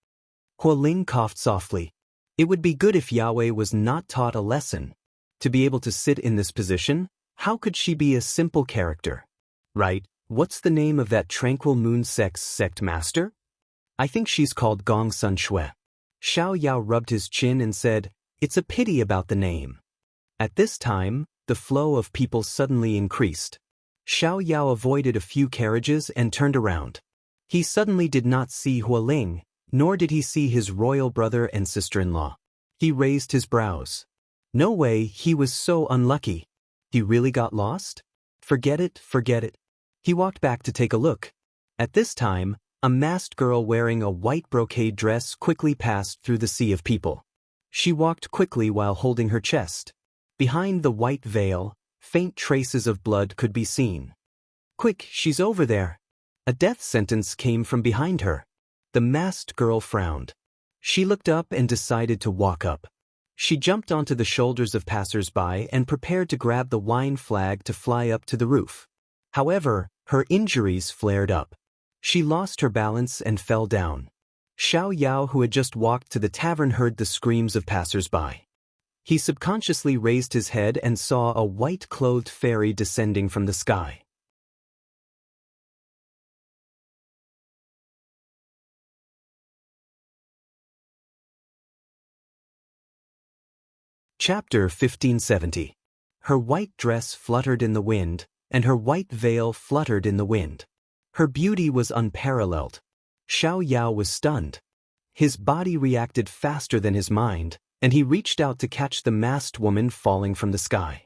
Speaker 1: Hua Ling coughed softly. It would be good if Yahweh was not taught a lesson. To be able to sit in this position, how could she be a simple character? Right, what's the name of that tranquil moon sect master? I think she's called Gong Sun Shui. Xiao rubbed his chin and said, it's a pity about the name. At this time, the flow of people suddenly increased. Xiao avoided a few carriages and turned around. He suddenly did not see Hua Ling, nor did he see his royal brother and sister-in-law. He raised his brows. No way, he was so unlucky. He really got lost? Forget it. He walked back to take a look. At this time, a masked girl wearing a white brocade dress quickly passed through the sea of people. She walked quickly while holding her chest. Behind the white veil, faint traces of blood could be seen. Quick, she's over there. A death sentence came from behind her. The masked girl frowned. She looked up and decided to walk up. She jumped onto the shoulders of passers-by and prepared to grab the wine flag to fly up to the roof. However, her injuries flared up. She lost her balance and fell down. Xiao, who had just walked to the tavern, heard the screams of passers-by. He subconsciously raised his head and saw a white-clothed fairy descending from the sky. Chapter 1570. Her white dress fluttered in the wind, and her white veil fluttered in the wind. Her beauty was unparalleled. Xiao was stunned. His body reacted faster than his mind, and he reached out to catch the masked woman falling from the sky.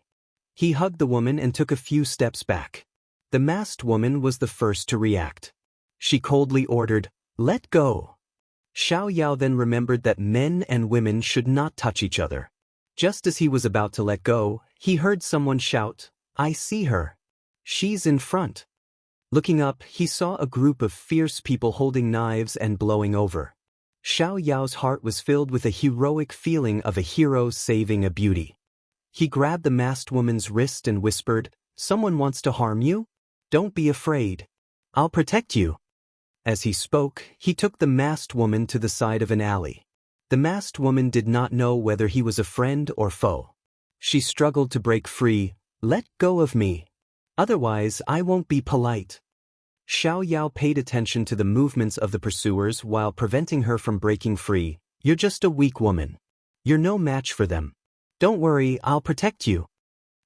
Speaker 1: He hugged the woman and took a few steps back. The masked woman was the first to react. She coldly ordered, "Let go." Xiao then remembered that men and women should not touch each other. Just as he was about to let go, he heard someone shout, "I see her. She's in front." Looking up, he saw a group of fierce people holding knives and blowing over. Xiao's heart was filled with a heroic feeling of a hero saving a beauty. He grabbed the masked woman's wrist and whispered, "Someone wants to harm you? Don't be afraid. I'll protect you." As he spoke, he took the masked woman to the side of an alley. The masked woman did not know whether he was a friend or foe. She struggled to break free. "Let go of me. Otherwise, I won't be polite." Xiao paid attention to the movements of the pursuers while preventing her from breaking free. "You're just a weak woman. You're no match for them. Don't worry, I'll protect you."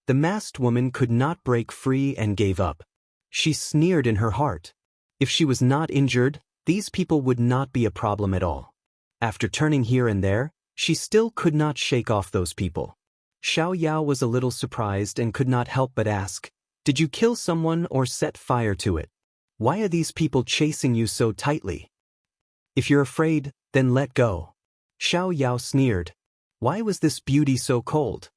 Speaker 1: The masked woman could not break free and gave up. She sneered in her heart. If she was not injured, these people would not be a problem at all. After turning here and there, she still could not shake off those people. Xiao was a little surprised and could not help but ask, "Did you kill someone or set fire to it? Why are these people chasing you so tightly? If you're afraid, then let go." Xiao sneered. Why was this beauty so cold?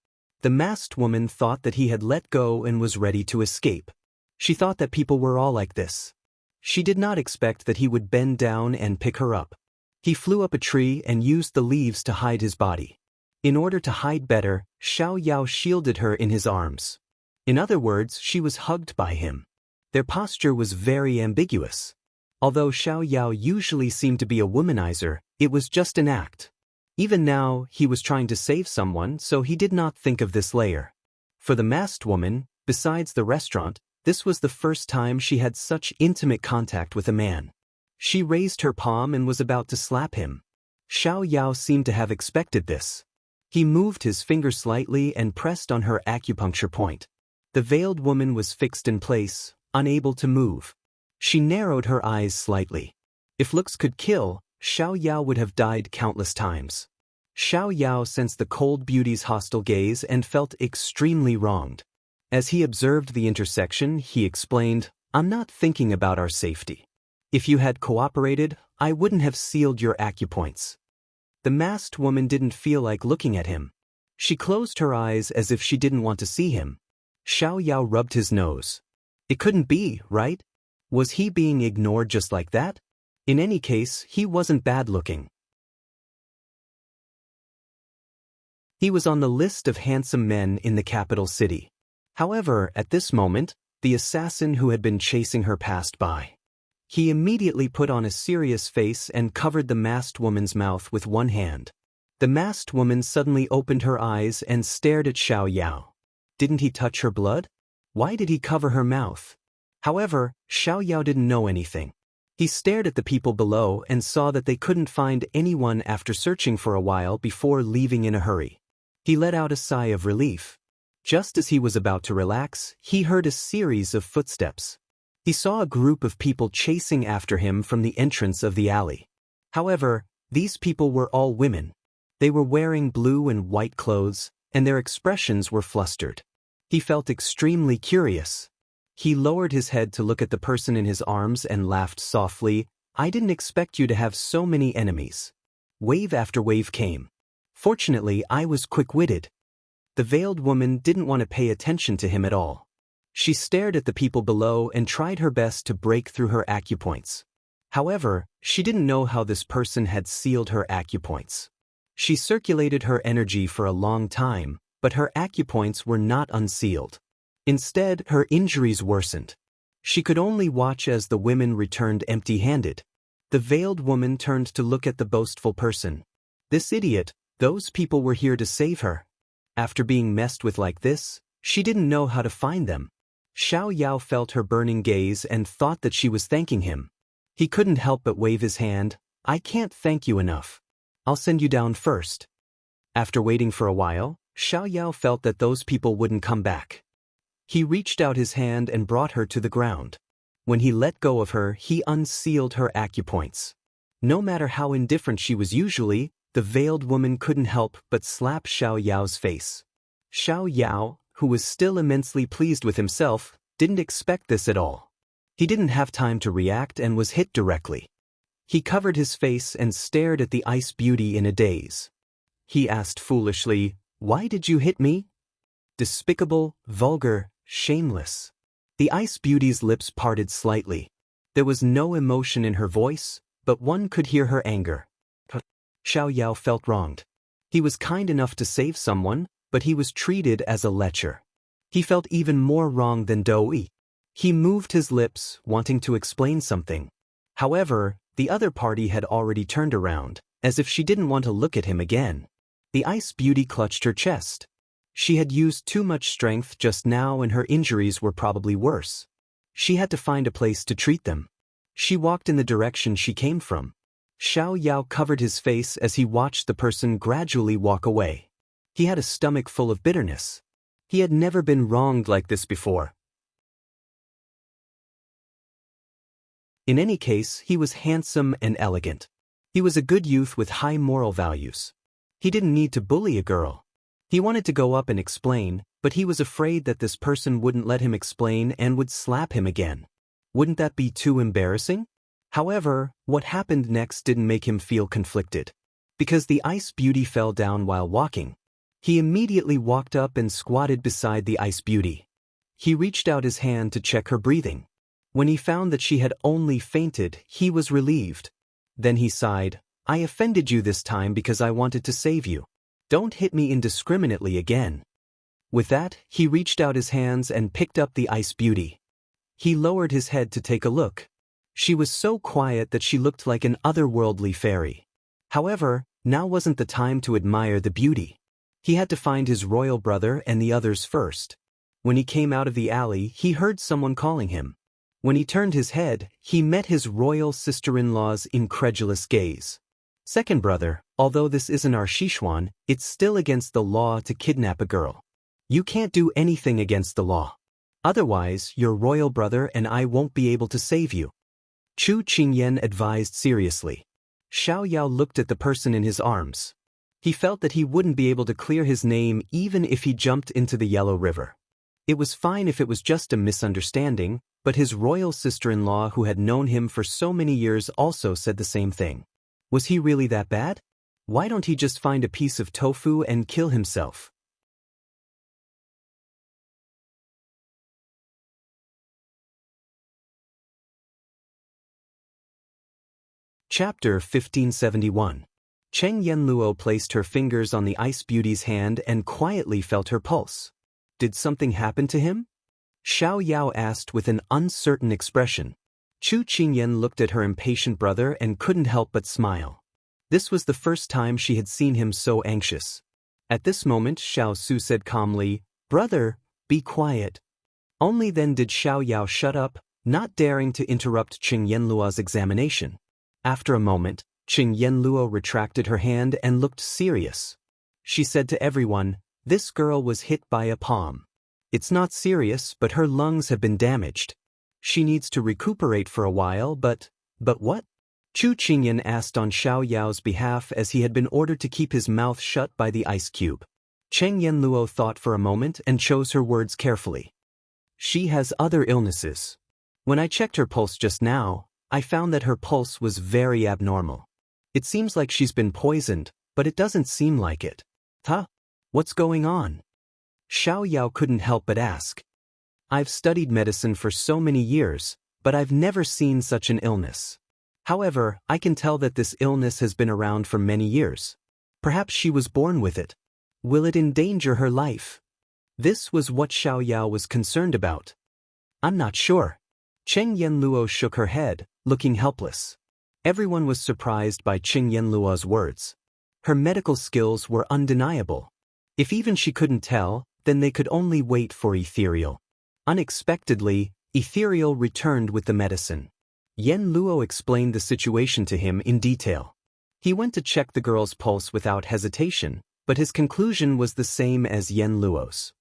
Speaker 1: The masked woman thought that he had let go and was ready to escape. She thought that people were all like this. She did not expect that he would bend down and pick her up. He flew up a tree and used the leaves to hide his body. In order to hide better, Xiao shielded her in his arms. In other words, she was hugged by him. Their posture was very ambiguous. Although Xiao usually seemed to be a womanizer, it was just an act. Even now, he was trying to save someone, so he did not think of this layer. For the masked woman, besides the restaurant, this was the first time she had such intimate contact with a man. She raised her palm and was about to slap him. Xiao seemed to have expected this. He moved his finger slightly and pressed on her acupuncture point. The veiled woman was fixed in place, unable to move. She narrowed her eyes slightly. If looks could kill, Xiao Yao would have died countless times. Xiao Yao sensed the cold beauty's hostile gaze and felt extremely wronged. As he observed the intersection, he explained, "I'm not thinking about our safety. If you had cooperated, I wouldn't have sealed your acupoints." The masked woman didn't feel like looking at him. She closed her eyes as if she didn't want to see him. Xiao Yao rubbed his nose. It couldn't be, right? Was he being ignored just like that? In any case, he wasn't bad-looking. He was on the list of handsome men in the capital city. However, at this moment, the assassin who had been chasing her passed by. He immediately put on a serious face and covered the masked woman's mouth with one hand. The masked woman suddenly opened her eyes and stared at Xiao Yao. Didn't he touch her blood? Why did he cover her mouth? However, Xiao Yao didn't know anything. He stared at the people below and saw that they couldn't find anyone after searching for a while before leaving in a hurry. He let out a sigh of relief. Just as he was about to relax, he heard a series of footsteps. He saw a group of people chasing after him from the entrance of the alley. However, these people were all women. They were wearing blue and white clothes, and their expressions were flustered. He felt extremely curious. He lowered his head to look at the person in his arms and laughed softly. "I didn't expect you to have so many enemies." Wave after wave came. Fortunately, I was quick-witted. The veiled woman didn't want to pay attention to him at all. She stared at the people below and tried her best to break through her acupoints. However, she didn't know how this person had sealed her acupoints. She circulated her energy for a long time, but her acupoints were not unsealed. Instead, her injuries worsened. She could only watch as the women returned empty-handed. The veiled woman turned to look at the boastful person. This idiot, those people were here to save her. After being messed with like this, she didn't know how to find them. Xiao Yao felt her burning gaze and thought that she was thanking him. He couldn't help but wave his hand. "I can't thank you enough. I'll send you down first." After waiting for a while, Xiao Yao felt that those people wouldn't come back. He reached out his hand and brought her to the ground. When he let go of her, he unsealed her acupoints. No matter how indifferent she was usually, the veiled woman couldn't help but slap Xiao Yao's face. Xiao Yao, who was still immensely pleased with himself, didn't expect this at all. He didn't have time to react and was hit directly. He covered his face and stared at the ice beauty in a daze. He asked foolishly, "Why did you hit me?" Despicable, vulgar, shameless. The ice beauty's lips parted slightly. There was no emotion in her voice, but one could hear her anger. Xiao Yao felt wronged. He was kind enough to save someone, but he was treated as a lecher. He felt even more wronged than Doi. He moved his lips, wanting to explain something. However, the other party had already turned around, as if she didn't want to look at him again. The ice beauty clutched her chest. She had used too much strength just now and her injuries were probably worse. She had to find a place to treat them. She walked in the direction she came from. Xiao Yao covered his face as he watched the person gradually walk away. He had a stomach full of bitterness. He had never been wronged like this before. In any case, he was handsome and elegant. He was a good youth with high moral values. He didn't need to bully a girl. He wanted to go up and explain, but he was afraid that this person wouldn't let him explain and would slap him again. Wouldn't that be too embarrassing? However, what happened next didn't make him feel conflicted. Because the ice beauty fell down while walking, he immediately walked up and squatted beside the ice beauty. He reached out his hand to check her breathing. When he found that she had only fainted, he was relieved. Then he sighed, "I offended you this time because I wanted to save you. Don't hit me indiscriminately again." With that, he reached out his hands and picked up the ice beauty. He lowered his head to take a look. She was so quiet that she looked like an otherworldly fairy. However, now wasn't the time to admire the beauty. He had to find his royal brother and the others first. When he came out of the alley, he heard someone calling him. When he turned his head, he met his royal sister-in-law's incredulous gaze. "Second brother, Although this isn't our Sichuan, it's still against the law to kidnap a girl. You can't do anything against the law. Otherwise, your royal brother and I won't be able to save you. Chu Qingyan advised seriously. Xiao Yao looked at the person in his arms. He felt that he wouldn't be able to clear his name even if he jumped into the Yellow River. It was fine if it was just a misunderstanding, but his royal sister-in-law who had known him for so many years also said the same thing. Was he really that bad? Why don't he just find a piece of tofu and kill himself? Chapter 1571. Cheng Yenluo placed her fingers on the ice beauty's hand and quietly felt her pulse. Did something happen to him? Xiao Yao asked with an uncertain expression. Chu Qingyan looked at her impatient brother and couldn't help but smile. This was the first time she had seen him so anxious. At this moment Xiao Su said calmly, "Brother, be quiet." Only then did Xiao Yao shut up, not daring to interrupt Cheng Yenluo's examination. After a moment, Cheng Yenluo retracted her hand and looked serious. She said to everyone, "This girl was hit by a palm. It's not serious, but her lungs have been damaged. She needs to recuperate for a while, but what?" Chu Qingyan asked on Xiao Yao's behalf as he had been ordered to keep his mouth shut by the ice cube. Cheng Yenluo thought for a moment and chose her words carefully. "She has other illnesses. When I checked her pulse just now, I found that her pulse was very abnormal. It seems like she's been poisoned, but it doesn't seem like it." "Huh? What's going on?" Xiao Yao couldn't help but ask. "I've studied medicine for so many years, but I've never seen such an illness. However, I can tell that this illness has been around for many years. Perhaps she was born with it. Will it endanger her life?" This was what Xiao Yao was concerned about. "I'm not sure." Cheng Yenluo shook her head, looking helpless. Everyone was surprised by Cheng Yenluo's words. Her medical skills were undeniable. If even she couldn't tell, then they could only wait for Ethereal. Unexpectedly, Ethereal returned with the medicine. Yenluo explained the situation to him in detail. He went to check the girl's pulse without hesitation, but his conclusion was the same as Yenluo's.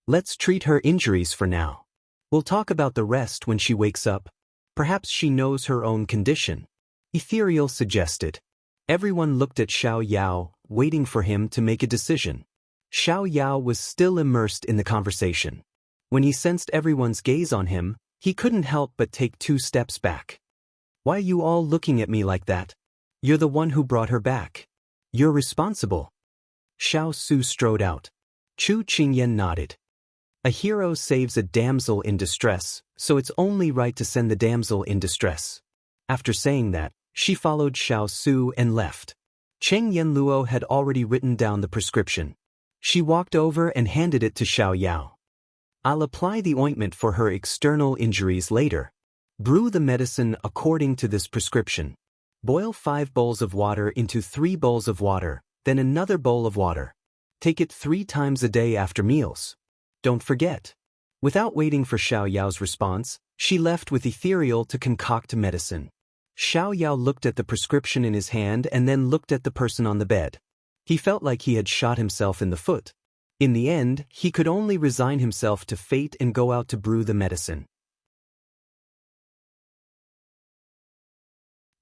Speaker 1: "Let's treat her injuries for now. We'll talk about the rest when she wakes up. Perhaps she knows her own condition," Ethereal suggested. Everyone looked at Xiao Yao, waiting for him to make a decision. Xiao Yao was still immersed in the conversation. When he sensed everyone's gaze on him, he couldn't help but take 2 steps back. "Why are you all looking at me like that? You're the one who brought her back. You're responsible." Xiao Su strode out. Chu Qingyan nodded. "A hero saves a damsel in distress, so it's only right to send the damsel in distress." After saying that, she followed Xiao Su and left. Cheng Yenluo had already written down the prescription. She walked over and handed it to Xiao Yao. "I'll apply the ointment for her external injuries later. Brew the medicine according to this prescription. Boil 5 bowls of water into 3 bowls of water, then another bowl of water. Take it 3 times a day after meals. Don't forget." Without waiting for Xiao Yao's response, she left with Ethereal to concoct medicine. Xiao Yao looked at the prescription in his hand and then looked at the person on the bed. He felt like he had shot himself in the foot. In the end, he could only resign himself to fate and go out to brew the medicine.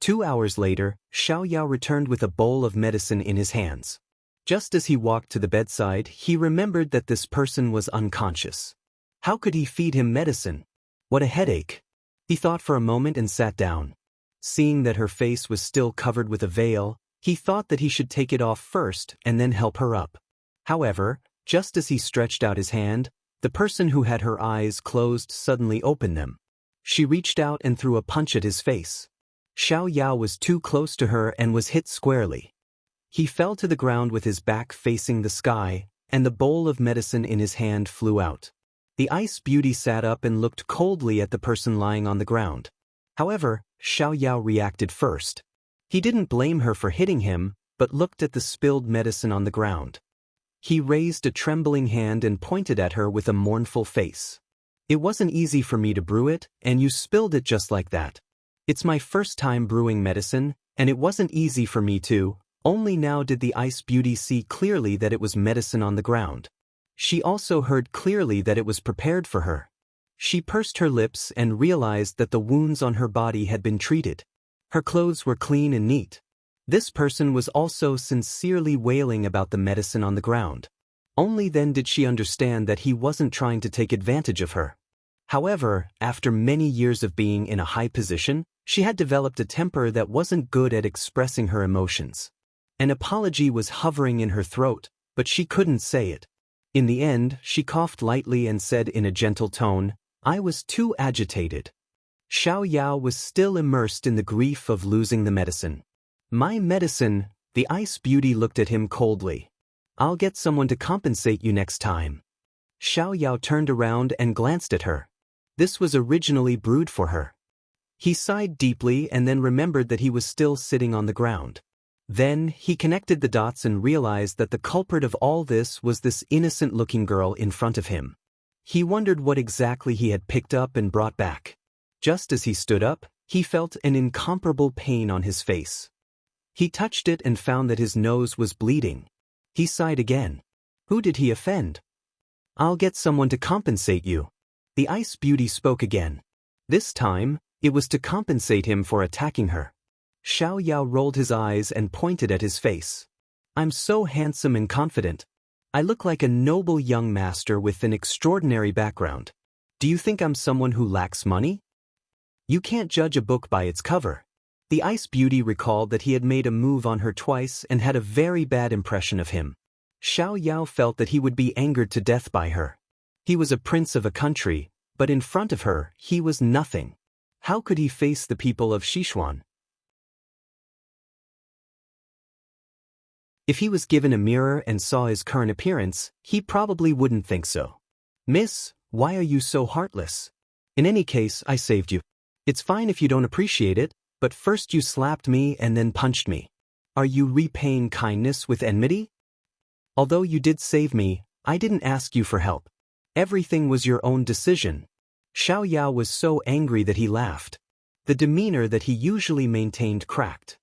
Speaker 1: 2 hours later, Xiao Yao returned with a bowl of medicine in his hands. Just as he walked to the bedside, he remembered that this person was unconscious. How could he feed him medicine? What a headache. He thought for a moment and sat down. Seeing that her face was still covered with a veil, he thought that he should take it off first and then help her up. However, just as he stretched out his hand, the person who had her eyes closed suddenly opened them. She reached out and threw a punch at his face. Xiao Yao was too close to her and was hit squarely. He fell to the ground with his back facing the sky, and the bowl of medicine in his hand flew out. The ice beauty sat up and looked coldly at the person lying on the ground. However, Xiao Yao reacted first. He didn't blame her for hitting him, but looked at the spilled medicine on the ground. He raised a trembling hand and pointed at her with a mournful face. "It wasn't easy for me to brew it, and you spilled it just like that. It's my first time brewing medicine, and it wasn't easy for me too, Only now did the ice beauty see clearly that it was medicine on the ground. She also heard clearly that it was prepared for her. She pursed her lips and realized that the wounds on her body had been treated. Her clothes were clean and neat. This person was also sincerely wailing about the medicine on the ground. Only then did she understand that he wasn't trying to take advantage of her. However, after many years of being in a high position, she had developed a temper that wasn't good at expressing her emotions. An apology was hovering in her throat, but she couldn't say it. In the end, she coughed lightly and said in a gentle tone, "I was too agitated." Xiao was still immersed in the grief of losing the medicine. "My medicine," the ice beauty looked at him coldly. "I'll get someone to compensate you next time." Xiao turned around and glanced at her. This was originally brewed for her. He sighed deeply and then remembered that he was still sitting on the ground. Then, he connected the dots and realized that the culprit of all this was this innocent-looking girl in front of him. He wondered what exactly he had picked up and brought back. Just as he stood up, he felt an incomparable pain on his face. He touched it and found that his nose was bleeding. He sighed again. Who did he offend? "I'll get someone to compensate you." The ice beauty spoke again. This time, it was to compensate him for attacking her. Xiao rolled his eyes and pointed at his face. "I'm so handsome and confident. I look like a noble young master with an extraordinary background. Do you think I'm someone who lacks money? You can't judge a book by its cover." The ice beauty recalled that he had made a move on her twice and had a very bad impression of him. Xiao felt that he would be angered to death by her. He was a prince of a country, but in front of her, he was nothing. How could he face the people of Sichuan? If he was given a mirror and saw his current appearance, he probably wouldn't think so. "Miss, why are you so heartless? In any case, I saved you. It's fine if you don't appreciate it, but first you slapped me and then punched me. Are you repaying kindness with enmity? Although you did save me, I didn't ask you for help. Everything was your own decision." Xiao was so angry that he laughed. The demeanor that he usually maintained cracked.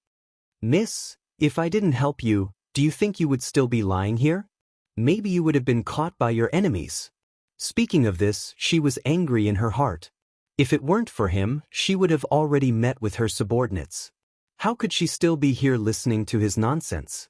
Speaker 1: "Miss, if I didn't help you, do you think you would still be lying here? Maybe you would have been caught by your enemies." Speaking of this, she was angry in her heart. If it weren't for him, she would have already met with her subordinates. How could she still be here listening to his nonsense?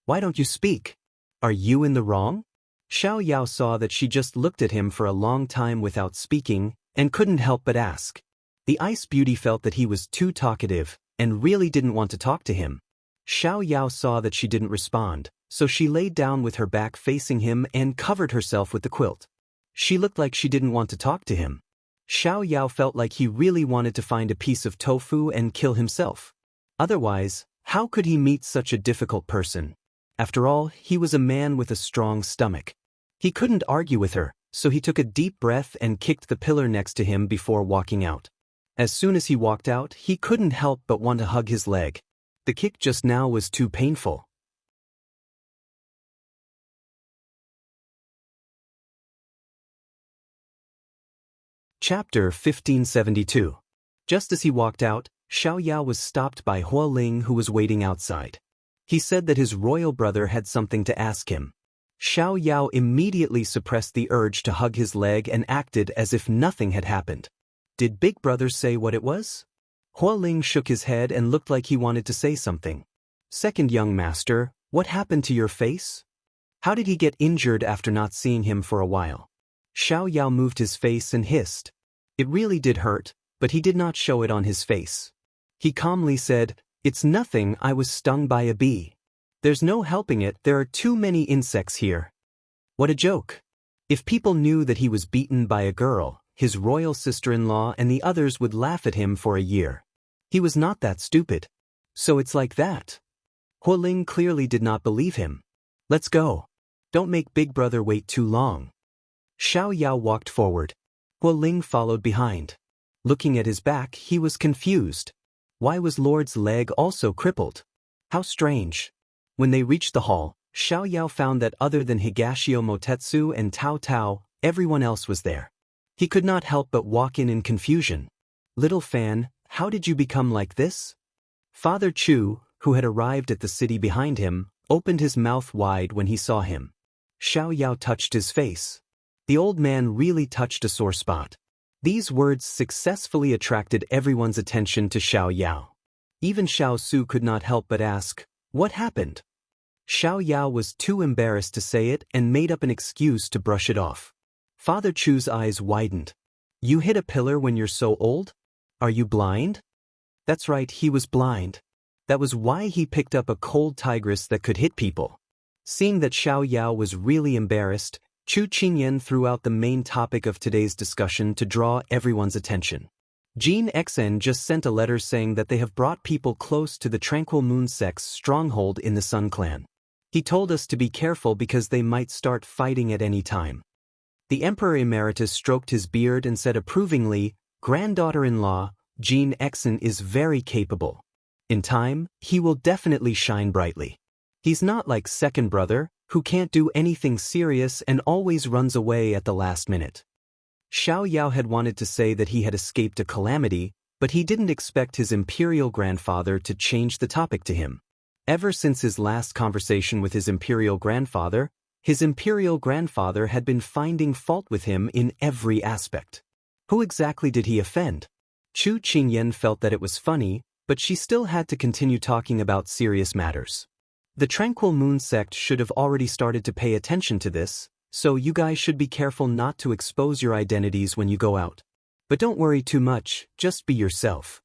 Speaker 1: "Why don't you speak? Are you in the wrong?" Xiao saw that she just looked at him for a long time without speaking, and couldn't help but ask. The ice beauty felt that he was too talkative, and really didn't want to talk to him. Xiao saw that she didn't respond, so she laid down with her back facing him and covered herself with the quilt. She looked like she didn't want to talk to him. Xiao felt like he really wanted to find a piece of tofu and kill himself. Otherwise, how could he meet such a difficult person? After all, he was a man with a strong stomach. He couldn't argue with her, so he took a deep breath and kicked the pillar next to him before walking out. As soon as he walked out, he couldn't help but want to hug his leg. The kick just now was too painful. Chapter 1572. Just as he walked out, Xiao was stopped by Hualing, who was waiting outside. He said that his royal brother had something to ask him. Xiao immediately suppressed the urge to hug his leg and acted as if nothing had happened. Did Big Brother say what it was? Hualing shook his head and looked like he wanted to say something. "Second young master, what happened to your face? How did he get injured after not seeing him for a while?" Xiao moved his face and hissed. It really did hurt, but he did not show it on his face. He calmly said, "It's nothing, I was stung by a bee. There's no helping it, there are too many insects here." What a joke. If people knew that he was beaten by a girl, his royal sister-in-law and the others would laugh at him for a year. He was not that stupid. So it's like that. Hualing clearly did not believe him. "Let's go. Don't make Big Brother wait too long." Xiao walked forward. Hualing followed behind. Looking at his back, he was confused. Why was Lord's leg also crippled? How strange. When they reached the hall, Xiao found that other than Higashio Motetsu and Tao Tao, everyone else was there. He could not help but walk in confusion. "Little fan, how did you become like this?" "Father Chu, who had arrived at the city behind him, opened his mouth wide when he saw him. Xiao touched his face. The old man really touched a sore spot. These words successfully attracted everyone's attention to Xiao. Even Xiao Su could not help but ask, "What happened?" Xiao was too embarrassed to say it and made up an excuse to brush it off. Father Chu's eyes widened. "You hit a pillar when you're so old? Are you blind?" That's right, he was blind. That was why he picked up a cold tigress that could hit people. Seeing that Xiao was really embarrassed, Chu Qingyan threw out the main topic of today's discussion to draw everyone's attention. Jean Xn just sent a letter saying that they have brought people close to the Tranquil Moon sect's stronghold in the Sun Clan. He told us to be careful because they might start fighting at any time. The Emperor Emeritus stroked his beard and said approvingly, "Granddaughter-in-law, Jean Xn is very capable. In time, he will definitely shine brightly. He's not like second brother, who can't do anything serious and always runs away at the last minute." Xiao had wanted to say that he had escaped a calamity, but he didn't expect his imperial grandfather to change the topic to him. Ever since his last conversation with his imperial grandfather had been finding fault with him in every aspect. Who exactly did he offend? Chu Qingyan felt that it was funny, but she still had to continue talking about serious matters. The Tranquil Moon sect should have already started to pay attention to this, so you guys should be careful not to expose your identities when you go out. But don't worry too much, just be yourself.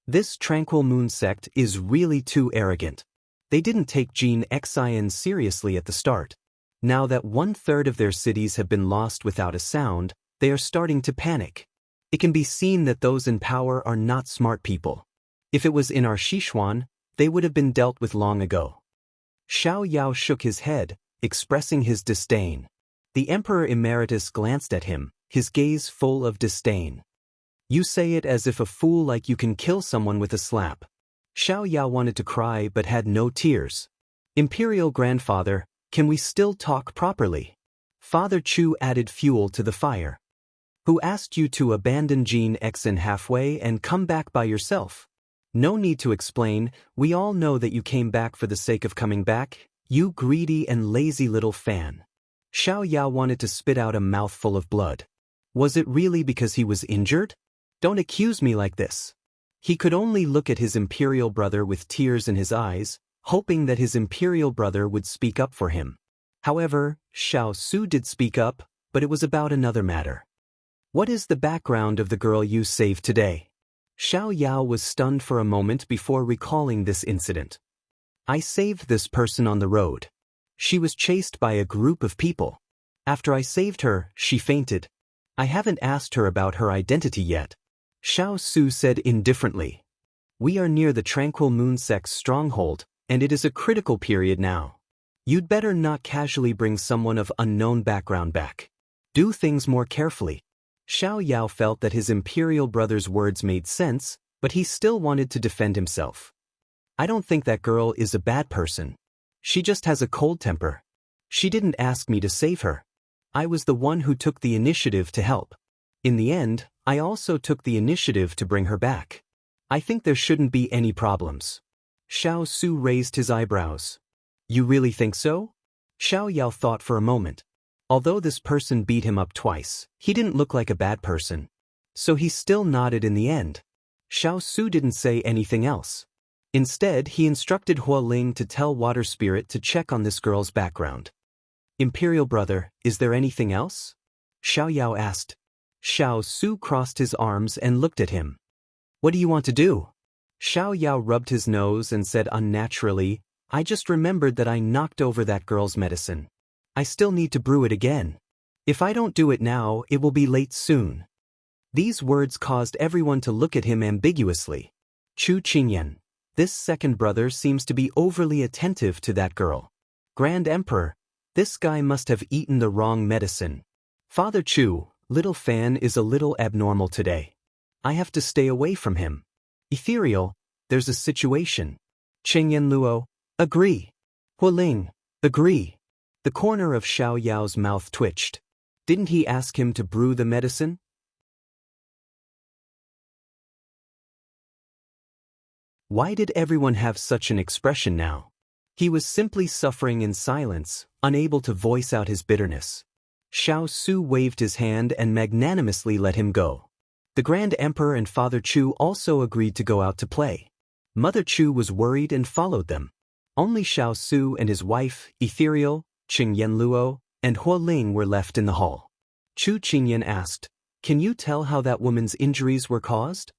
Speaker 1: This Tranquil Moon sect is really too arrogant. They didn't take Jean Xian seriously at the start. Now that 1/3 of their cities have been lost without a sound, they are starting to panic. It can be seen that those in power are not smart people. If it was in our Sichuan, they would have been dealt with long ago. Xiao shook his head, expressing his disdain. The Emperor Emeritus glanced at him, his gaze full of disdain. "You say it as if a fool like you can kill someone with a slap." Xiao wanted to cry but had no tears. "Imperial grandfather, can we still talk properly?" Father Chu added fuel to the fire. "Who asked you to abandon Jean Xn halfway and come back by yourself? No need to explain, we all know that you came back for the sake of coming back, you greedy and lazy little fan." Xiao wanted to spit out a mouthful of blood. Was it really because he was injured? Don't accuse me like this. He could only look at his imperial brother with tears in his eyes, hoping that his imperial brother would speak up for him. However, Xiao Su did speak up, but it was about another matter. "What is the background of the girl you saved today?" Xiao was stunned for a moment before recalling this incident. "I saved this person on the road. She was chased by a group of people. After I saved her, she fainted. I haven't asked her about her identity yet." Xiao Su said indifferently. "We are near the Tranquil Moon sect's stronghold, and it is a critical period now. You'd better not casually bring someone of unknown background back. Do things more carefully." Xiao felt that his imperial brother's words made sense, but he still wanted to defend himself. "I don't think that girl is a bad person. She just has a cold temper. She didn't ask me to save her. I was the one who took the initiative to help. In the end, I also took the initiative to bring her back. I think there shouldn't be any problems." Xiao Su raised his eyebrows. "You really think so?" Xiao thought for a moment. Although this person beat him up twice, he didn't look like a bad person. So he still nodded in the end. Xiao Su didn't say anything else. Instead, he instructed Hua Ling to tell Water Spirit to check on this girl's background. "Imperial brother, is there anything else?" Xiao asked. Xiao Su crossed his arms and looked at him. "What do you want to do?" Xiao rubbed his nose and said unnaturally, "I just remembered that I knocked over that girl's medicine. I still need to brew it again. If I don't do it now, it will be late soon." These words caused everyone to look at him ambiguously. Chu Qingyan. This second brother seems to be overly attentive to that girl. Grand Emperor. This guy must have eaten the wrong medicine. Father Chu, little fan is a little abnormal today. I have to stay away from him. Ethereal, there's a situation. Qingyan Luo, agree. Hua Ling, agree. The corner of Xiao's mouth twitched. Didn't he ask him to brew the medicine? Why did everyone have such an expression now? He was simply suffering in silence, unable to voice out his bitterness. Xiao Su waved his hand and magnanimously let him go. The Grand Emperor and Father Chu also agreed to go out to play. Mother Chu was worried and followed them. Only Xiao Su and his wife, Ethereal, Qingyan Luo, and Huo Ling were left in the hall. Chu Qingyan asked, "Can you tell how that woman's injuries were caused?"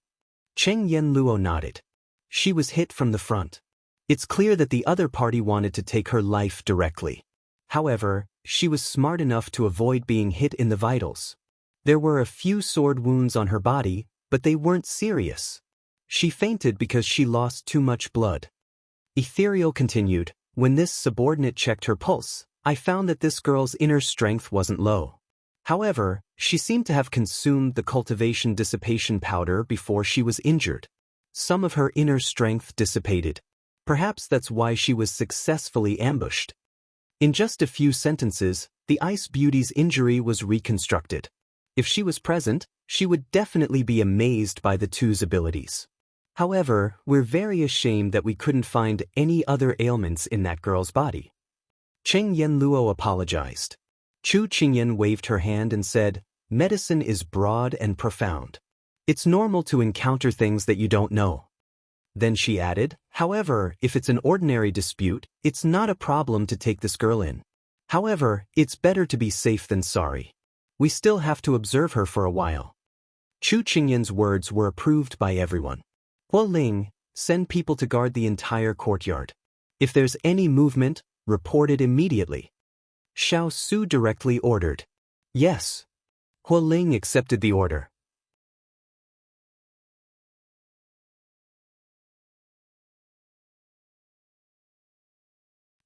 Speaker 1: Qingyan Luo nodded. She was hit from the front. It's clear that the other party wanted to take her life directly. However, she was smart enough to avoid being hit in the vitals. There were a few sword wounds on her body, but they weren't serious. She fainted because she lost too much blood. Ethereal continued, "When this subordinate checked her pulse, I found that this girl's inner strength wasn't low. However, she seemed to have consumed the cultivation dissipation powder before she was injured. Some of her inner strength dissipated. Perhaps that's why she was successfully ambushed." In just a few sentences, the Ice Beauty's injury was reconstructed. If she was present, she would definitely be amazed by the two's abilities. However, we're very ashamed that we couldn't find any other ailments in that girl's body. Qingyan Luo apologized. Chu Qingyan waved her hand and said, "Medicine is broad and profound. It's normal to encounter things that you don't know." Then she added, "However, if it's an ordinary dispute, it's not a problem to take this girl in. However, it's better to be safe than sorry. We still have to observe her for a while." Chu Qingyan's words were approved by everyone. Huo Ling, send people to guard the entire courtyard. If there's any movement, report it immediately. Xiao Su directly ordered. Yes. Huo Ling accepted the order.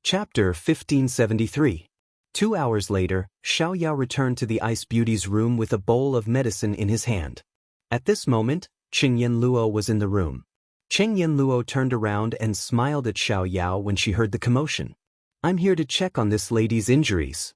Speaker 1: Chapter 1573. 2 hours later, Xiao returned to the Ice Beauty's room with a bowl of medicine in his hand. At this moment, Qingyan Luo was in the room. Qingyan Luo turned around and smiled at Xiao when she heard the commotion. "I'm here to check on this lady's injuries."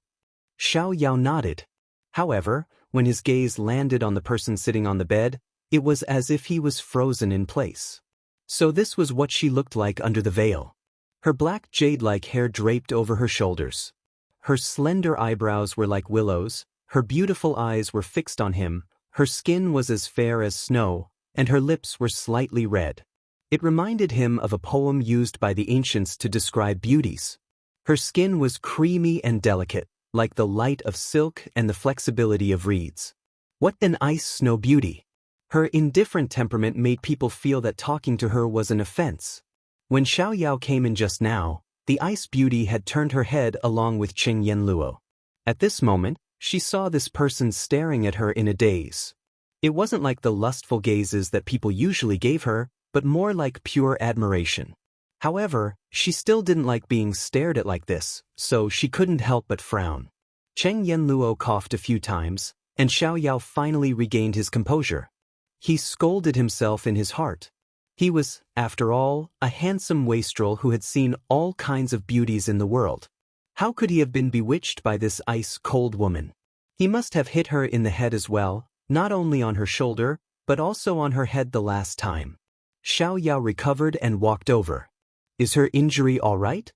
Speaker 1: Xiao nodded. However, when his gaze landed on the person sitting on the bed, it was as if he was frozen in place. So this was what she looked like under the veil. Her black jade-like hair draped over her shoulders. Her slender eyebrows were like willows, her beautiful eyes were fixed on him, her skin was as fair as snow, and her lips were slightly red. It reminded him of a poem used by the ancients to describe beauties. Her skin was creamy and delicate, like the light of silk and the flexibility of reeds. What an ice snow beauty! Her indifferent temperament made people feel that talking to her was an offense. When Xiao came in just now, the Ice Beauty had turned her head along with Qingyan Luo. At this moment, she saw this person staring at her in a daze. It wasn't like the lustful gazes that people usually gave her, but more like pure admiration. However, she still didn't like being stared at like this, so she couldn't help but frown. Qingyan Luo coughed a few times, and Xiao finally regained his composure. He scolded himself in his heart. He was, after all, a handsome wastrel who had seen all kinds of beauties in the world. How could he have been bewitched by this ice-cold woman? He must have hit her in the head as well, not only on her shoulder, but also on her head the last time. Xiao recovered and walked over. "Is her injury all right?"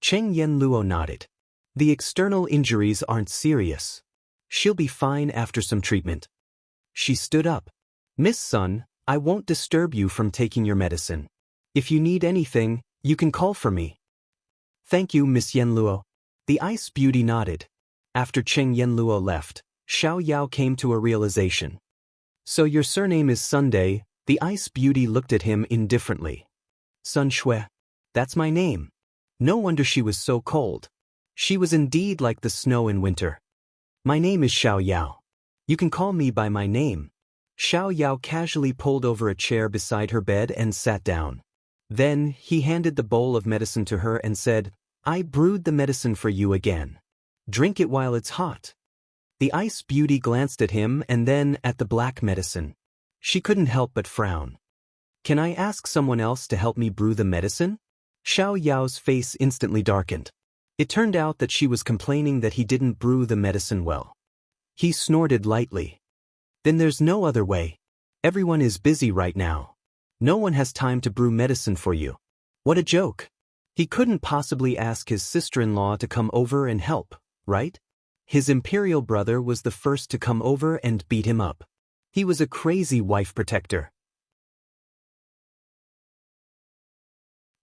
Speaker 1: Qingyan Luo nodded. "The external injuries aren't serious. She'll be fine after some treatment." She stood up. "Miss Sun, I won't disturb you from taking your medicine. If you need anything, you can call for me." "Thank you, Miss Yen Luo." The Ice Beauty nodded. After Qingyan Luo left, Xiao came to a realization. "So your surname is Sunday?" The Ice Beauty looked at him indifferently. "Sun Shui. That's my name." No wonder she was so cold. She was indeed like the snow in winter. "My name is Xiao. You can call me by my name." Xiao casually pulled over a chair beside her bed and sat down. Then, he handed the bowl of medicine to her and said, "I brewed the medicine for you again. Drink it while it's hot." The Ice Beauty glanced at him and then at the black medicine. She couldn't help but frown. "Can I ask someone else to help me brew the medicine?" Xiao's face instantly darkened. It turned out that she was complaining that he didn't brew the medicine well. He snorted lightly. "Then there's no other way. Everyone is busy right now. No one has time to brew medicine for you. What a joke. He couldn't possibly ask his sister-in-law to come over and help, right? His imperial brother was the first to come over and beat him up. He was a crazy wife protector.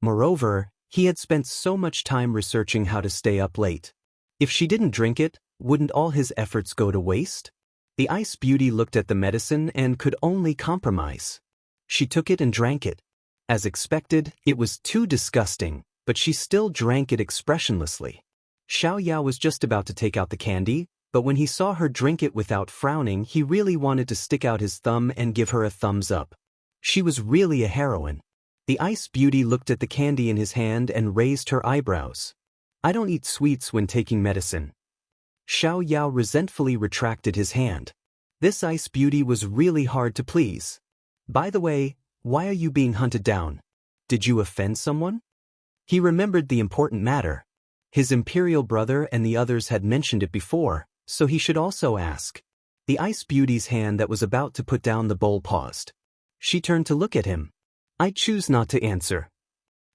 Speaker 1: Moreover, he had spent so much time researching how to stay up late. If she didn't drink it, wouldn't all his efforts go to waste? The Ice Beauty looked at the medicine and could only compromise. She took it and drank it. As expected, it was too disgusting, but she still drank it expressionlessly. Xiao was just about to take out the candy, but when he saw her drink it without frowning, he really wanted to stick out his thumb and give her a thumbs up. She was really a heroine. The Ice Beauty looked at the candy in his hand and raised her eyebrows. I don't eat sweets when taking medicine. Xiao resentfully retracted his hand. This Ice Beauty was really hard to please. By the way, why are you being hunted down? Did you offend someone? He remembered the important matter. His imperial brother and the others had mentioned it before, so he should also ask. The Ice Beauty's hand that was about to put down the bowl paused. She turned to look at him. I choose not to answer.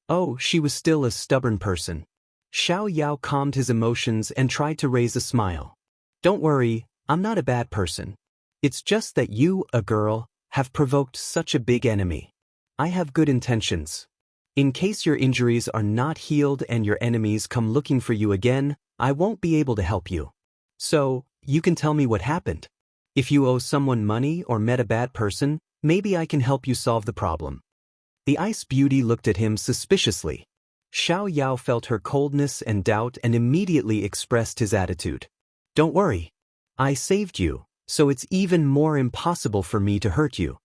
Speaker 1: Oh, she was still a stubborn person. Xiao calmed his emotions and tried to raise a smile. Don't worry, I'm not a bad person. It's just that you, a girl, have provoked such a big enemy. I have good intentions. In case your injuries are not healed and your enemies come looking for you again, I won't be able to help you. So, you can tell me what happened. If you owe someone money or met a bad person, maybe I can help you solve the problem. The Ice Beauty looked at him suspiciously. Xiao felt her coldness and doubt and immediately expressed his attitude. Don't worry. I saved you, so it's even more impossible for me to hurt you.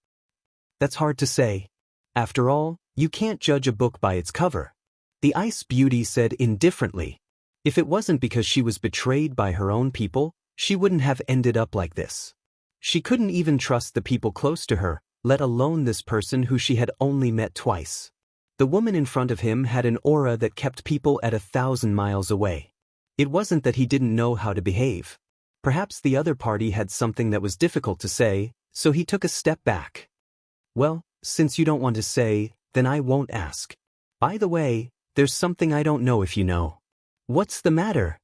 Speaker 1: That's hard to say. After all, you can't judge a book by its cover. The Ice Beauty said indifferently. If it wasn't because she was betrayed by her own people, she wouldn't have ended up like this. She couldn't even trust the people close to her, let alone this person who she had only met twice. The woman in front of him had an aura that kept people at 1,000 miles away. It wasn't that he didn't know how to behave. Perhaps the other party had something that was difficult to say, so he took a step back. Well, since you don't want to say, then I won't ask. By the way, there's something I don't know if you know. What's the matter?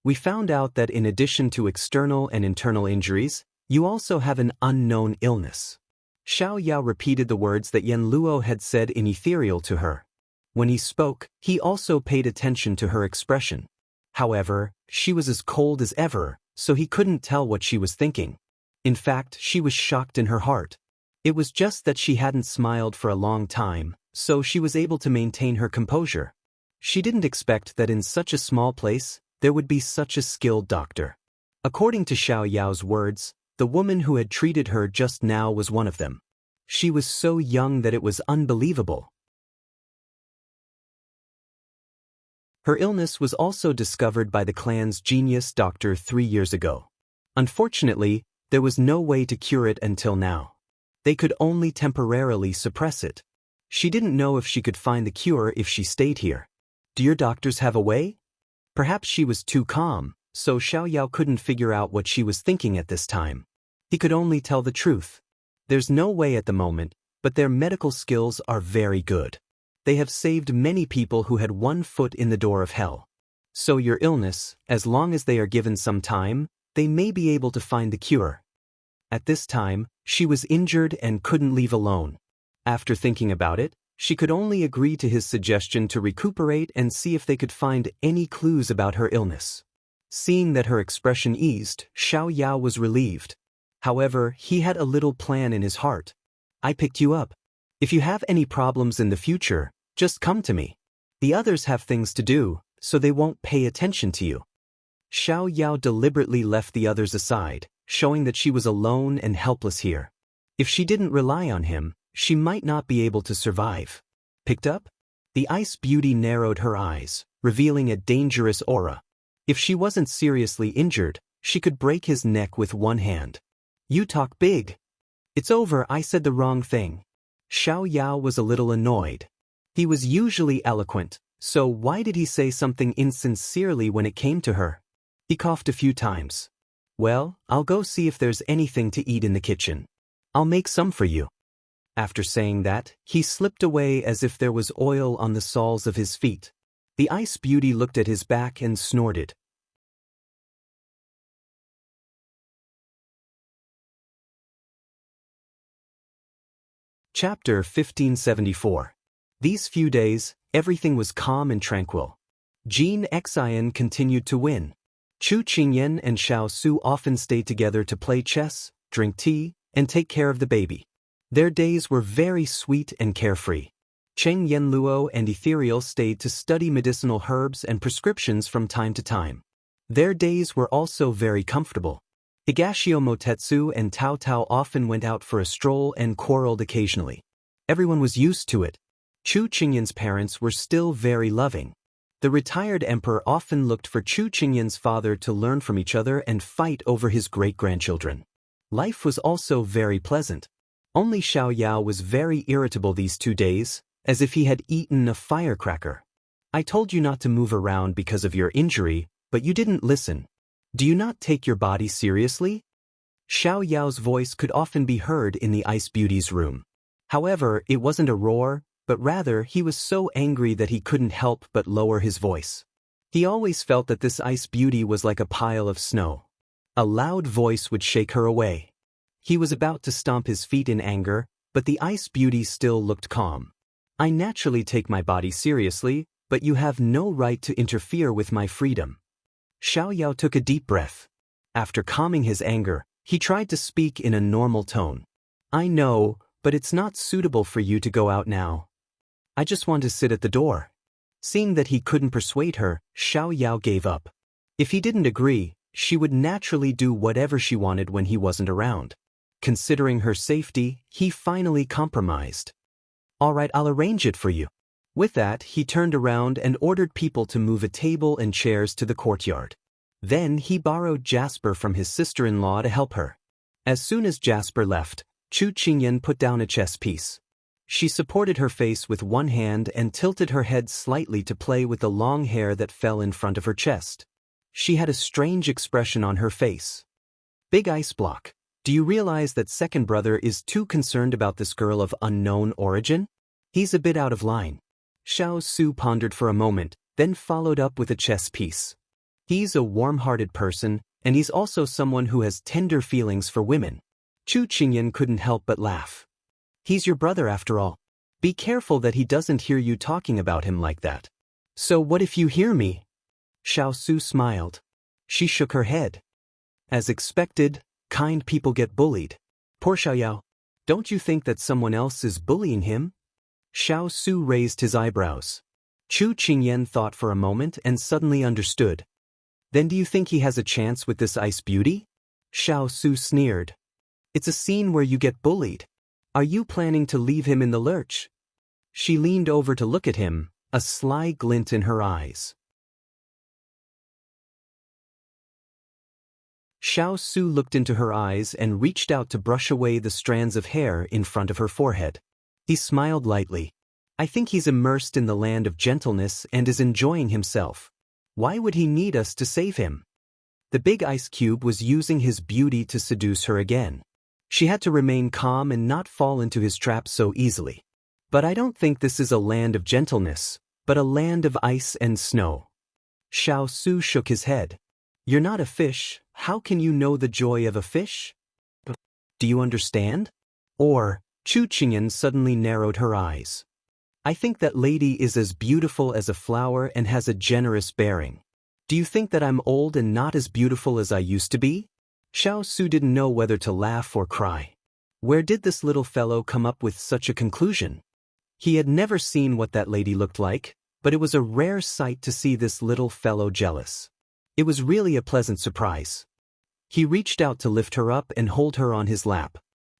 Speaker 1: We found out that in addition to external and internal injuries, you also have an unknown illness. Xiao repeated the words that Yen Luo had said in ethereal to her. When he spoke, he also paid attention to her expression. However, she was as cold as ever, so he couldn't tell what she was thinking. In fact, she was shocked in her heart. It was just that she hadn't smiled for a long time, so she was able to maintain her composure. She didn't expect that in such a small place, there would be such a skilled doctor. According to Xiao's words, the woman who had treated her just now was one of them. She was so young that it was unbelievable. Her illness was also discovered by the clan's genius doctor 3 years ago. Unfortunately, there was no way to cure it until now. They could only temporarily suppress it. She didn't know if she could find the cure if she stayed here. Do your doctors have a way? Perhaps she was too calm, so Xiao couldn't figure out what she was thinking at this time. He could only tell the truth. There's no way at the moment, but their medical skills are very good. They have saved many people who had one foot in the door of hell. So your illness, as long as they are given some time, they may be able to find the cure. At this time, she was injured and couldn't leave alone. After thinking about it, she could only agree to his suggestion to recuperate and see if they could find any clues about her illness. Seeing that her expression eased, Xiao was relieved. However, he had a little plan in his heart. I picked you up. If you have any problems in the future, just come to me. The others have things to do, so they won't pay attention to you. Xiao deliberately left the others aside, showing that she was alone and helpless here. If she didn't rely on him, she might not be able to survive. Picked up? The Ice Beauty narrowed her eyes, revealing a dangerous aura. If she wasn't seriously injured, she could break his neck with one hand. You talk big. It's over, I said the wrong thing. Xiao was a little annoyed. He was usually eloquent, so why did he say something insincerely when it came to her? He coughed a few times. Well, I'll go see if there's anything to eat in the kitchen. I'll make some for you. After saying that, he slipped away as if there was oil on the soles of his feet. The ice beauty looked at his back and snorted. Chapter 1574. These few days, everything was calm and tranquil. Jean Xian continued to win. Chu Qingyan and Xiao Su often stayed together to play chess, drink tea, and take care of the baby. Their days were very sweet and carefree. Cheng Yenluo and Ethereal stayed to study medicinal herbs and prescriptions from time to time. Their days were also very comfortable. Higashio Motetsu and Tao Tao often went out for a stroll and quarreled occasionally. Everyone was used to it. Chu Qingyan's parents were still very loving. The retired emperor often looked for Chu Qingyan's father to learn from each other and fight over his great-grandchildren. Life was also very pleasant. Only Xiao Yao was very irritable these 2 days, as if he had eaten a firecracker. I told you not to move around because of your injury, but you didn't listen. Do you not take your body seriously? Xiao Yao's voice could often be heard in the Ice Beauty's room. However, it wasn't a roar, but rather he was so angry that he couldn't help but lower his voice. He always felt that this Ice Beauty was like a pile of snow. A loud voice would shake her away. He was about to stomp his feet in anger, but the Ice Beauty still looked calm. I naturally take my body seriously, but you have no right to interfere with my freedom. Xiao Yao took a deep breath. After calming his anger, he tried to speak in a normal tone. I know, but it's not suitable for you to go out now. I just want to sit at the door. Seeing that he couldn't persuade her, Xiao Yao gave up. If he didn't agree, she would naturally do whatever she wanted when he wasn't around. Considering her safety, he finally compromised. All right, I'll arrange it for you. With that, he turned around and ordered people to move a table and chairs to the courtyard. Then he borrowed Jasper from his sister-in-law to help her. As soon as Jasper left, Chu Qingyan put down a chess piece. She supported her face with one hand and tilted her head slightly to play with the long hair that fell in front of her chest. She had a strange expression on her face. Big Ice Block. Do you realize that second brother is too concerned about this girl of unknown origin? He's a bit out of line. Xiao Su pondered for a moment, then followed up with a chess piece. He's a warm-hearted person, and he's also someone who has tender feelings for women. Chu Qingyan couldn't help but laugh. He's your brother after all. Be careful that he doesn't hear you talking about him like that. So what if you hear me? Xiao Su smiled. She shook her head. As expected, kind people get bullied. Poor Xiao Yao. Don't you think that someone else is bullying him? Xiao Su raised his eyebrows. Chu Qingyan thought for a moment and suddenly understood. Then do you think he has a chance with this Ice Beauty? Xiao Su sneered. It's a scene where you get bullied. Are you planning to leave him in the lurch? She leaned over to look at him, a sly glint in her eyes. Xiao Su looked into her eyes and reached out to brush away the strands of hair in front of her forehead. He smiled lightly. I think he's immersed in the land of gentleness and is enjoying himself. Why would he need us to save him? The big ice cube was using his beauty to seduce her again. She had to remain calm and not fall into his trap so easily. But I don't think this is a land of gentleness, but a land of ice and snow. Xiao Su shook his head. You're not a fish, how can you know the joy of a fish? Do you understand? Or, Chu Qingyan suddenly narrowed her eyes. I think that lady is as beautiful as a flower and has a generous bearing. Do you think that I'm old and not as beautiful as I used to be? Xiao Su didn't know whether to laugh or cry. Where did this little fellow come up with such a conclusion? He had never seen what that lady looked like, but it was a rare sight to see this little fellow jealous. It was really a pleasant surprise. He reached out to lift her up and hold her on his lap.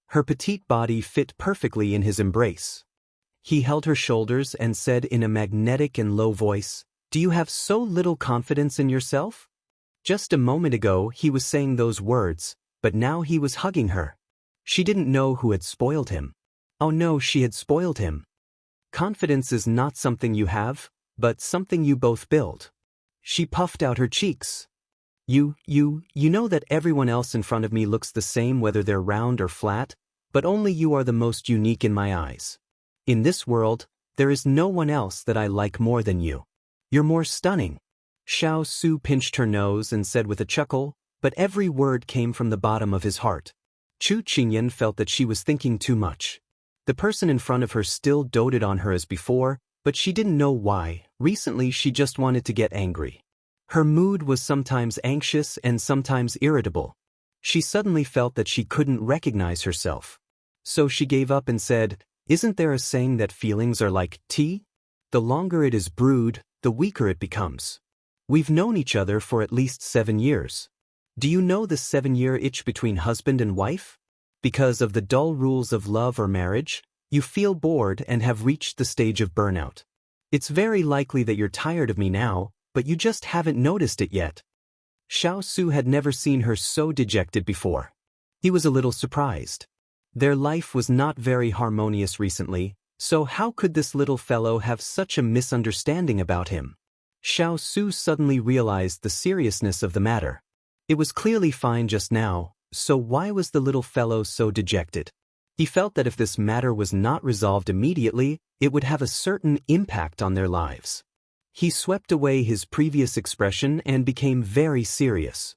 Speaker 1: Her petite body fit perfectly in his embrace. He held her shoulders and said in a magnetic and low voice, Do you have so little confidence in yourself? Just a moment ago he was saying those words, but now he was hugging her. She didn't know who had spoiled him. Oh no, she had spoiled him. Confidence is not something you have, but something you both build. She puffed out her cheeks. You know that everyone else in front of me looks the same whether they're round or flat, but only you are the most unique in my eyes. In this world, there is no one else that I like more than you. You're more stunning. Xiao Su pinched her nose and said with a chuckle, but every word came from the bottom of his heart. Chu Qingyan felt that she was thinking too much. The person in front of her still doted on her as before, but she didn't know why. Recently she just wanted to get angry. Her mood was sometimes anxious and sometimes irritable. She suddenly felt that she couldn't recognize herself. So she gave up and said, "Isn't there a saying that feelings are like tea? The longer it is brewed, the weaker it becomes. We've known each other for at least 7 years. Do you know the 7-year itch between husband and wife? Because of the dull rules of love or marriage, you feel bored and have reached the stage of burnout. It's very likely that you're tired of me now, but you just haven't noticed it yet." Xiao Su had never seen her so dejected before. He was a little surprised. Their life was not very harmonious recently, so how could this little fellow have such a misunderstanding about him? Xiao Su suddenly realized the seriousness of the matter. It was clearly fine just now, so why was the little fellow so dejected? He felt that if this matter was not resolved immediately, it would have a certain impact on their lives. He swept away his previous expression and became very serious.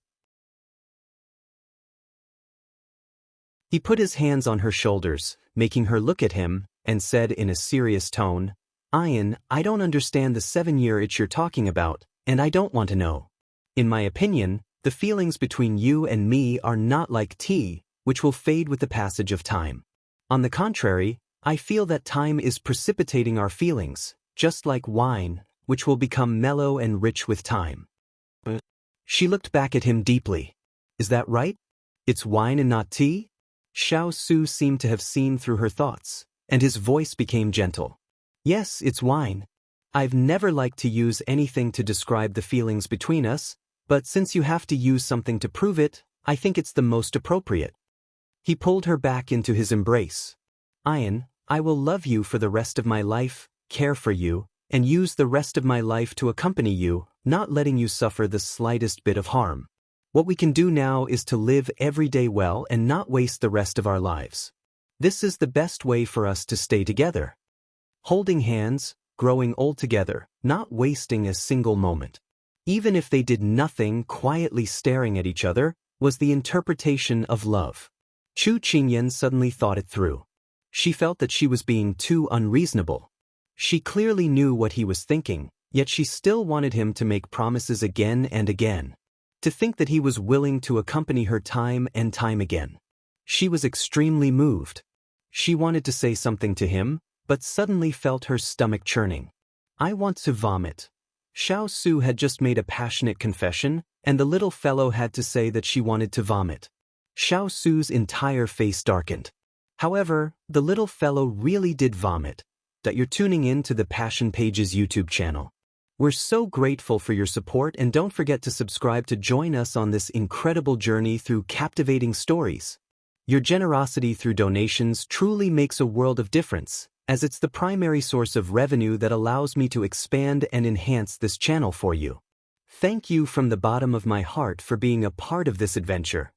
Speaker 1: He put his hands on her shoulders, making her look at him, and said in a serious tone, "Ian, I don't understand the 7-year itch you're talking about, and I don't want to know. In my opinion, the feelings between you and me are not like tea, which will fade with the passage of time. On the contrary, I feel that time is precipitating our feelings, just like wine, which will become mellow and rich with time." She looked back at him deeply. "Is that right? It's wine and not tea?" Xiao Su seemed to have seen through her thoughts, and his voice became gentle. "Yes, it's wine. I've never liked to use anything to describe the feelings between us, but since you have to use something to prove it, I think it's the most appropriate." He pulled her back into his embrace. "Ian, I will love you for the rest of my life, care for you, and use the rest of my life to accompany you, not letting you suffer the slightest bit of harm. What we can do now is to live every day well and not waste the rest of our lives. This is the best way for us to stay together. Holding hands, growing old together, not wasting a single moment." Even if they did nothing, quietly staring at each other, was the interpretation of love. Chu Qingyan suddenly thought it through. She felt that she was being too unreasonable. She clearly knew what he was thinking, yet she still wanted him to make promises again and again. To think that he was willing to accompany her time and time again. She was extremely moved. She wanted to say something to him, but suddenly felt her stomach churning. "I want to vomit." Xiao Su had just made a passionate confession, and the little fellow had to say that she wanted to vomit. Xiao Su's entire face darkened. However, the little fellow really did vomit. That you're tuning in to the Passion Pages YouTube channel. We're so grateful for your support, and don't forget to subscribe to join us on this incredible journey through captivating stories. Your generosity through donations truly makes a world of difference, as it's the primary source of revenue that allows me to expand and enhance this channel for you. Thank you from the bottom of my heart for being a part of this adventure.